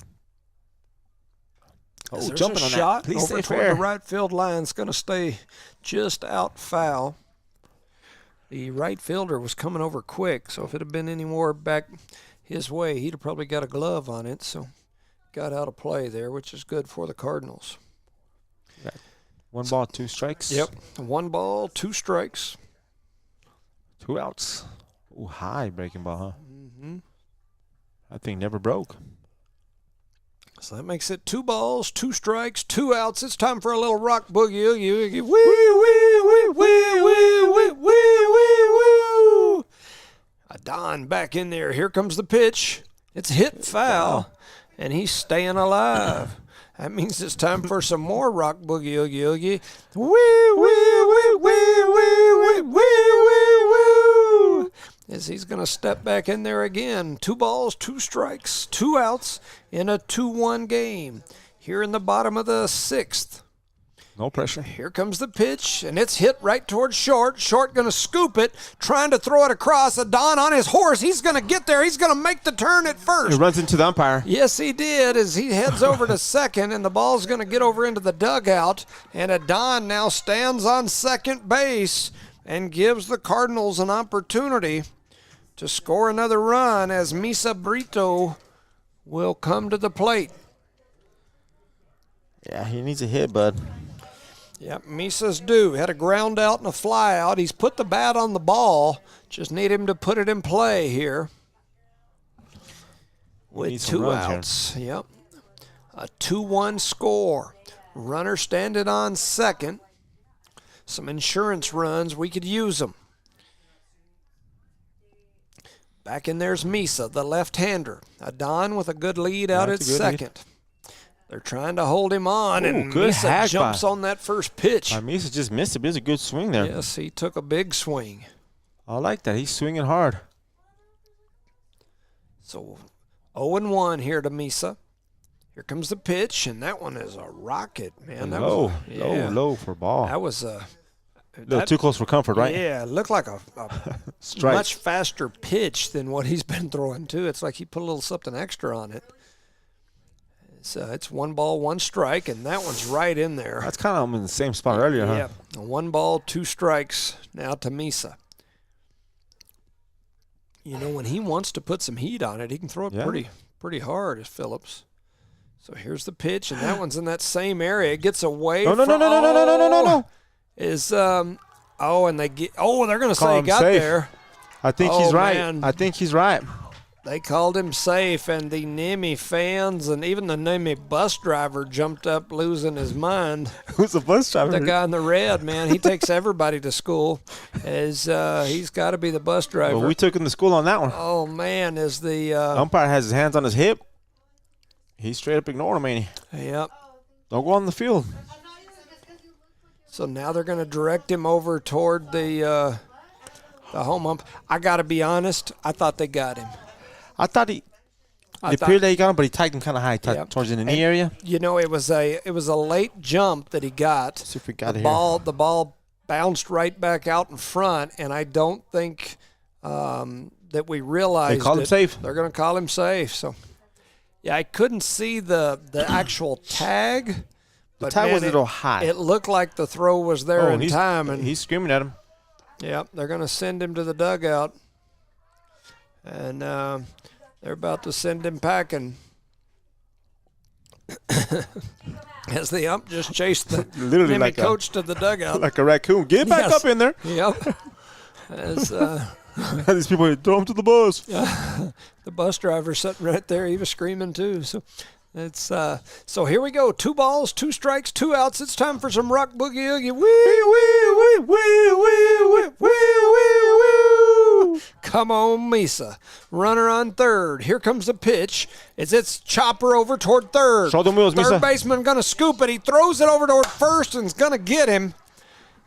Oh, jumping on shot that. Please over toward the right field line. It's going to stay just out foul. The right fielder was coming over quick, so if it had been any more back his way, he'd have probably got a glove on it. So got out of play there, which is good for the Cardinals. 1 ball, 2 strikes. Yep, 1 ball, 2 strikes. 2 outs. Ooh, high breaking ball, huh? Mm-hmm. That thing never broke. So that makes it 2 balls, 2 strikes, 2 outs. It's time for a little rock boogie, oogie, oogie. Wee, wee, wee, wee, wee, wee, wee, wee, wee. Adon back in there. Here comes the pitch. It's hit foul, and he's staying alive. That means it's time for some more rock boogie, oogie, oogie. Wee, wee, wee, wee, wee, wee, wee, wee, wee. As he's going to step back in there again. 2 balls, 2 strikes, 2 outs in a 2-1 game. Here in the bottom of the 6th. No pressure. Here comes the pitch, and it's hit right towards short. Short going to scoop it, trying to throw it across. Adon on his horse. He's going to get there. He's going to make the turn at first. He runs into the umpire. Yes, he did, as he heads over to second, and the ball's going to get over into the dugout. And Adon now stands on second base and gives the Cardinals an opportunity to score another run as Misa Brito will come to the plate. Yeah, he needs a hit, bud. Yep, Misa's due. Had a ground out and a fly out. He's put the bat on the ball. Just need him to put it in play here. With 2 outs. Yep. A 2-1 score. Runner standing on second. Some insurance runs. We could use them. Back in there's Misa, the left-hander. Adon with a good lead out at second. They're trying to hold him on, and Misa jumps on that first pitch. Misa just missed it, but it was a good swing there. Yes, he took a big swing. I like that. He's swinging hard. So 0-1 here to Misa. Here comes the pitch, and that one is a rocket, man. That low for ball. That was a little too close for comfort, right? Yeah, it looked like a much faster pitch than what he's been throwing, too. It's like he put a little something extra on it. So it's 1 ball, 1 strike, and that one's right in there. That's kind of in the same spot earlier, huh? Yeah, 1 ball, 2 strikes now to Misa. You know, when he wants to put some heat on it, he can throw it pretty hard as Phillips. So here's the pitch, and that one's in that same area. It gets away. No. Is and they get. Oh, they're gonna say Call he him got safe. there. I think he's right. Man. I think he's right. They called him safe, and the NMMI fans and even the NMMI bus driver jumped up, losing his mind. Who's the bus driver? The guy in the red, man, he takes everybody to school. He's got to be the bus driver. Well, we took him to school on that one. Oh man, is the Umpire has his hands on his hip. He straight up ignored him, ain't he? Yep. Don't go on the field. So now they're going to direct him over toward the home ump. I got to be honest, I thought they got him. I thought it appeared that he got him, but he tagged him kind of high, towards the knee area. You know, it was a late jump that he got. Let's see if we got the it ball. here. The ball bounced right back out in front, and I don't think that we realized. They called him safe. They're going to call him safe. So, yeah, I couldn't see the actual tag. The tag was a little high. It looked like the throw was there in time, and he's screaming at him. Yep, they're going to send him to the dugout, and they're about to send him packing. As the ump just chased the Literally like coach to the dugout. Like a raccoon. Get back up in there. Yep. As these people throw him to the bus. the bus driver sitting right there, he was screaming too. So it's so here we go. 2 balls, 2 strikes, 2 outs. It's time for some rock boogie oogie. Wee wee wee wee wee wee wee wee. Come on, Mesa. Runner on third. Here comes the pitch. It's chopper over toward third. Show them wheels, Mesa. Third baseman gonna scoop it. He throws it over toward first and's gonna get him.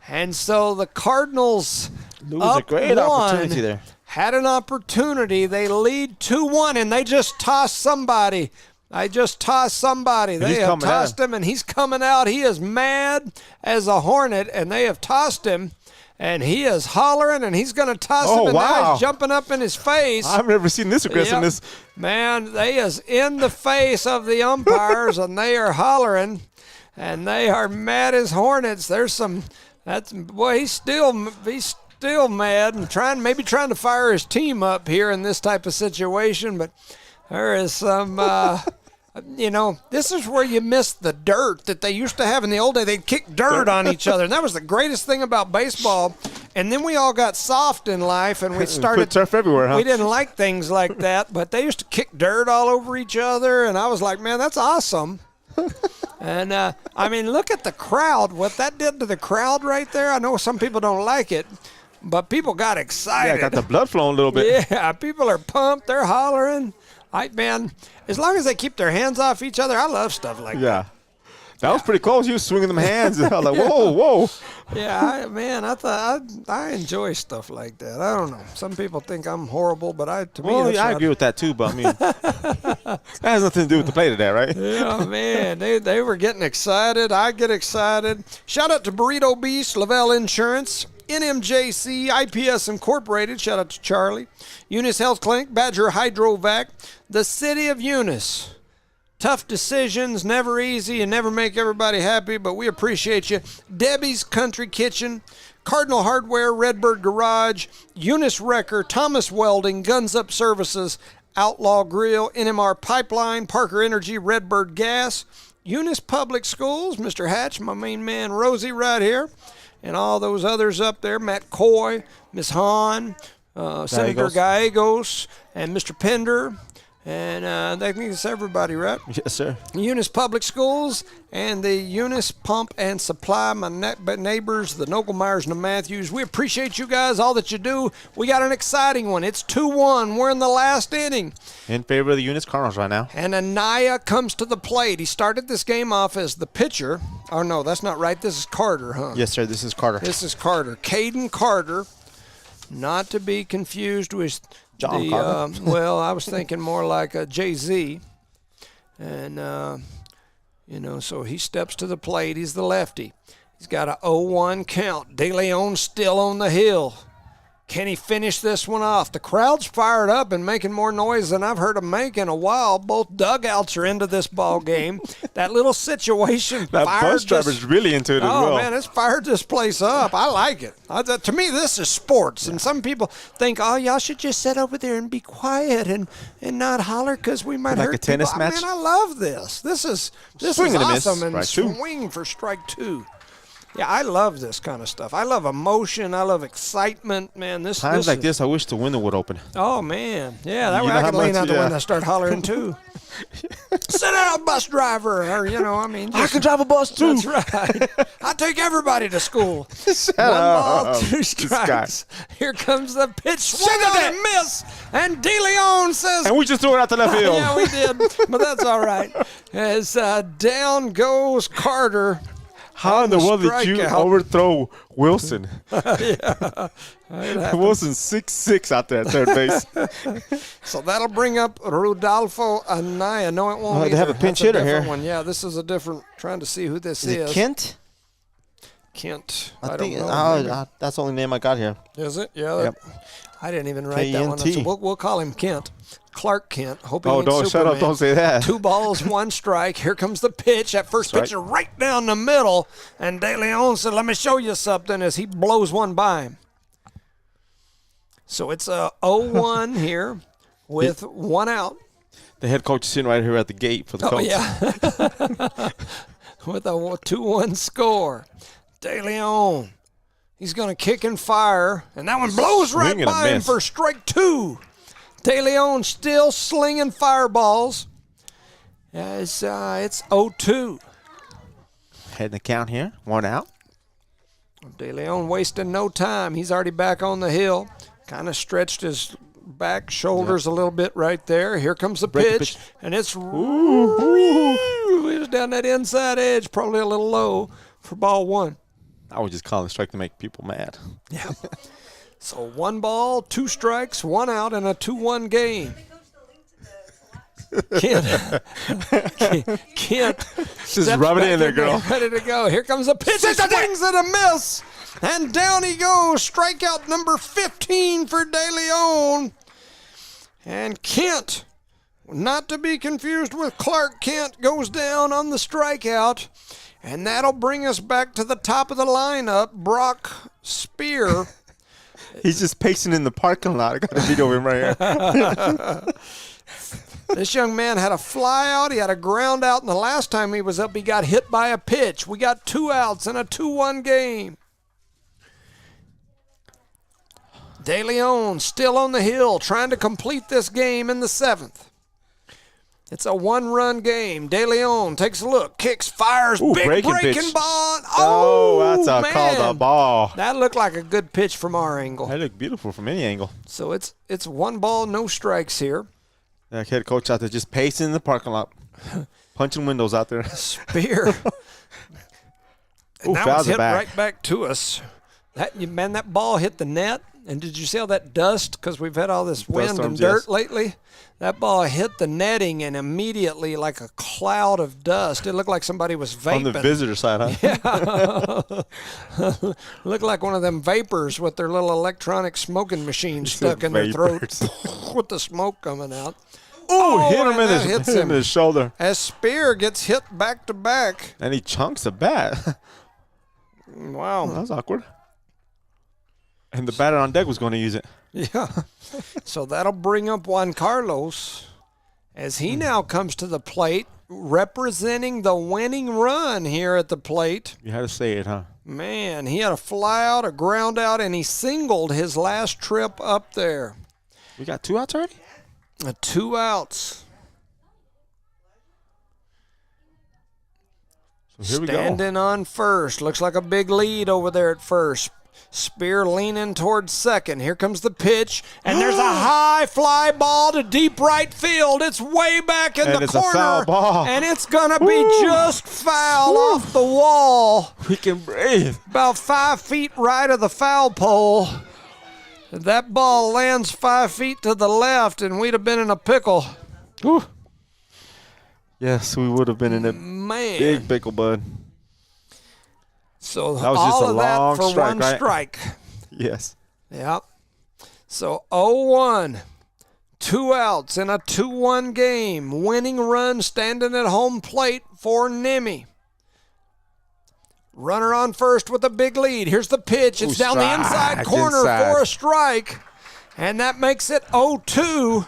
And so the Cardinals lose a great opportunity there. Had an opportunity. They lead 2-1, and they just tossed somebody. They have tossed him, and he's coming out. He is mad as a hornet, and they have tossed him, and he is hollering, and he's going to toss him, and now he's jumping up in his face. I've never seen this aggressiveness. Yep. Man, they is in the face of the umpires, and they are hollering, and they are mad as hornets. There's some – he's still mad and trying to fire his team up here in this type of situation, but there is some this is where you miss the dirt that they used to have in the old day. They'd kick dirt on each other, and that was the greatest thing about baseball. And then we all got soft in life, and we started put turf everywhere, huh? We didn't like things like that, but they used to kick dirt all over each other, and I was like, man, that's awesome. And, look at the crowd. What that did to the crowd right there, I know some people don't like it, but people got excited. Yeah, got the blood flowing a little bit. Yeah, people are pumped. They're hollering. As long as they keep their hands off each other, I love stuff like that. Yeah. That was pretty close. He was swinging them hands. I was like, whoa. Yeah, I enjoy stuff like that. I don't know. Some people think I'm horrible, but I agree with that too, but that has nothing to do with the play today, right? Yeah, man, they were getting excited. I get excited. Shout out to Burrito Beast, Lavelle Insurance, NMJC, IPS Incorporated. Shout out to Charlie. Eunice Health Clinic, Badger Hydrovac, the City of Eunice. Tough decisions, never easy, and never make everybody happy, but we appreciate you. Debbie's Country Kitchen, Cardinal Hardware, Redbird Garage, Eunice Wrecker, Thomas Welding, Guns Up Services, Outlaw Grill, NMR Pipeline, Parker Energy, Redbird Gas, Eunice Public Schools, Mr. Hatch, my main man Rosie right here, and all those others up there, Matt Coy, Miss Hahn, Senator Gallegos, and Mr. Pender. And I think it's everybody, right? Yes, sir. Eunice Public Schools and the Eunice Pump and Supply, my neighbors, the Nogelmeyers and the Matthews. We appreciate you guys, all that you do. We got an exciting one. It's 2-1. We're in the last inning. In favor of the Eunice Cardinals right now. And Anaya comes to the plate. He started this game off as the pitcher. Oh, no, that's not right. This is Carter, huh? Yes, sir. This is Carter. This is Carter. Caden Carter, not to be confused with John Carter. Well, I was thinking more like a Jay-Z. And, so he steps to the plate. He's the lefty. He's got a 0-1 count. De Leon still on the hill. Can he finish this one off? The crowd's fired up and making more noise than I've heard them make in a while. Both dugouts are into this ball game. That little situation That fired bus driver's really into it as well. Oh, man, it's fired this place up. I like it. To me, this is sports. And some people think, oh, y'all should just sit over there and be quiet and not holler because we might Like hurt a tennis people. match? I love this. This is Swing and a miss. awesome. And Strike two. swing for strike 2. Yeah, I love this kind of stuff. I love emotion. I love excitement, man. Times like this, I wish the window would open. Oh man, yeah, that You way know I how could lean much- out the yeah. window and start hollering too. Sit down, bus driver, or I just, can drive a bus too. that's right. I take everybody to school. Shut One ball, up. 2 This guy. strikes. Here comes the pitch, swing on and miss, and DeLeon says, And we just threw it out to left field. "Yeah, we did, but that's all right." As down goes Carter. How in the world did you strikeout. overthrow Wilson? Wilson's 6'6" out there at third base. So that'll bring up Rudolfo Anaya. No, it won't. Oh, they have either. a pinch That's hitter different here. One. Yeah, this is a different. Trying to see who this Is it Kent? Kent. I don't think know. that's the only name I got here. Is it? Yeah. Yep. I didn't even write that one. K-N-T. So we'll call him Kent. Clark Kent. Hope he Oh, ain't don't shut Superman. up! Don't say that. 2 balls, 1 strike. Here comes the pitch. That first Strike. pitch is right down the middle. And De Leon said, "Let me show you something," as he blows one by him. So it's a 0-1 here with 1 out. The head coach is sitting right here at the gate for the Colts. Yeah. With a 2-1 score. De Leon. He's going to kick and fire. And that one blows right Swing and a by him miss. for strike 2. De Leon still slinging fireballs. As it's 0-2. Heading the count here. 1 out. De Leon wasting no time. He's already back on the hill. Kind of stretched his back shoulders a little bit right there. Here comes the Break the pitch, pitch. and it's it was down that inside edge, probably a little low for ball 1. I was just calling strike to make people mad. Yeah. So 1 ball, 2 strikes, 1 out, and a 2-1 game. Kent Just steps rub it back in there, girl. Ready to go. Here comes the pitch. He swings and a miss. And down he goes. Strikeout number 15 for De Leon. And Kent, not to be confused with Clark Kent, goes down on the strikeout. And that'll bring us back to the top of the lineup. Brock Spear. He's just pacing in the parking lot. I got a video of him right here. This young man had a fly out. He had a ground out. And the last time he was up, he got hit by a pitch. We got 2 outs in a 2-1 game. De Leon still on the hill, trying to complete this game in the 7th. It's a 1-run game. De Leon takes a look, kicks, fires, Ooh, big breaking breaking pitch. ball. Oh, that's man. called a ball. That looked like a good pitch from our angle. That looked beautiful from any angle. So it's 1 ball, no strikes here. That head coach out there just pacing in the parking lot, punching windows out there. Spear. And Ooh, that fouls was it hit back. right back to us. That ball hit the net. And did you see all that dust? Because we've had all this wind and storms, dirt yes. lately. That ball hit the netting and immediately, like a cloud of dust, it looked like somebody was vaping. On the visitor side, huh? Looked like one of them vapors with their little electronic smoking machine stuck in their Vapors. throat with the smoke coming out. Oh, hit him and in that his, hits in him. his shoulder. As Spear gets hit back to back. And he chunks the bat. Wow. That's awkward. And the batter on deck was going to use it. Yeah. So that'll bring up Juan Carlos as he now comes to the plate representing the winning run here at the plate. You had to say it, huh? Man, he had a fly out, a ground out, and he singled his last trip up there. We got 2 outs already? 2 outs. So here we go. Standing on first. Looks like a big lead over there at first. Spear leaning towards second. Here comes the pitch, and there's a high fly ball to deep right field. It's way back in And the it's a corner, foul ball. and it's gonna be just foul off the wall, We can breathe. about 5 feet right of the foul pole. That ball lands 5 feet to the left, and we'd have been in a pickle. Whew. Yes, we would have been in a Man, big pickle, bud. so That was just all a of that long for strike, one right? strike. Yes. Yep. So 0-1. 2 outs in a 2-1 game. Winning run standing at home plate for NMMI. Runner on first with a big lead. Here's the pitch. It's down the inside corner for a strike. And that makes it 0-2.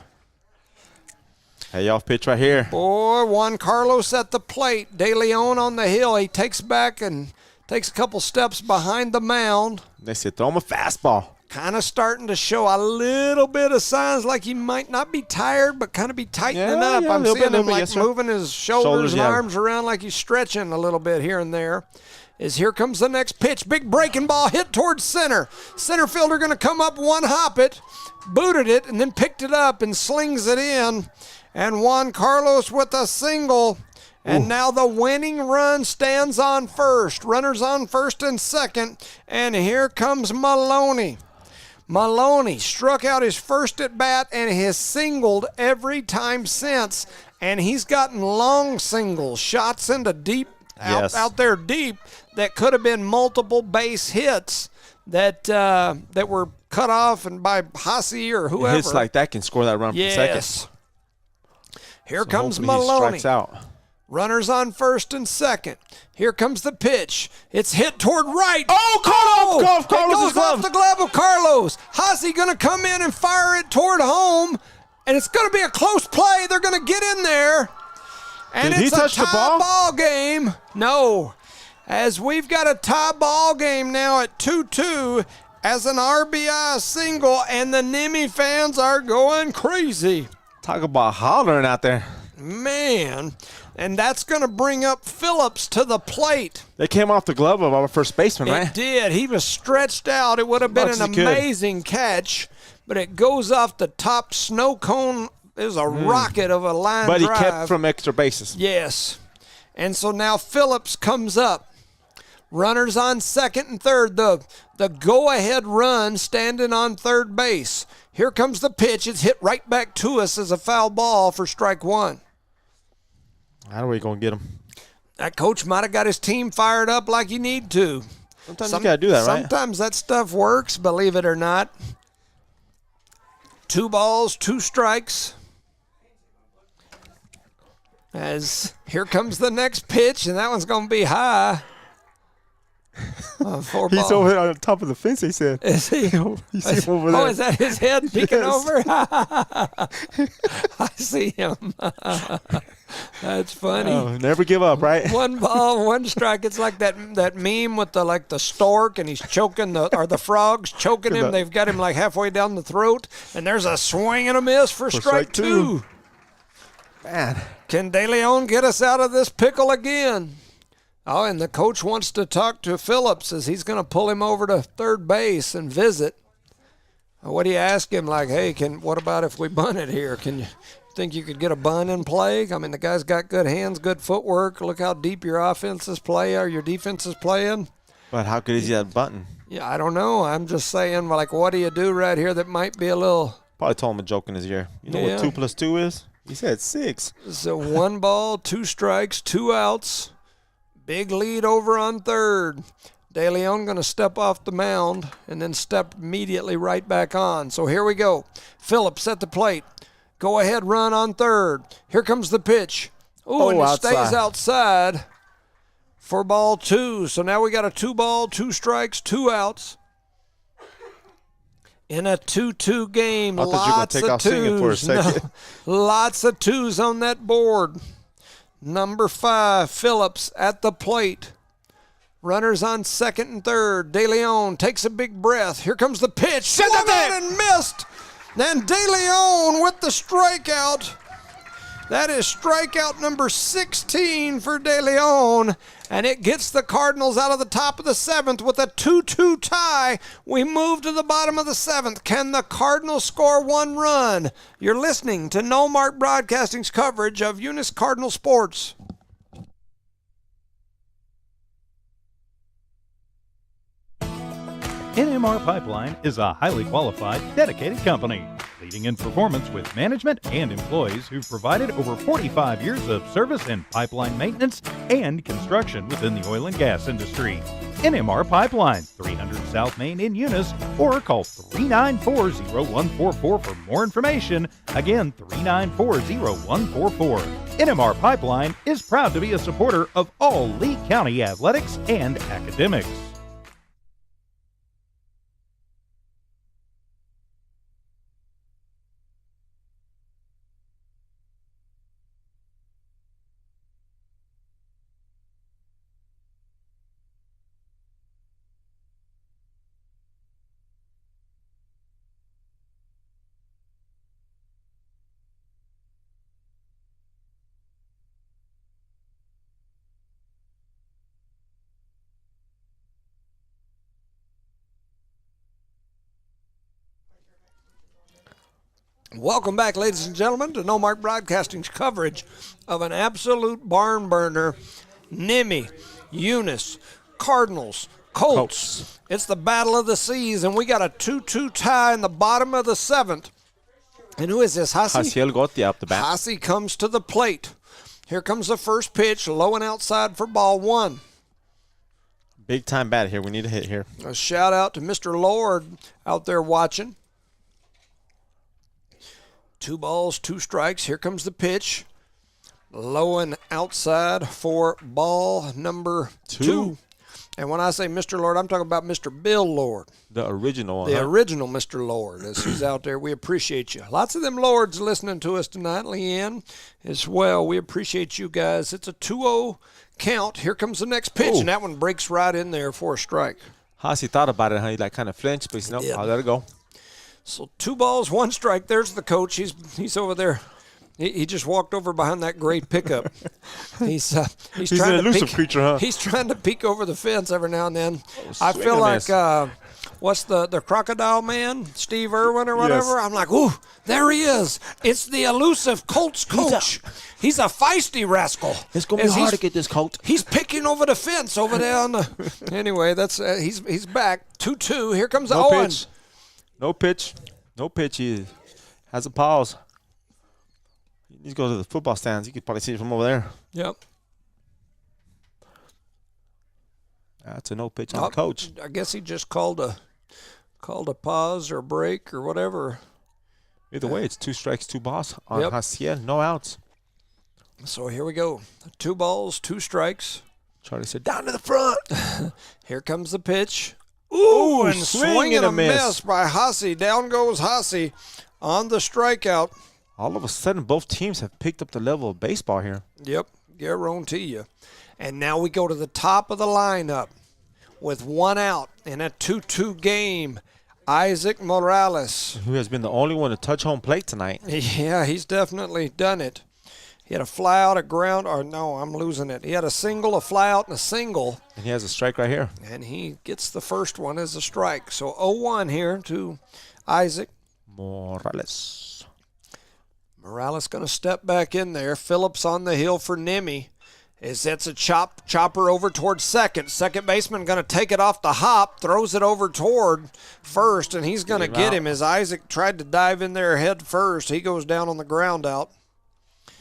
Hey, off pitch right here. Boy, Juan Carlos at the plate. De Leon on the hill. He takes back and takes a couple steps behind the mound. They said throw him a fastball. Kind of starting to show a little bit of signs like he might not be tired, but kind of be tightening up. I'm seeing him like moving his shoulders and arms around like he's stretching a little bit here and there. Here comes the next pitch. Big breaking ball hit towards center. Center fielder going to come up, one hop it, booted it, and then picked it up and slings it in. And Juan Carlos with a single. And now the winning run stands on first. Runners on first and second. And here comes Maloney. Maloney struck out his first at bat and has singled every time since. And he's gotten long singles, shots into deep, out there deep, that could have been multiple base hits that were cut off and by Hasse or whoever. Hits like that can score that run for second. Here comes Maloney. He strikes out. Runners on first and second. Here comes the pitch. It's hit toward right. Oh, it goes off the glove of Carlos. Hasse going to come in and fire it toward home, and it's going to be a close play. They're going to get in there, and Did it's he touch a the ball game. No, as we've got a tie ball game now at 2-2 as an RBI single, and the NMMI fans are going crazy. Talk about hollering out there. Man, and that's going to bring up Phillips to the plate. They came off the glove of our first baseman, right? It did. He was stretched out. It would have been an amazing catch, but it goes off the top snow cone. It was a rocket of a line drive. But he kept from extra bases. Yes. And so now Phillips comes up. Runners on second and third. The go-ahead run standing on third base. Here comes the pitch. It's hit right back to us as a foul ball for strike one. How are we going to get him? That coach might have got his team fired up like you need to. Sometimes you got to do that, right? Sometimes that stuff works, believe it or not. 2 balls, 2 strikes. As here comes the next pitch, and that one's going to be high. 4 He's ball. over on top of the fence, he said. Is he? He's over there. Oh, is that his head peeking Yes. over? I see him. That's funny. Oh, never give up, right? 1 ball, 1 strike. It's like that meme with the stork, and he's choking the frogs choking him. They've got him like halfway down the throat, and there's a swing and a miss for strike 2. Man. Can De Leon get us out of this pickle again? Oh, and the coach wants to talk to Phillips as he's going to pull him over to third base and visit. What do you ask him? Like, hey, what about if we bunt it here? Can you think you could get a bunt in play? I mean, the guy's got good hands, good footwork. Look how deep your offense is playing or your defense is playing. But how good is he at button? Yeah, I don't know. I'm just saying, like, what do you do right here that might be a little... Probably told him a joke in his ear. You know what 2 + 2 is? He said 6. So 1 ball, 2 strikes, 2 outs. Big lead over on third. De Leon going to step off the mound and then step immediately right back on. So here we go. Phillips at the plate. Go ahead run on third. Here comes the pitch. Ooh, and it stays outside for ball 2. So now we got a 2 ball, 2 strikes, 2 outs. In a 2-2 game, I thought you were going to take off singing for a second. No, lots of 2s on that board. Number 5, Phillips at the plate. Runners on second and third. De Leon takes a big breath. Here comes the pitch. Swung out and missed. Then De Leon with the strikeout. That is strikeout number 16 for De Leon. And it gets the Cardinals out of the top of the 7th with a 2-2 tie. We move to the bottom of the 7th. Can the Cardinals score 1 run? You're listening to No Mark Broadcasting's coverage of Eunice Cardinal Sports. NMR Pipeline is a highly qualified, dedicated company, leading in performance with management and employees who've provided over 45 years of service in pipeline maintenance and construction within the oil and gas industry. NMR Pipeline, 300 South Main in Eunice, or call 394-0144 for more information. Again, 394-0144. NMR Pipeline is proud to be a supporter of all Lee County athletics and academics. Welcome back, ladies and gentlemen, to No Mark Broadcasting's coverage of an absolute barn burner. NMMI, Eunice, Cardinals, Colts. It's the battle of the seas, and we got a 2-2 tie in the bottom of the 7th. And who is this, Hassi? Hasiel Gotti up the bat. Hassi comes to the plate. Here comes the first pitch, low and outside for ball 1. Big time bat here. We need a hit here. A shout out to Mr. Lord out there watching. 2 balls, 2 strikes. Here comes the pitch. Low and outside for ball number 2. And when I say Mr. Lord, I'm talking about Mr. Bill Lord. The original one. The original Mr. Lord, as he's out there. We appreciate you. Lots of them Lords listening to us tonight, Leanne, as well. We appreciate you guys. It's a 2-0 count. Here comes the next pitch, and that one breaks right in there for a strike. Hassi thought about it, huh? He like kind of flinched, but no, I'll let it go. So 2 balls, 1 strike. There's the coach. He's over there. He just walked over behind that gray pickup. He's an elusive creature, huh? He's trying to peek over the fence every now and then. I feel like what's the crocodile man, Steve Irwin or whatever? Yes. I'm like, ooh, there he is. It's the elusive Colts coach. He's a feisty rascal. It's gonna be hard to get this Colt. He's picking over the fence over there on the. Anyway, that's he's back 2-2. Here comes Owen. No pitch. He has a pause. He needs to go to the football stands. You could probably see it from over there. Yep. That's a no pitch on the coach. I guess he just called a pause or a break or whatever. Either way, it's 2 strikes, 2 balls on Hasiel. No outs. So here we go. 2 balls, 2 strikes. Charlie said, down to the front. Here comes the pitch. Ooh, and swing and a miss by Hassi. Down goes Hassi on the strikeout. All of a sudden, both teams have picked up the level of baseball here. Yep, guarantee you. And now we go to the top of the lineup with 1 out in a 2-2 game. Isaac Morales. Who has been the only one to touch home plate tonight. Yeah, he's definitely done it. He had a fly out, a ground, or no, I'm losing it. He had a single, a fly out, and a single. And he has a strike right here. And he gets the first one as a strike. So 0-1 here to Isaac Morales. Morales going to step back in there. Phillips on the hill for NMMI. That's a chopper over towards second. Second baseman going to take it off the hop, throws it over toward first, and he's going to get him as Isaac tried to dive in there head first. He goes down on the ground out.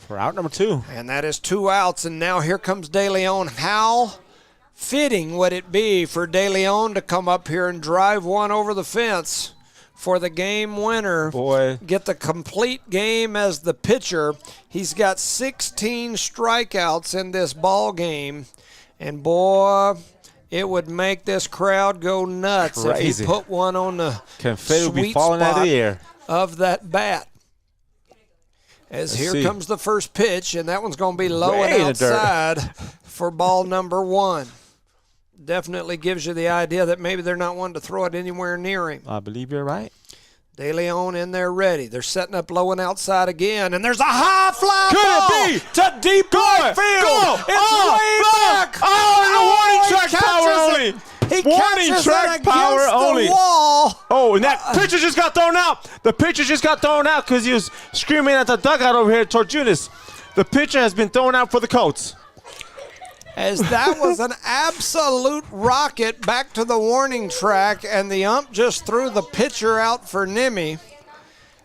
For out number 2. And that is 2 outs, and now here comes De Leon. How fitting would it be for De Leon to come up here and drive one over the fence for the game winner? Boy. Get the complete game as the pitcher. He's got 16 strikeouts in this ball game, and boy, it would make this crowd go nuts if he put one on the confetti would be sweet falling out of the air of that bat. As here comes the first pitch, and that one's going to be low and outside for ball number 1. Definitely gives you the idea that maybe they're not wanting to throw it anywhere near him. I believe you're right. De Leon in there ready. They're setting up low and outside again, and there's a high fly ball to deep right field. It's way back. Oh, the warning track power only. He warning track power only. Wall. Oh, and that pitcher just got thrown out. The pitcher just got thrown out because he was screaming at the dugout over here toward Eunice. The pitcher has been thrown out for the Colts. As that was an absolute rocket back to the warning track, and the ump just threw the pitcher out for NMMI.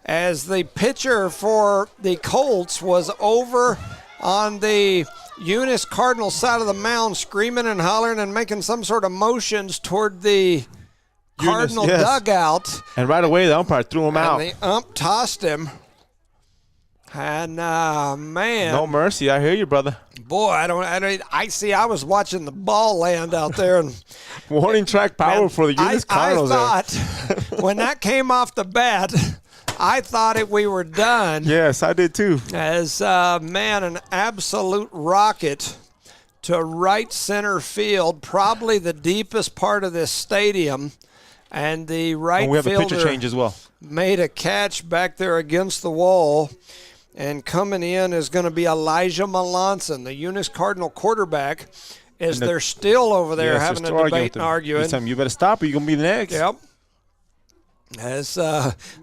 As the pitcher for the Colts was over on the Eunice Cardinal side of the mound, screaming and hollering and making some sort of motions toward the Cardinal yes. dugout. And right away, the umpire threw him out. And the ump tossed him. And, man. No mercy. I hear you, brother. Boy, I was watching the ball land out there. And Warning track power man, for the Eunice Cardinals. I thought, when that came off the bat, I thought we were done. Yes, I did too. As, man, an absolute rocket to right center field, probably the deepest part of this stadium. And the right we have a fielder pitcher change as well. Made a catch back there against the wall. And coming in is going to be Elijah Melanson, the Eunice Cardinal quarterback, as they're still over there having a debate and arguing. He's telling him, you better stop or you're going to be the next. Yep. As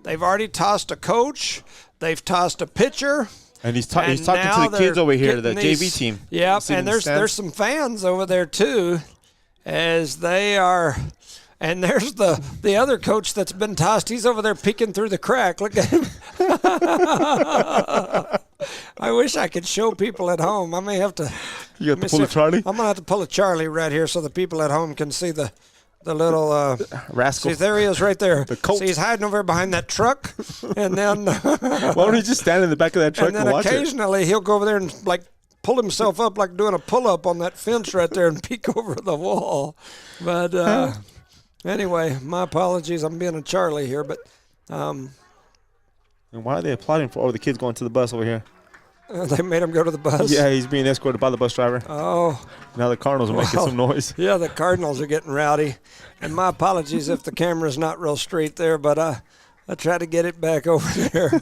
they've already tossed a coach, they've tossed a pitcher. And he's talking to the kids over here, the JV team. Yep, and there's some fans over there too, as they are. And there's the other coach that's been tossed. He's over there peeking through the crack. Look at him. I wish I could show people at home. I may have to. You have to pull a Charlie? I'm going to have to pull a Charlie right here so the people at home can see the little rascal. See, there he is right there. The Colts. See, he's hiding over behind that truck. And then why don't he just stand in the back of that truck and watch it? And then occasionally he'll go over there and pull himself up like doing a pull-up on that fence right there and peek over the wall. But anyway, my apologies. I'm being a Charlie here, but and why are they applauding for the kids going to the bus over here? They made him go to the bus? Yeah, he's being escorted by the bus driver. Oh. Now the Cardinals are making some noise. Yeah, the Cardinals are getting rowdy. And my apologies if the camera's not real straight there, but I try to get it back over there.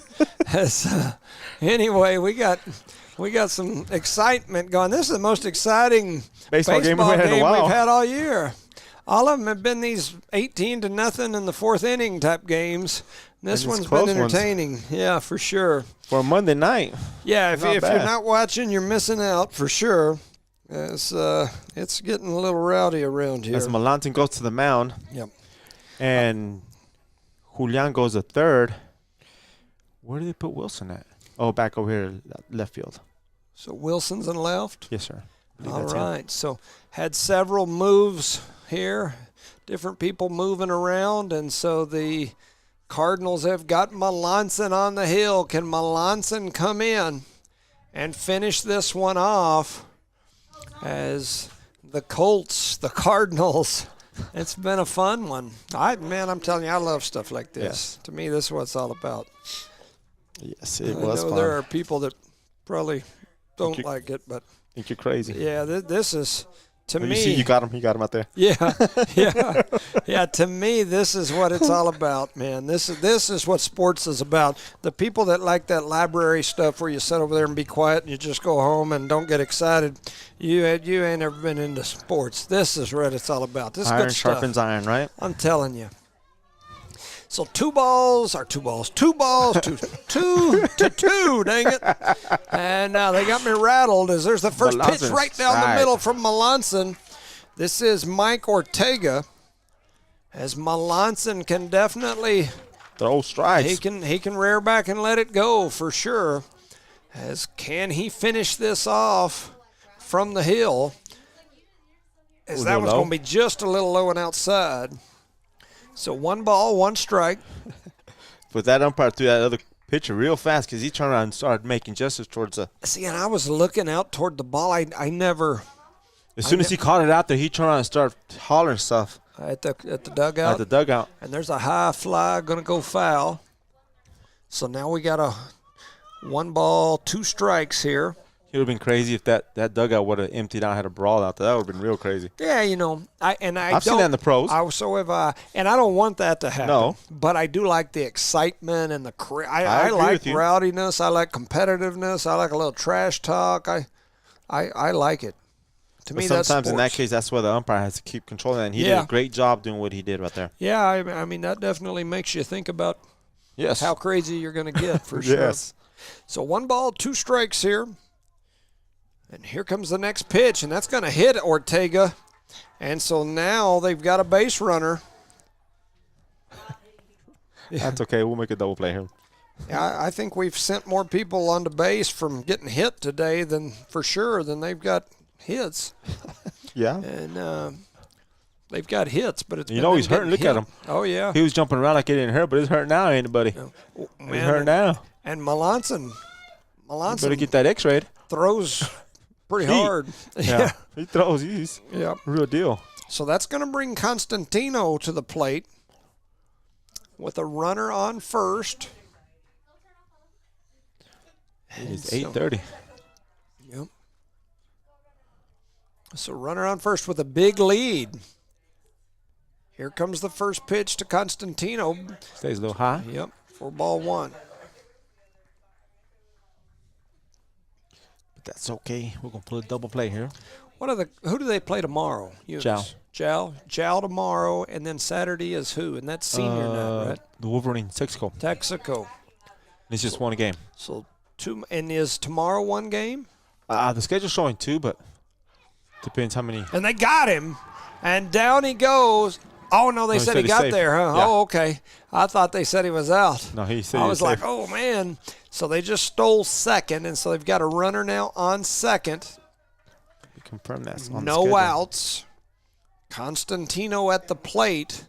Anyway, we got some excitement going. This is the most exciting baseball game we've had all year. All of them have been these 18-0 in the fourth inning type games. This one's been entertaining. Yeah, for sure. For a Monday night. Yeah, if you're not watching, you're missing out for sure. It's getting a little rowdy around here. As Melanson goes to the mound. Yep. And Julian goes to third. Where do they put Wilson at? Oh, back over here, left field. So Wilson's in left? Yes, sir. All right. So had several moves here, different people moving around, and so the Cardinals have got Melanson on the hill. Can Melanson come in and finish this one off as the Colts, the Cardinals? It's been a fun one. I'm telling you, I love stuff like this. Yes. To me, this is what it's all about. Yes, it was fun. There are people that probably don't like it, but I think you're crazy. Yeah, this is, to me. You see, you got him out there. Yeah. To me, this is what it's all about, man. This is what sports is about. The people that like that library stuff where you sit over there and be quiet and you just go home and don't get excited, you ain't ever been into sports. This is what it's all about. This is iron good stuff. sharpens iron, right? I'm telling you. So two balls to two, dang it. And they got me rattled as there's the first pitch right down the middle from Melanson. This is Mike Ortega. As Melanson can definitely throw strikes. He can rear back and let it go for sure. As can he finish this off from the hill? As that one's going to be just a little low and outside. So 1 ball, 1 strike. But that umpire threw that other pitcher real fast because he turned around and started making gestures towards the. See, and I was looking out toward the ball. I never. As soon as he caught it out there, he turned around and started hollering stuff. At the dugout. At the dugout. And there's a high fly going to go foul. So now we got a 1 ball, 2 strikes here. It would have been crazy if that dugout would have emptied out, had a brawl out there. That would have been real crazy. Yeah, I've seen that in the pros. So have I, and I don't want that to happen. No. But I do like the excitement and I like rowdiness. I like competitiveness. I like a little trash talk. I like it. To me, that's sometimes sports. in that case, that's where the umpire has to keep controlling that. And he did a great job doing what he did right there. Yeah, I mean that definitely makes you think about how crazy you're going to get for sure. Yes. So 1 ball, 2 strikes here. And here comes the next pitch, and that's going to hit Ortega. And so now they've got a base runner. That's okay. We'll make a double play here. Yeah, I think we've sent more people onto base from getting hit today than they've got hits. Yeah. And They've got hits, but it's You know he's hurting. Look at him. Oh, yeah. He was jumping around like it didn't hurt, but it's hurt now, ain't it, buddy? Oh, It's hurt now. And Melanson You better get that X-rayed. throws pretty Heat. hard. Yeah, he throws. He's Yeah. real deal. So that's going to bring Constantino to the plate with a runner on first. It's 8:30. Yep. So runner on first with a big lead. Here comes the first pitch to Constantino. Stays a little high. Yep, for ball one. But that's okay. We're gonna pull a double play here. Who do they play tomorrow? Eunice. Jow tomorrow, and then Saturday is who? And that's senior night, right? The Wolverine, Texaco. Texaco. It's just one game. So and is tomorrow one game? The schedule's showing 2, but depends how many. And they got him, and down he goes. Oh no, they said he he's got safe. there, huh? Yeah. Oh, okay. I thought they said he was out. No, he said I he was was like, safe. oh man. So they just stole second, and so they've got a runner now on second. Confirm that. On the No schedule. outs. Constantino at the plate.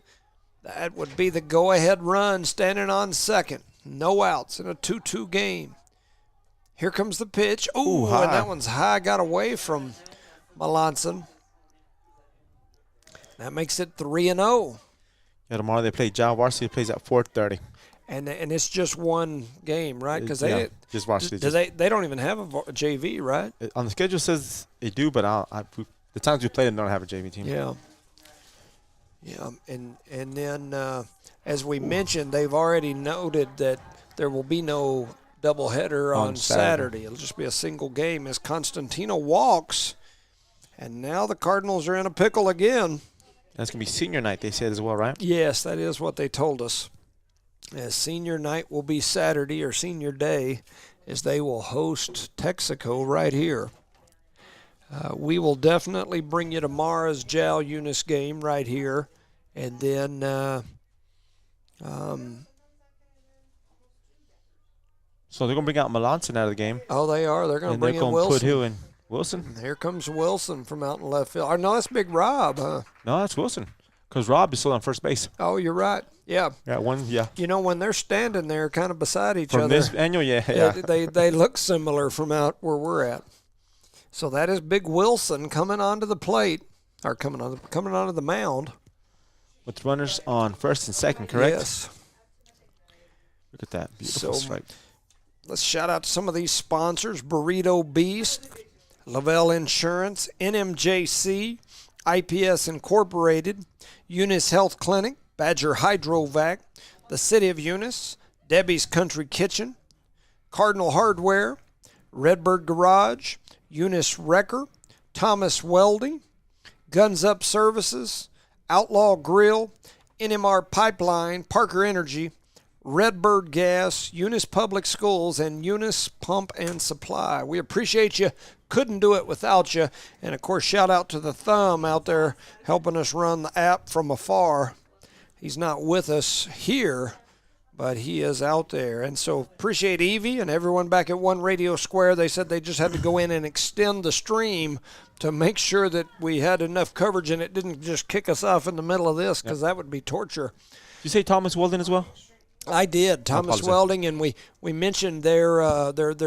That would be the go-ahead run standing on second. No outs in a 2-2 game. Here comes the pitch. Ooh, high. and that one's high. Got away from Melanson. That makes it 3-0. Yeah, tomorrow they play John Varsity. Plays at 4:30. And it's just one game, right? Because Yeah, just Varsity. they don't even have a JV, right? On the schedule says they do, but the times we play them, they don't have a JV team. Yeah. Yeah, and then as we mentioned, they've already noted that there will be no doubleheader on Saturday. It'll just be a single game as Constantino walks, and now the Cardinals are in a pickle again. That's gonna be senior night. They said as well, right? Yes, that is what they told us. As senior night will be Saturday or senior day, as they will host Texaco right here. We will definitely bring you tomorrow's Jow Eunice game right here. And then so they're going to bring out Melanson out of the game. oh, they are. They're going to And bring they're in going to put Wilson. Hill in. Wilson? Here comes Wilson from out in left field. Oh, no, that's Big Rob, huh? No, that's Wilson. Because Rob is still on first base. Oh, you're right. Yeah. Yeah, yeah. You know, when they're standing there kind of beside each From other. this annual, yeah. They look similar from out where we're at. So that is Big Wilson coming onto the plate, or coming onto the mound. With runners on first and second, correct? Yes. Look at that. Beautiful strike. Let's shout out to some of these sponsors: Burrito Beast, Lavelle Insurance, NMJC, IPS Incorporated, Eunice Health Clinic, Badger Hydrovac, the City of Eunice, Debbie's Country Kitchen, Cardinal Hardware, Redbird Garage, Eunice Wrecker, Thomas Welding, Guns Up Services, Outlaw Grill, NMR Pipeline, Parker Energy, Redbird Gas, Eunice Public Schools, and Eunice Pump and Supply. We appreciate you. Couldn't do it without you. And, of course, shout out to the Thumb out there helping us run the app from afar. He's not with us here, but he is out there. And so appreciate Evie and everyone back at One Radio Square. They said they just had to go in and extend the stream to make sure that we had enough coverage and it didn't just kick us off in the middle of this, because that would be torture. Did you say Thomas Weldon as well? I did. Thomas Welding, and we mentioned their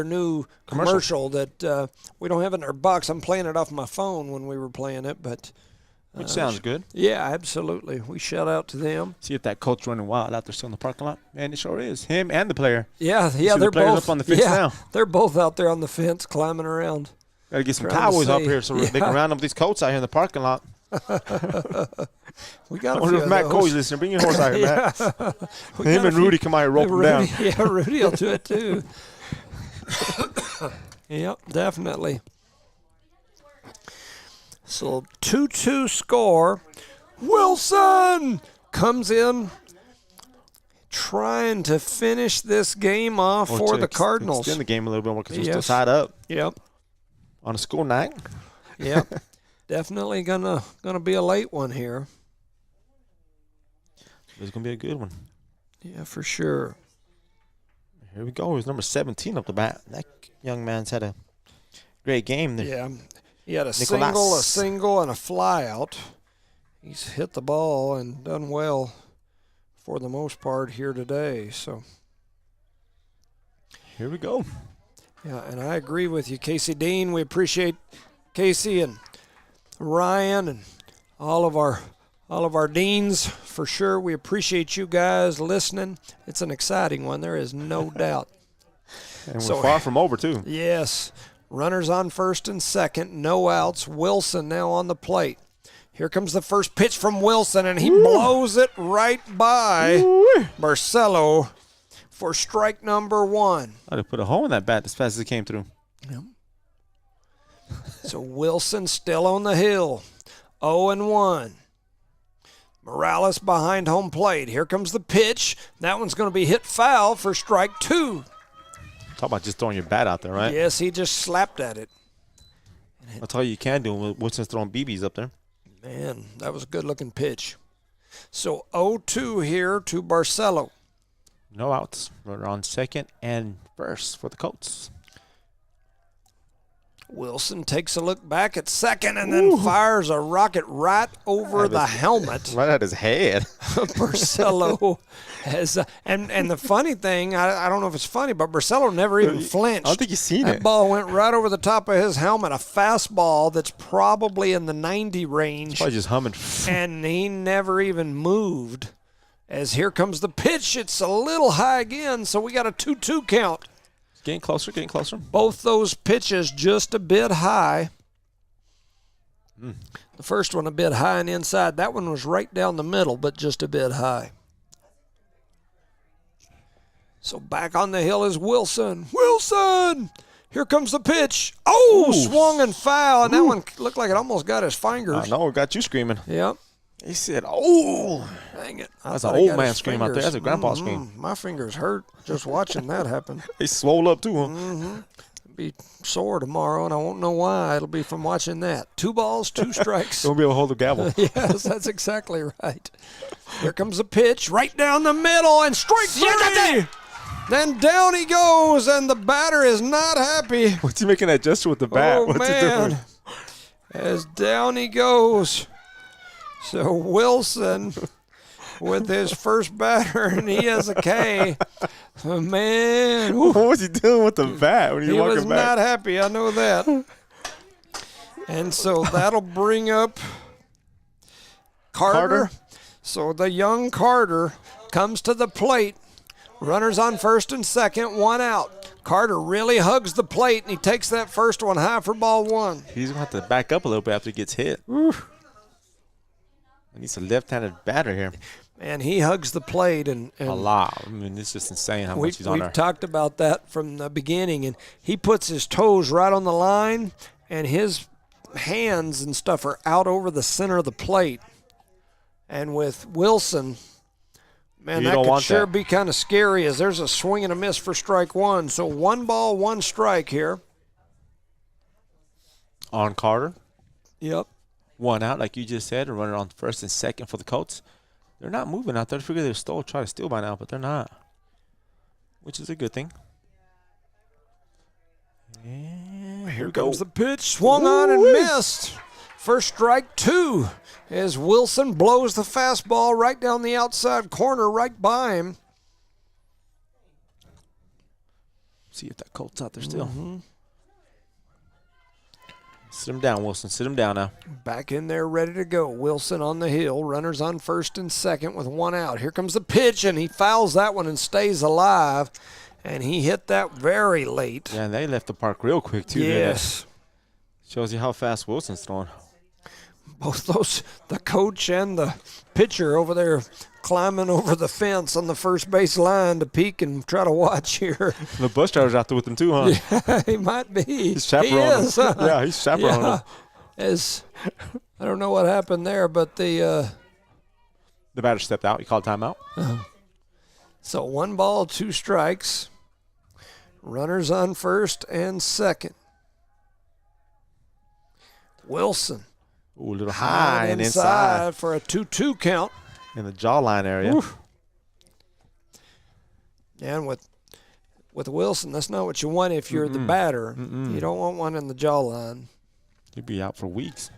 new commercial that we don't have in our box. I'm playing it off my phone when we were playing it, but which sounds good. Yeah, absolutely. We shout out to them. See if that Colts running wild out there still in the parking lot. Man, it sure is. Him and the player. Yeah, they're they're both both up on the fence now. They're both out there on the fence climbing around. Got to get some Trying to cowboys up see. here so they can round up these Colts out here in the parking lot. We got I a wonder few if Matt of Coy's those. listening. Bring your horse out here, Matt. We Him got a and few- Rudy come out here rope him down. Yeah, Rudy will do it too. Yep, definitely. So 2-2 score. Wilson comes in trying to finish this game off Or for to the Cardinals. extend the game a little bit more because we're Yes. still tied up Yep, on a school night. yep. Definitely gonna be a late one here. It's going to be a good one. Yeah, for sure. Here we go. He's number 17 up the bat. That young man's had a great game there. Yeah, he had a Nicolas. single, and a fly out. he's hit the ball and done well for the most part here today. So here we go. Yeah, and I agree with you, Casey Dean. We appreciate Casey and Ryan and all of our deans for sure. We appreciate you guys listening. It's an exciting one. There is no doubt. And we're far from over, too. Yes. Runners on first and second. No outs. Wilson now on the plate. Here comes the first pitch from Wilson, and he blows it right by Barcelo for strike number 1. I'd have put a hole in that bat as fast as it came through. Yep. So Wilson still on the hill. 0-1. Morales behind home plate. Here comes the pitch. That one's going to be hit foul for strike 2. Talk about just throwing your bat out there, right? Yes, he just slapped at it. That's all you can do when Wilson's throwing BBs up there. Man, that was a good-looking pitch. So 0-2 here to Barcelo. No outs. Runner on second and first for the Colts. Wilson takes a look back at second and then fires a rocket right over the helmet. Right at his head. Barcelo has, and the funny thing, I don't know if it's funny, but Barcelo never even flinched. I don't think you've seen that it. Ball went right over the top of his helmet, a fastball that's probably in the 90 range. Probably just humming. And he never even moved. As here comes the pitch, it's a little high again, so we got a 2-2 count. Getting closer, getting closer. Both those pitches just a bit high. The first one a bit high and inside. That one was right down the middle, but just a bit high. So back on the hill is Wilson. Wilson! Here comes the pitch. Oh, swung and foul, and that one looked like it almost got his fingers. I know, it got you screaming. Yep. He said, oh. Dang it. That's an old man scream out there. That's a grandpa scream. My fingers hurt just watching that happen. They swole up too, huh? Be sore tomorrow, and I won't know why. It'll be from watching that. 2 balls, 2 strikes. Don't be able to hold the gavel. Yes, that's exactly right. Here comes a pitch right down the middle, and strike 3. Then down he goes, and the batter is not happy. What's he making that gesture with the bat? Oh, What's man. he doing? As down he goes. So Wilson with his first batter, and he has a K. Oh, man. What was he doing with the bat when he walking was back? not happy, I know that. And so that'll bring up Carter. So the young Carter comes to the plate. Runners on first and second, 1 out. Carter really hugs the plate, and he takes that first one high for ball 1. He's going to have to back up a little bit after he gets hit. He needs a left-handed batter here. And he hugs the plate. And a lot. I mean, it's just insane how much he's on there. We've talked about that from the beginning, and he puts his toes right on the line, and his hands and stuff are out over the center of the plate. And with Wilson, man, that could sure be kind of scary as there's a swing and a miss for strike 1. So 1 ball, 1 strike here. On Carter. Yep. 1 out, like you just said, a runner on first and second for the Colts. They're not moving out there. I figure they'll try to steal by now, but they're not, which is a good thing. And here comes the pitch. Swung on and missed. First strike 2 as Wilson blows the fastball right down the outside corner right by him. See if that Colt's out there still. Sit him down, Wilson. Sit him down now. Back in there, ready to go. Wilson on the hill. Runners on first and second with 1 out. Here comes the pitch, and he fouls that one and stays alive. And he hit that very late. Yeah, and they left the park real quick, too. Yes. Shows you how fast Wilson's throwing. Both those, the coach and the pitcher over there climbing over the fence on the first base line to peek and try to watch here. The bus driver's out there with him too, huh? Yeah, he might be. He's chaperoning him. Yeah, he's chaperoning him. I don't know what happened there, but the batter stepped out. He called timeout. So 1 ball, 2 strikes. Runners on first and second. Wilson. Ooh, a little high and inside for a 2-2 count. In the jawline area. Oof. And with Wilson, that's not what you want if you're the batter. You don't want one in the jawline. You'd be out for weeks.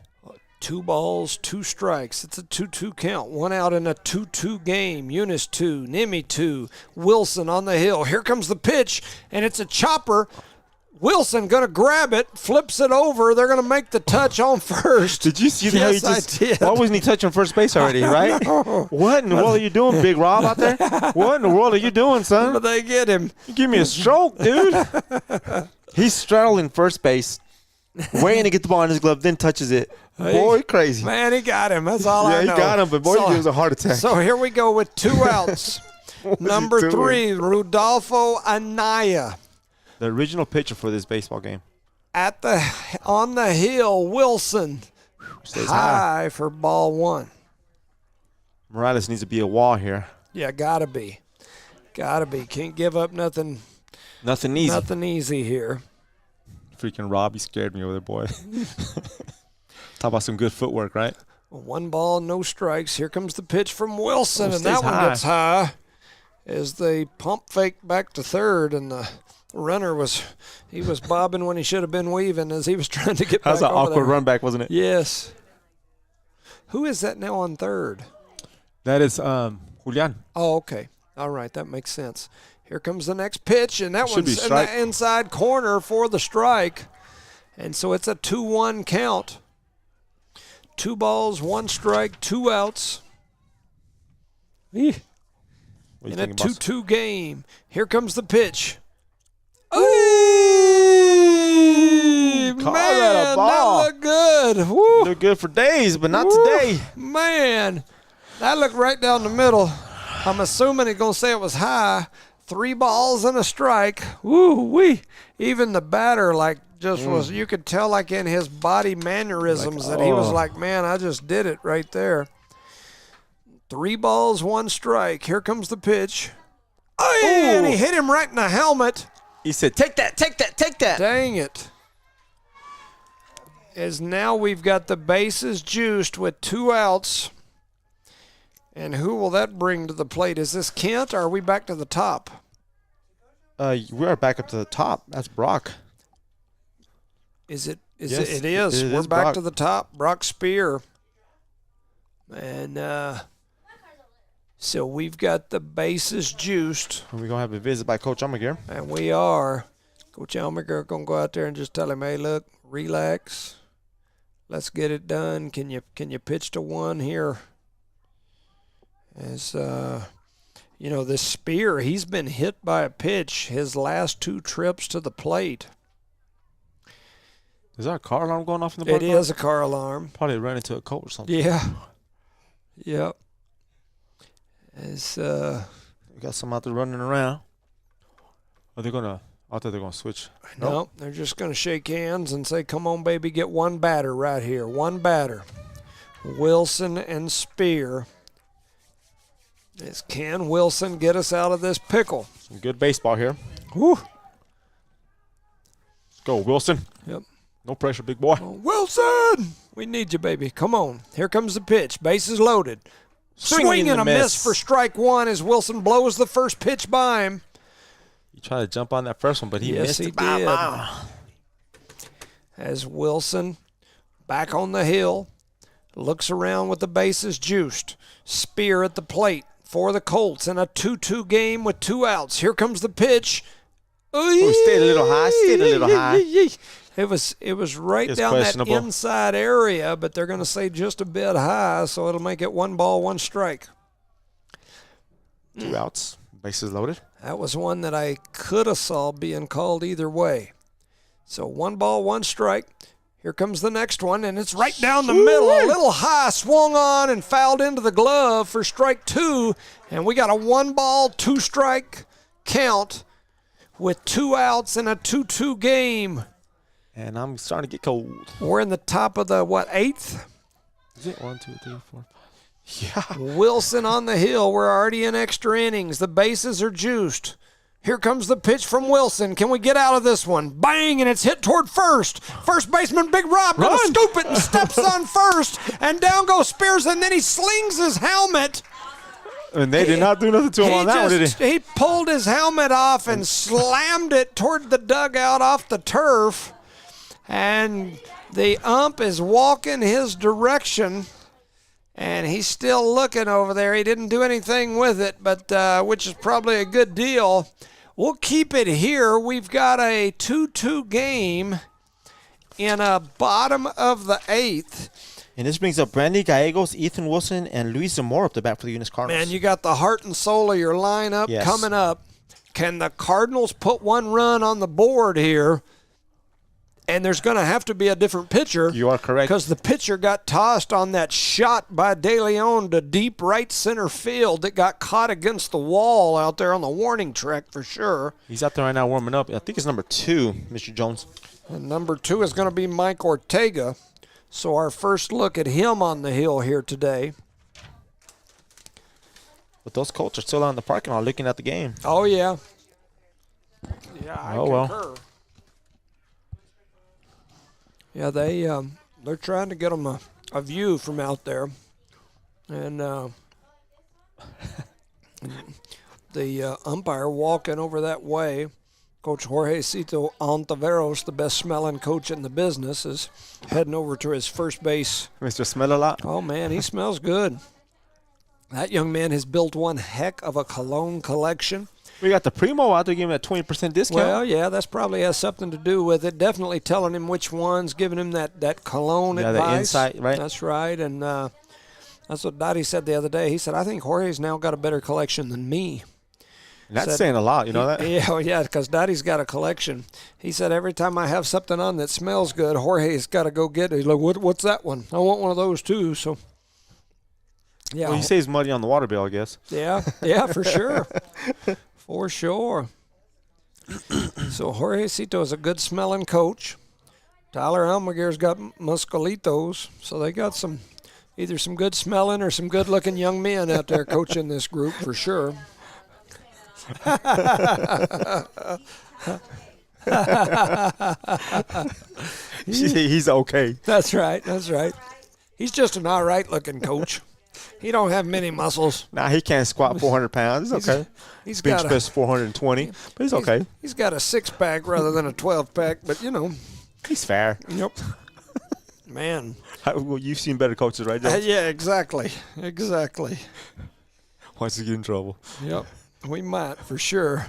2 balls, 2 strikes. It's a 2-2 count. 1 out in a 2-2 game. Eunice 2, NMMI 2. Wilson on the hill. Here comes the pitch, and it's a chopper. Wilson going to grab it, flips it over. They're going to make the touch on first. Did you see how he Yes, I just? did. Why wasn't he touching first base already? Right? What in the world are you doing, Big Rob out there? What in the world are you doing, son? But they get him. You give me a stroke, dude. He's straddling first base, waiting to get the ball in his glove, then touches it. Boy, crazy. Man, he got him. That's all I know. Yeah, he got him, but boy, he gives a heart attack. So here we go with 2 outs. Number doing? 3, Rudolfo Anaya. The original pitcher for this baseball game. On the hill, Wilson. Stays High for ball 1. Morales needs to be a wall here. Yeah, gotta be. Gotta be. Can't give up nothing. Nothing easy. Nothing easy here. Freaking Rob, he scared me over there, boy. Talk about some good footwork, right? 1 ball, no strikes. Here comes the pitch from Wilson, and Stays that one high. gets high as they pump fake back to third, and the runner was bobbing when he should have been weaving as he was trying to get That was back an over awkward there. run back, wasn't it? Yes. Who is that now on third? That is Julian. Oh, okay. All right, that makes sense. Here comes the next pitch, and that Should be one's in strike. the inside corner for the strike. And so it's a 2-1 count. 2 balls, 1 strike, 2 outs. What do you In a think, boss? 2-2 game. Here comes the pitch. Ooh, Call man, that a ball. that looked good. Woo. Look good for days, but not Woo. today. Man, that looked right down the middle. I'm assuming it's going to say it was high. 3 balls and a strike. Woo-wee. Even the batter, was, you could tell, in his body mannerisms that he was like, man, I just did it right there. 3 balls, 1 strike. Here comes the pitch. Oh, yeah, and he hit him right in the helmet. He said, take that, take that, take that. Dang it. As now we've got the bases juiced with 2 outs. And who will that bring to the plate? Is this Kent, or are we back to the top? We are back up to the top. That's Brock. Is it? Yes, It is. it We're is back Brock. to the top. Brock Spear. And so we've got the bases juiced. And we're going to have a visit by Coach Almaguer. And we are. Coach Almaguer going to go out there and just tell him, hey, look, relax. Let's get it done. Can you pitch to 1 here? As, this Spear, he's been hit by a pitch his last 2 trips to the plate. Is that a car alarm going off in the It parking lot? is a car alarm. Probably ran into a Colt or something. Yeah. Yep. As, We got some out there running around. Are they going to? I thought they're going to switch. no, they're just going to shake hands and say, come on, baby, get 1 batter right here. 1 batter. Wilson and Spear. Can Wilson get us out of this pickle? Some good baseball here. Woo. Let's go, Wilson. Yep. No pressure, big boy. Wilson! We need you, baby. Come on. Here comes the pitch. Bases loaded. Swing and a miss for strike 1 as Wilson blows the first pitch by him. He tried to jump on that first one, but he Yes, missed he it. did. Bow. As Wilson back on the hill, looks around with the bases juiced. Spear at the plate for the Colts in a 2-2 game with 2 outs. Here comes the pitch. Stayed a little high. Stayed a little high. It was right It's down that questionable. inside area, but they're going to say just a bit high, so it'll make it 1 ball, 1 strike. 2 outs. Bases loaded. That was one that I could have saw being called either way. So 1 ball, 1 strike. Here comes the next one, and it's right down the middle. A little high, swung on and fouled into the glove for strike 2. And we got a 1 ball, 2 strike count with 2 outs in a 2-2 game. And I'm starting to get cold. We're in the top of the, 8th? Is it 1, 2, 3, 4? Yeah. Wilson on the hill. We're already in extra innings. The bases are juiced. Here comes the pitch from Wilson. Can we get out of this one? Bang, and it's hit toward first. First baseman Big Rob going to scoop it and steps on first. And down goes Spears, and then he slings his helmet. And they did not do nothing to him on that one, did he? He pulled his helmet off and slammed it toward the dugout off the turf. And The ump is walking his direction, and he's still looking over there. He didn't do anything with it, but which is probably a good deal. We'll keep it here. We've got a 2-2 game in a bottom of the 8th. And this brings up Brandy Gallegos, Ethan Wilson, and Luis Zamora up the bat for the Eunice Cardinals. Man, you got the heart and soul of your lineup coming up. Can the Cardinals put one run on the board here? And there's going to have to be a different pitcher. You are correct. Because the pitcher got tossed on that shot by De Leon to deep right center field that got caught against the wall out there on the warning track for sure. He's out there right now warming up. I think it's number 2, Mr. Jones. And number 2 is going to be Mike Ortega. So our first look at him on the hill here today. But those Colts are still out in the parking lot looking at the game. Oh, yeah. Yeah, I concur. Well. Yeah, they're trying to get them a view from out there. And the umpire walking over that way, Coach Jorge Cito Ontiveros, the best-smelling coach in the business, is heading over to his first base. Mr. Smell-A-Lot. Oh, man, he smells good. That young man has built one heck of a cologne collection. We got the Primo out there giving him a 20% discount. Well, yeah, that's probably has something to do with it. Definitely telling him which ones, giving him that cologne advice. The insight, right? That's right, and that's what Dottie said the other day. He said, I think Jorge's now got a better collection than me. And that's saying a lot, you know that? Yeah, because Dottie's got a collection. He said, every time I have something on that smells good, Jorge's got to go get it. He's like, what's that one? I want one of those too, so... Yeah. Well, he saves money on the water bill, I guess. Yeah, for sure. For sure. So Jorge Cito is a good-smelling coach. Tyler Almaguer's got Muscalitos, so they got either some good-smelling or some good-looking young men out there coaching this group for sure. He's okay. That's right. He's just an all-right-looking coach. He don't have many muscles. Nah, he can't squat 400 pounds. It's okay. He's bench got press 420, but he's okay. He's got a 6-pack rather than a 12-pack, but you know. He's fair. Yep. Man. Well, you've seen better coaches, right, Joe? Yeah, exactly. Once you get in trouble. Yep. We might, for sure.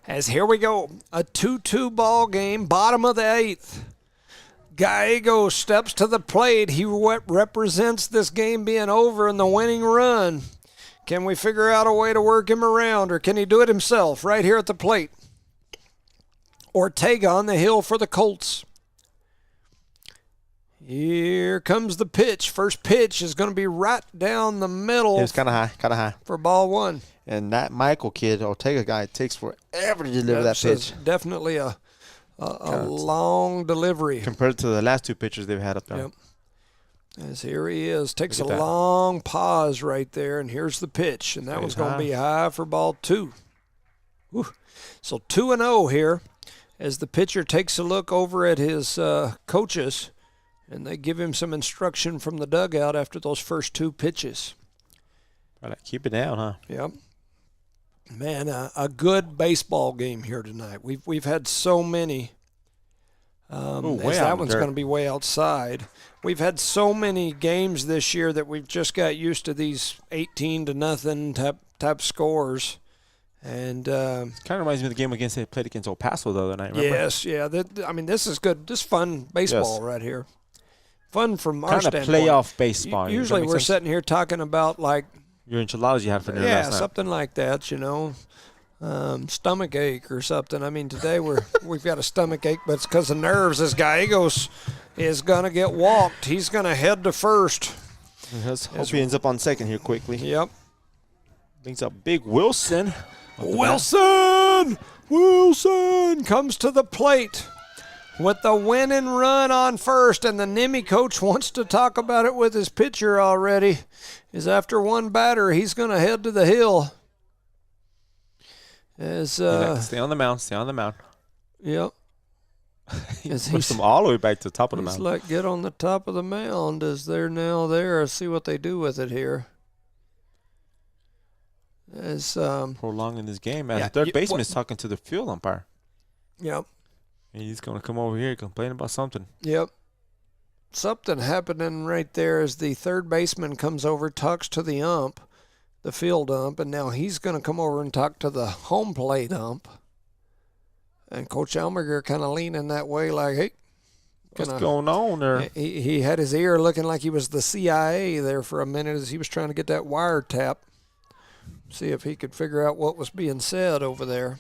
As here we go. A 2-2 ball game, bottom of the 8th. Gallego steps to the plate. He represents this game being over and the winning run. Can we figure out a way to work him around, or can he do it himself right here at the plate? Ortega on the hill for the Colts. Here comes the pitch. First pitch is going to be right down the middle. It's kind of high. For ball 1. And that Michael kid, Ortega guy, takes forever to deliver that pitch. Definitely a long delivery. Compared to the last 2 pitchers they've had up there. Yep. As here he is. Takes a long pause right there, and here's the pitch. And that one's going to be high for ball 2. Whew. So 2-0 here as the pitcher takes a look over at his coaches, and they give him some instruction from the dugout after those first 2 pitches. Right, keep it down, huh? Yep. Man, a good baseball game here tonight. We've had so many. That one's going to be way outside. We've had so many games this year that we've just got used to these 18-0 type scores. And kind of reminds me of the game they played against El Paso the other night. Remember? Yes, yeah. This is good. This is fun baseball right here. Fun from our standpoint. Kind of playoff baseball. Usually we're sitting here talking about like your enchiladas you had for dinner last night. Yeah, something like that, you know. Stomach ache or something. I mean, today we've got a stomach ache, but it's because of nerves. This Gallegos is going to get walked. He's going to head to first. Let's hope he ends up on second here quickly. Yep. Brings up Big Wilson. Wilson comes to the plate with the winning run on first, and the NMMI coach wants to talk about it with his pitcher already. Is after one batter, he's going to head to the hill. Stay on the mound. Yep. He pushed them all the way back to the top of the mound. He's like, get on the top of the mound as they're now there. See what they do with it here. As prolonging this game, man. The third baseman is talking to the field umpire. Yep. And he's going to come over here and complain about something. Yep. something happening right there as the third baseman comes over, talks to the ump, the field ump, and now he's going to come over and talk to the home plate ump. And Coach Almager kind of leaning that way like, hey. What's going on there? He had his ear looking like he was the CIA there for a minute as he was trying to get that wiretap. See if he could figure out what was being said over there.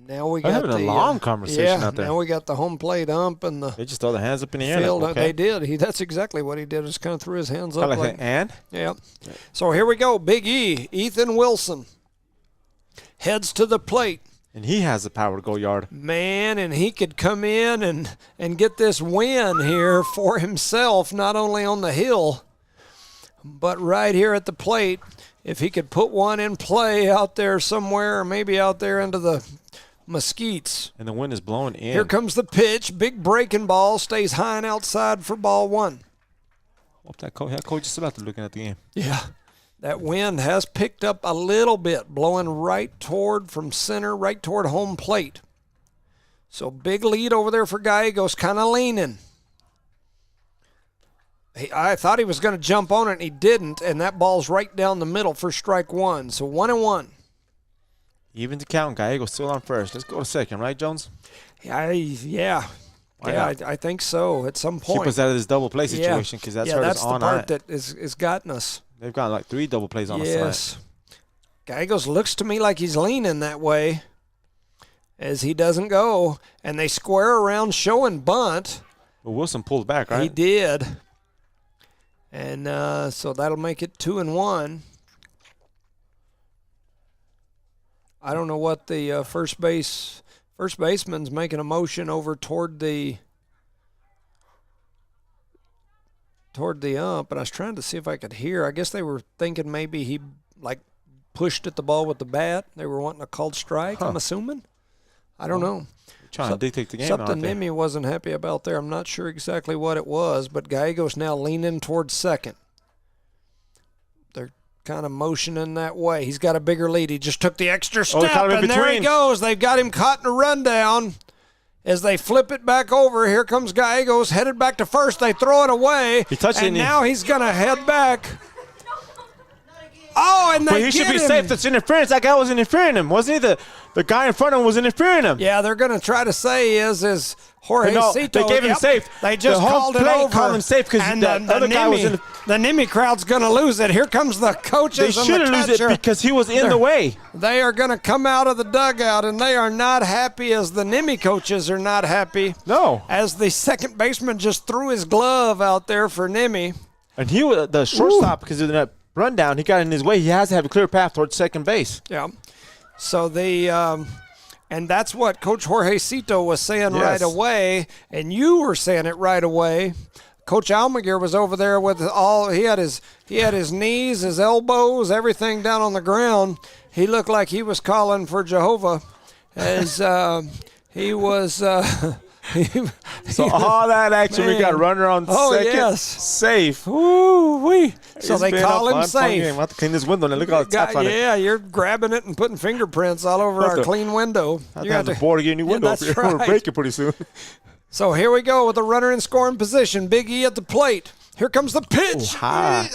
Now we got having a long conversation out there. Now we got the home plate ump and the They just throw their hands up in the air. field. Like, okay. They did. That's exactly what he did. Just kind of threw his hands up. Like and? Yeah. So here we go. Big E, Ethan Wilson, heads to the plate. And he has the power to go yard. Man, and he could come in and get this win here for himself, not only on the hill, but right here at the plate. If he could put one in play out there somewhere, or maybe out there into the mesquites. And the wind is blowing in. Here comes the pitch. Big breaking ball. Stays high and outside for ball one. Hope that coach is about to looking at the game. Yeah. That wind has picked up a little bit, blowing right toward from center, right toward home plate. So big lead over there for Gallegos, kind of leaning. I thought he was going to jump on it, and he didn't, and that ball's right down the middle for strike one. So 1-1. Even to count, Gallegos still on first. Let's go to second, right, Jones? Yeah. I think so at some point. Keep us out of this double play situation because that's hurt us all the part that is gotten us. They've got like 3 double plays on the side. Gallegos looks to me like he's leaning that way as he doesn't go. And they square around showing bunt. But Wilson pulled back, right? He did. And so that'll make it 2-1. I don't know what the first baseman's making a motion over toward the ump, and I was trying to see if I could hear. I guess they were thinking maybe he like pushed at the ball with the bat. They were wanting a called strike, I'm assuming. I don't know. Trying to dictate the game. Something NMMI wasn't happy about there. I'm not sure exactly what it was, but Gallegos now leaning towards second. They're kind of motioning that way. He's got a bigger lead. He just took the extra step, and there he goes. They've got him caught in a rundown. As they flip it back over, here comes Gallegos, headed back to first. They throw it away, and now he's going to head back. Oh, and he should be safe. That's interference. That guy was interfering him, wasn't he? The guy in front of him was interfering him. Yeah, they're going to try to say is Jorge Cito. They gave him safe. They just called it over. Called him safe because the other guy was in. The NMMI crowd's going to lose it. Here comes the coaches and the catcher. They should lose it because he was in the way. They are going to come out of the dugout, and they are not happy as the NMMI coaches are not happy. No. As the second baseman just threw his glove out there for NMMI. And he was the shortstop because of that rundown. He got in his way. He has to have a clear path towards second base. Yeah. So and that's what Coach Jorge Cito was saying right away, and you were saying it right away. Coach Almager was over there with he had his knees, his elbows, everything down on the ground. He looked like he was calling for Jehovah as he was So all that action, we got runner on second, safe. Ooh-wee. So they call him safe. I'm about to clean this window and look how it's taps on it. Yeah, you're grabbing it and putting fingerprints all over our clean window. You have to board to get a new window up here. We're going to break it pretty soon. So here we go with the runner in scoring position. Big E at the plate. Here comes the pitch. Oh!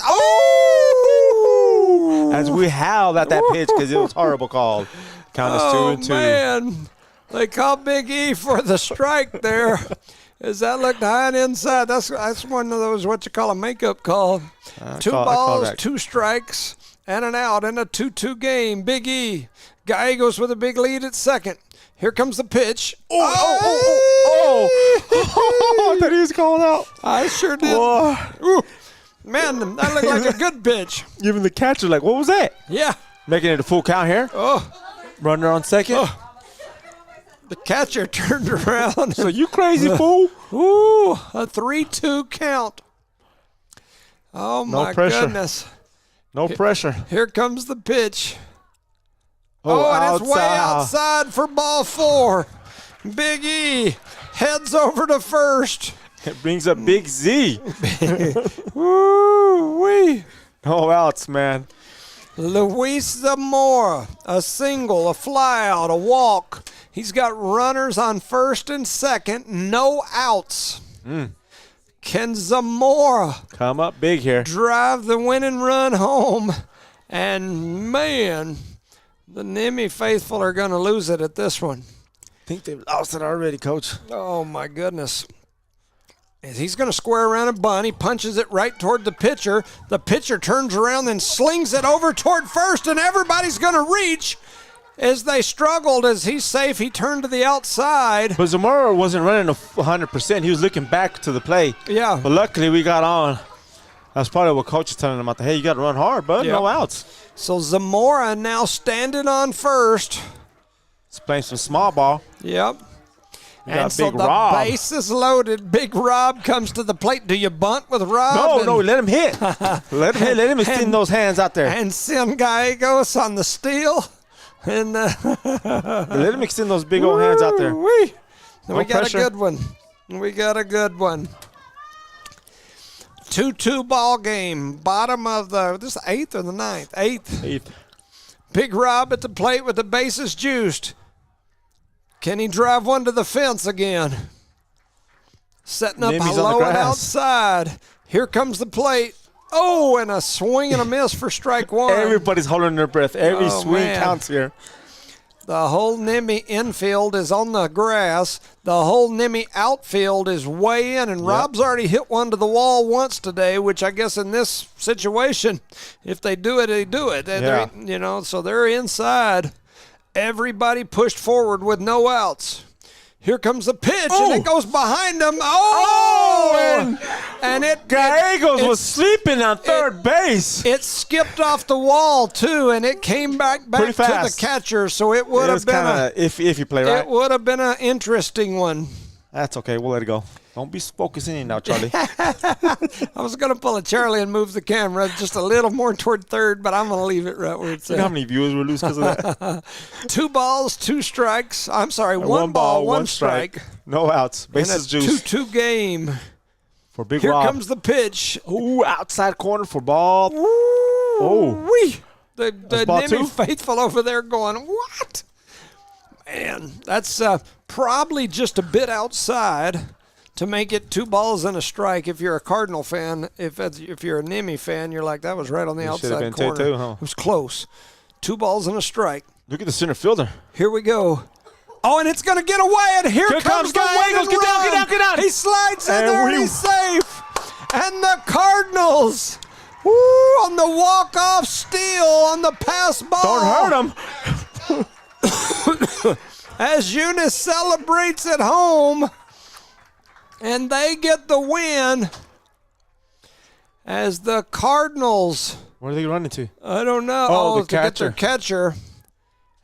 As we howled at that pitch because it was horrible call. Count us 2-2. Man. They call Big E for the strike there. As that looked high and inside. That's one of those what you call a makeup call. 2 balls, 2 strikes, and an out in a 2-2 game. Big E. Gallegos with a big lead at second. Here comes the pitch. Oh. I thought he was calling out. I sure did. Man, that looked like a good pitch. Even the catcher like, what was that? Yeah. Making it a full count here. Runner on second. The catcher turned around. So you crazy fool. Ooh, a 3-2 count. Oh, my goodness. No pressure. Here comes the pitch. And it's way outside for ball 4. Big E heads over to first. It brings up Big Z. Woo-wee. No outs, man. Luis Zamora, a single, a fly out, a walk. He's got runners on first and second, no outs. Can Zamora come up big here. drive the winning run home? And, man, the NMMI faithful are going to lose it at this one. I think they've lost it already, Coach. Oh, my goodness. He's going to square around a bunt. He punches it right toward the pitcher. The pitcher turns around and slings it over toward first, and everybody's going to reach. As they struggled, as he's safe, he turned to the outside. But Zamora wasn't running 100%. He was looking back to the play. Yeah. But luckily we got on. That's probably what Coach is telling him about. Hey, you got to run hard, bud. Yep. No outs. So Zamora now standing on first. He's playing some small ball. Yep. We got And so Big the Rob. base is loaded. Big Rob comes to the plate. Do you bunt with Rob? No, let him hit. Let him hit. Let him extend those hands out there. And send Gallegos on the steal. And Let him extend those big old hands out there. We No got pressure. a good one. We got a good one. 2-2 ball game. Bottom of this is the 8th or the 9th? 8th. Big Rob at the plate with the bases juiced. Can he drive one to the fence again? Setting up Nimmy's on the low and grass. outside. Here comes the plate. Oh, and a swing and a miss for strike one. Everybody's holding their breath. Every Oh, swing man. counts here. The whole NMMI infield is on the grass. The whole NMMI outfield is way in, and Rob's already hit one to the wall once today, which I guess in this situation, if they do it, they do it. Yeah. So they're inside. Everybody pushed forward with no outs. Here comes the pitch, and it goes behind them. And it Gallegos was sleeping on third base. It skipped off the wall too, and it came back Pretty to the fast. catcher. So it would It have was been kind of iffy play, right? It would have been an interesting one. That's okay. We'll let it go. Don't be focusing in now, Charlie. I was going to pull a Charlie and move the camera just a little more toward third, but I'm going to leave it right where it's You know how at. many viewers we lose because of that? 2 balls, 2 strikes. I'm sorry, one ball, one strike. No outs. And a Bases juice 2-2 game. for Big Here Rob. comes the pitch. Ooh, outside corner for ball. Wee. The ball NMMI two? faithful over there going, what? Man, that's probably just a bit outside to make it 2 balls and a strike. If you're a Cardinal fan, if you're a NMMI fan, you're like, that was right on the It should have outside been corner. 2-2, huh? It was close. 2 balls and a strike. Look at the center fielder. Here we go. Oh, and it's going to get away, and here comes the Gallegos. winning Get down, run. get down, get down. He slides in And there, and we- he's safe. And the Cardinals, on the walk-off steal on the pass ball. Don't hurt him. As Eunice celebrates at home, and they get the win. As the Cardinals, Where are they running to? I don't know. Oh, the to get their catcher.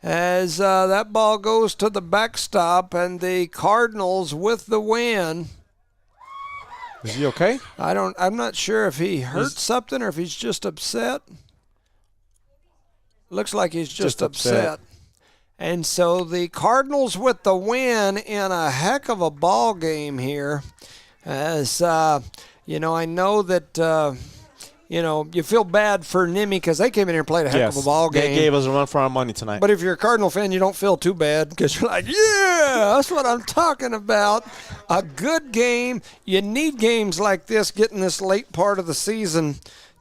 As that ball goes to the backstop, and the Cardinals with the win. Is he okay? I'm not sure if he hurt something or if he's just upset. Looks like he's just upset. And so the Cardinals with the win in a heck of a ball game here. As I know that you feel bad for NMMI because they came in here and played a heck of a ball game. They gave us a run for our money tonight. But if you're a Cardinal fan, you don't feel too bad because you're like, yeah, that's what I'm talking about. A good game. You need games like this, getting this late part of the season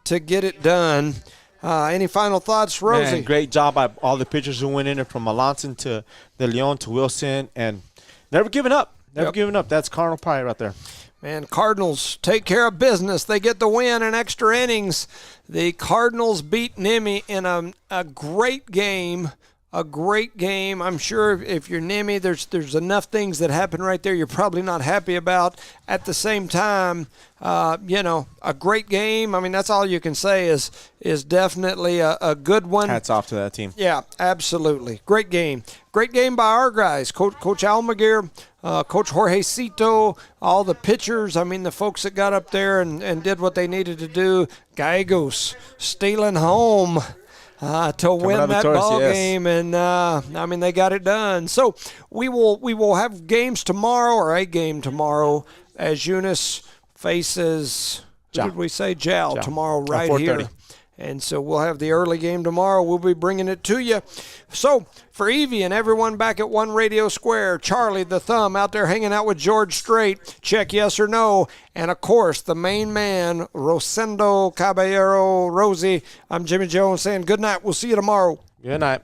to get it done. Any final thoughts, Rosie? Man, great job by all the pitchers who went in there, from Melanson to De Leon to Wilson, and never giving up. Never giving up. That's Cardinal pride right there. Man, Cardinals take care of business. They get the win in extra innings. The Cardinals beat NMMI in a great game. A great game. I'm sure if you're NMMI, there's enough things that happen right there you're probably not happy about. At the same time, a great game. I mean, that's all you can say is definitely a good one. Hats off to that team. Yeah, absolutely. Great game. Great game by our guys. Coach Almaguer, Coach Jorge Cito, all the pitchers. I mean, the folks that got up there and did what they needed to do. Gallegos stealing home to win that ball game, and they got it done. So we will have games tomorrow, or a game tomorrow, as Eunice faces. Who did we say? Jow tomorrow, right here. And so we'll have the early game tomorrow. We'll be bringing it to you. So for Evie and everyone back at One Radio Square, Charlie the Thumb out there hanging out with George Strait, check yes or no. And, of course, the main man, Rosendo Caballero Rosie. I'm Jimmy Jones saying good night. We'll see you tomorrow. Good night.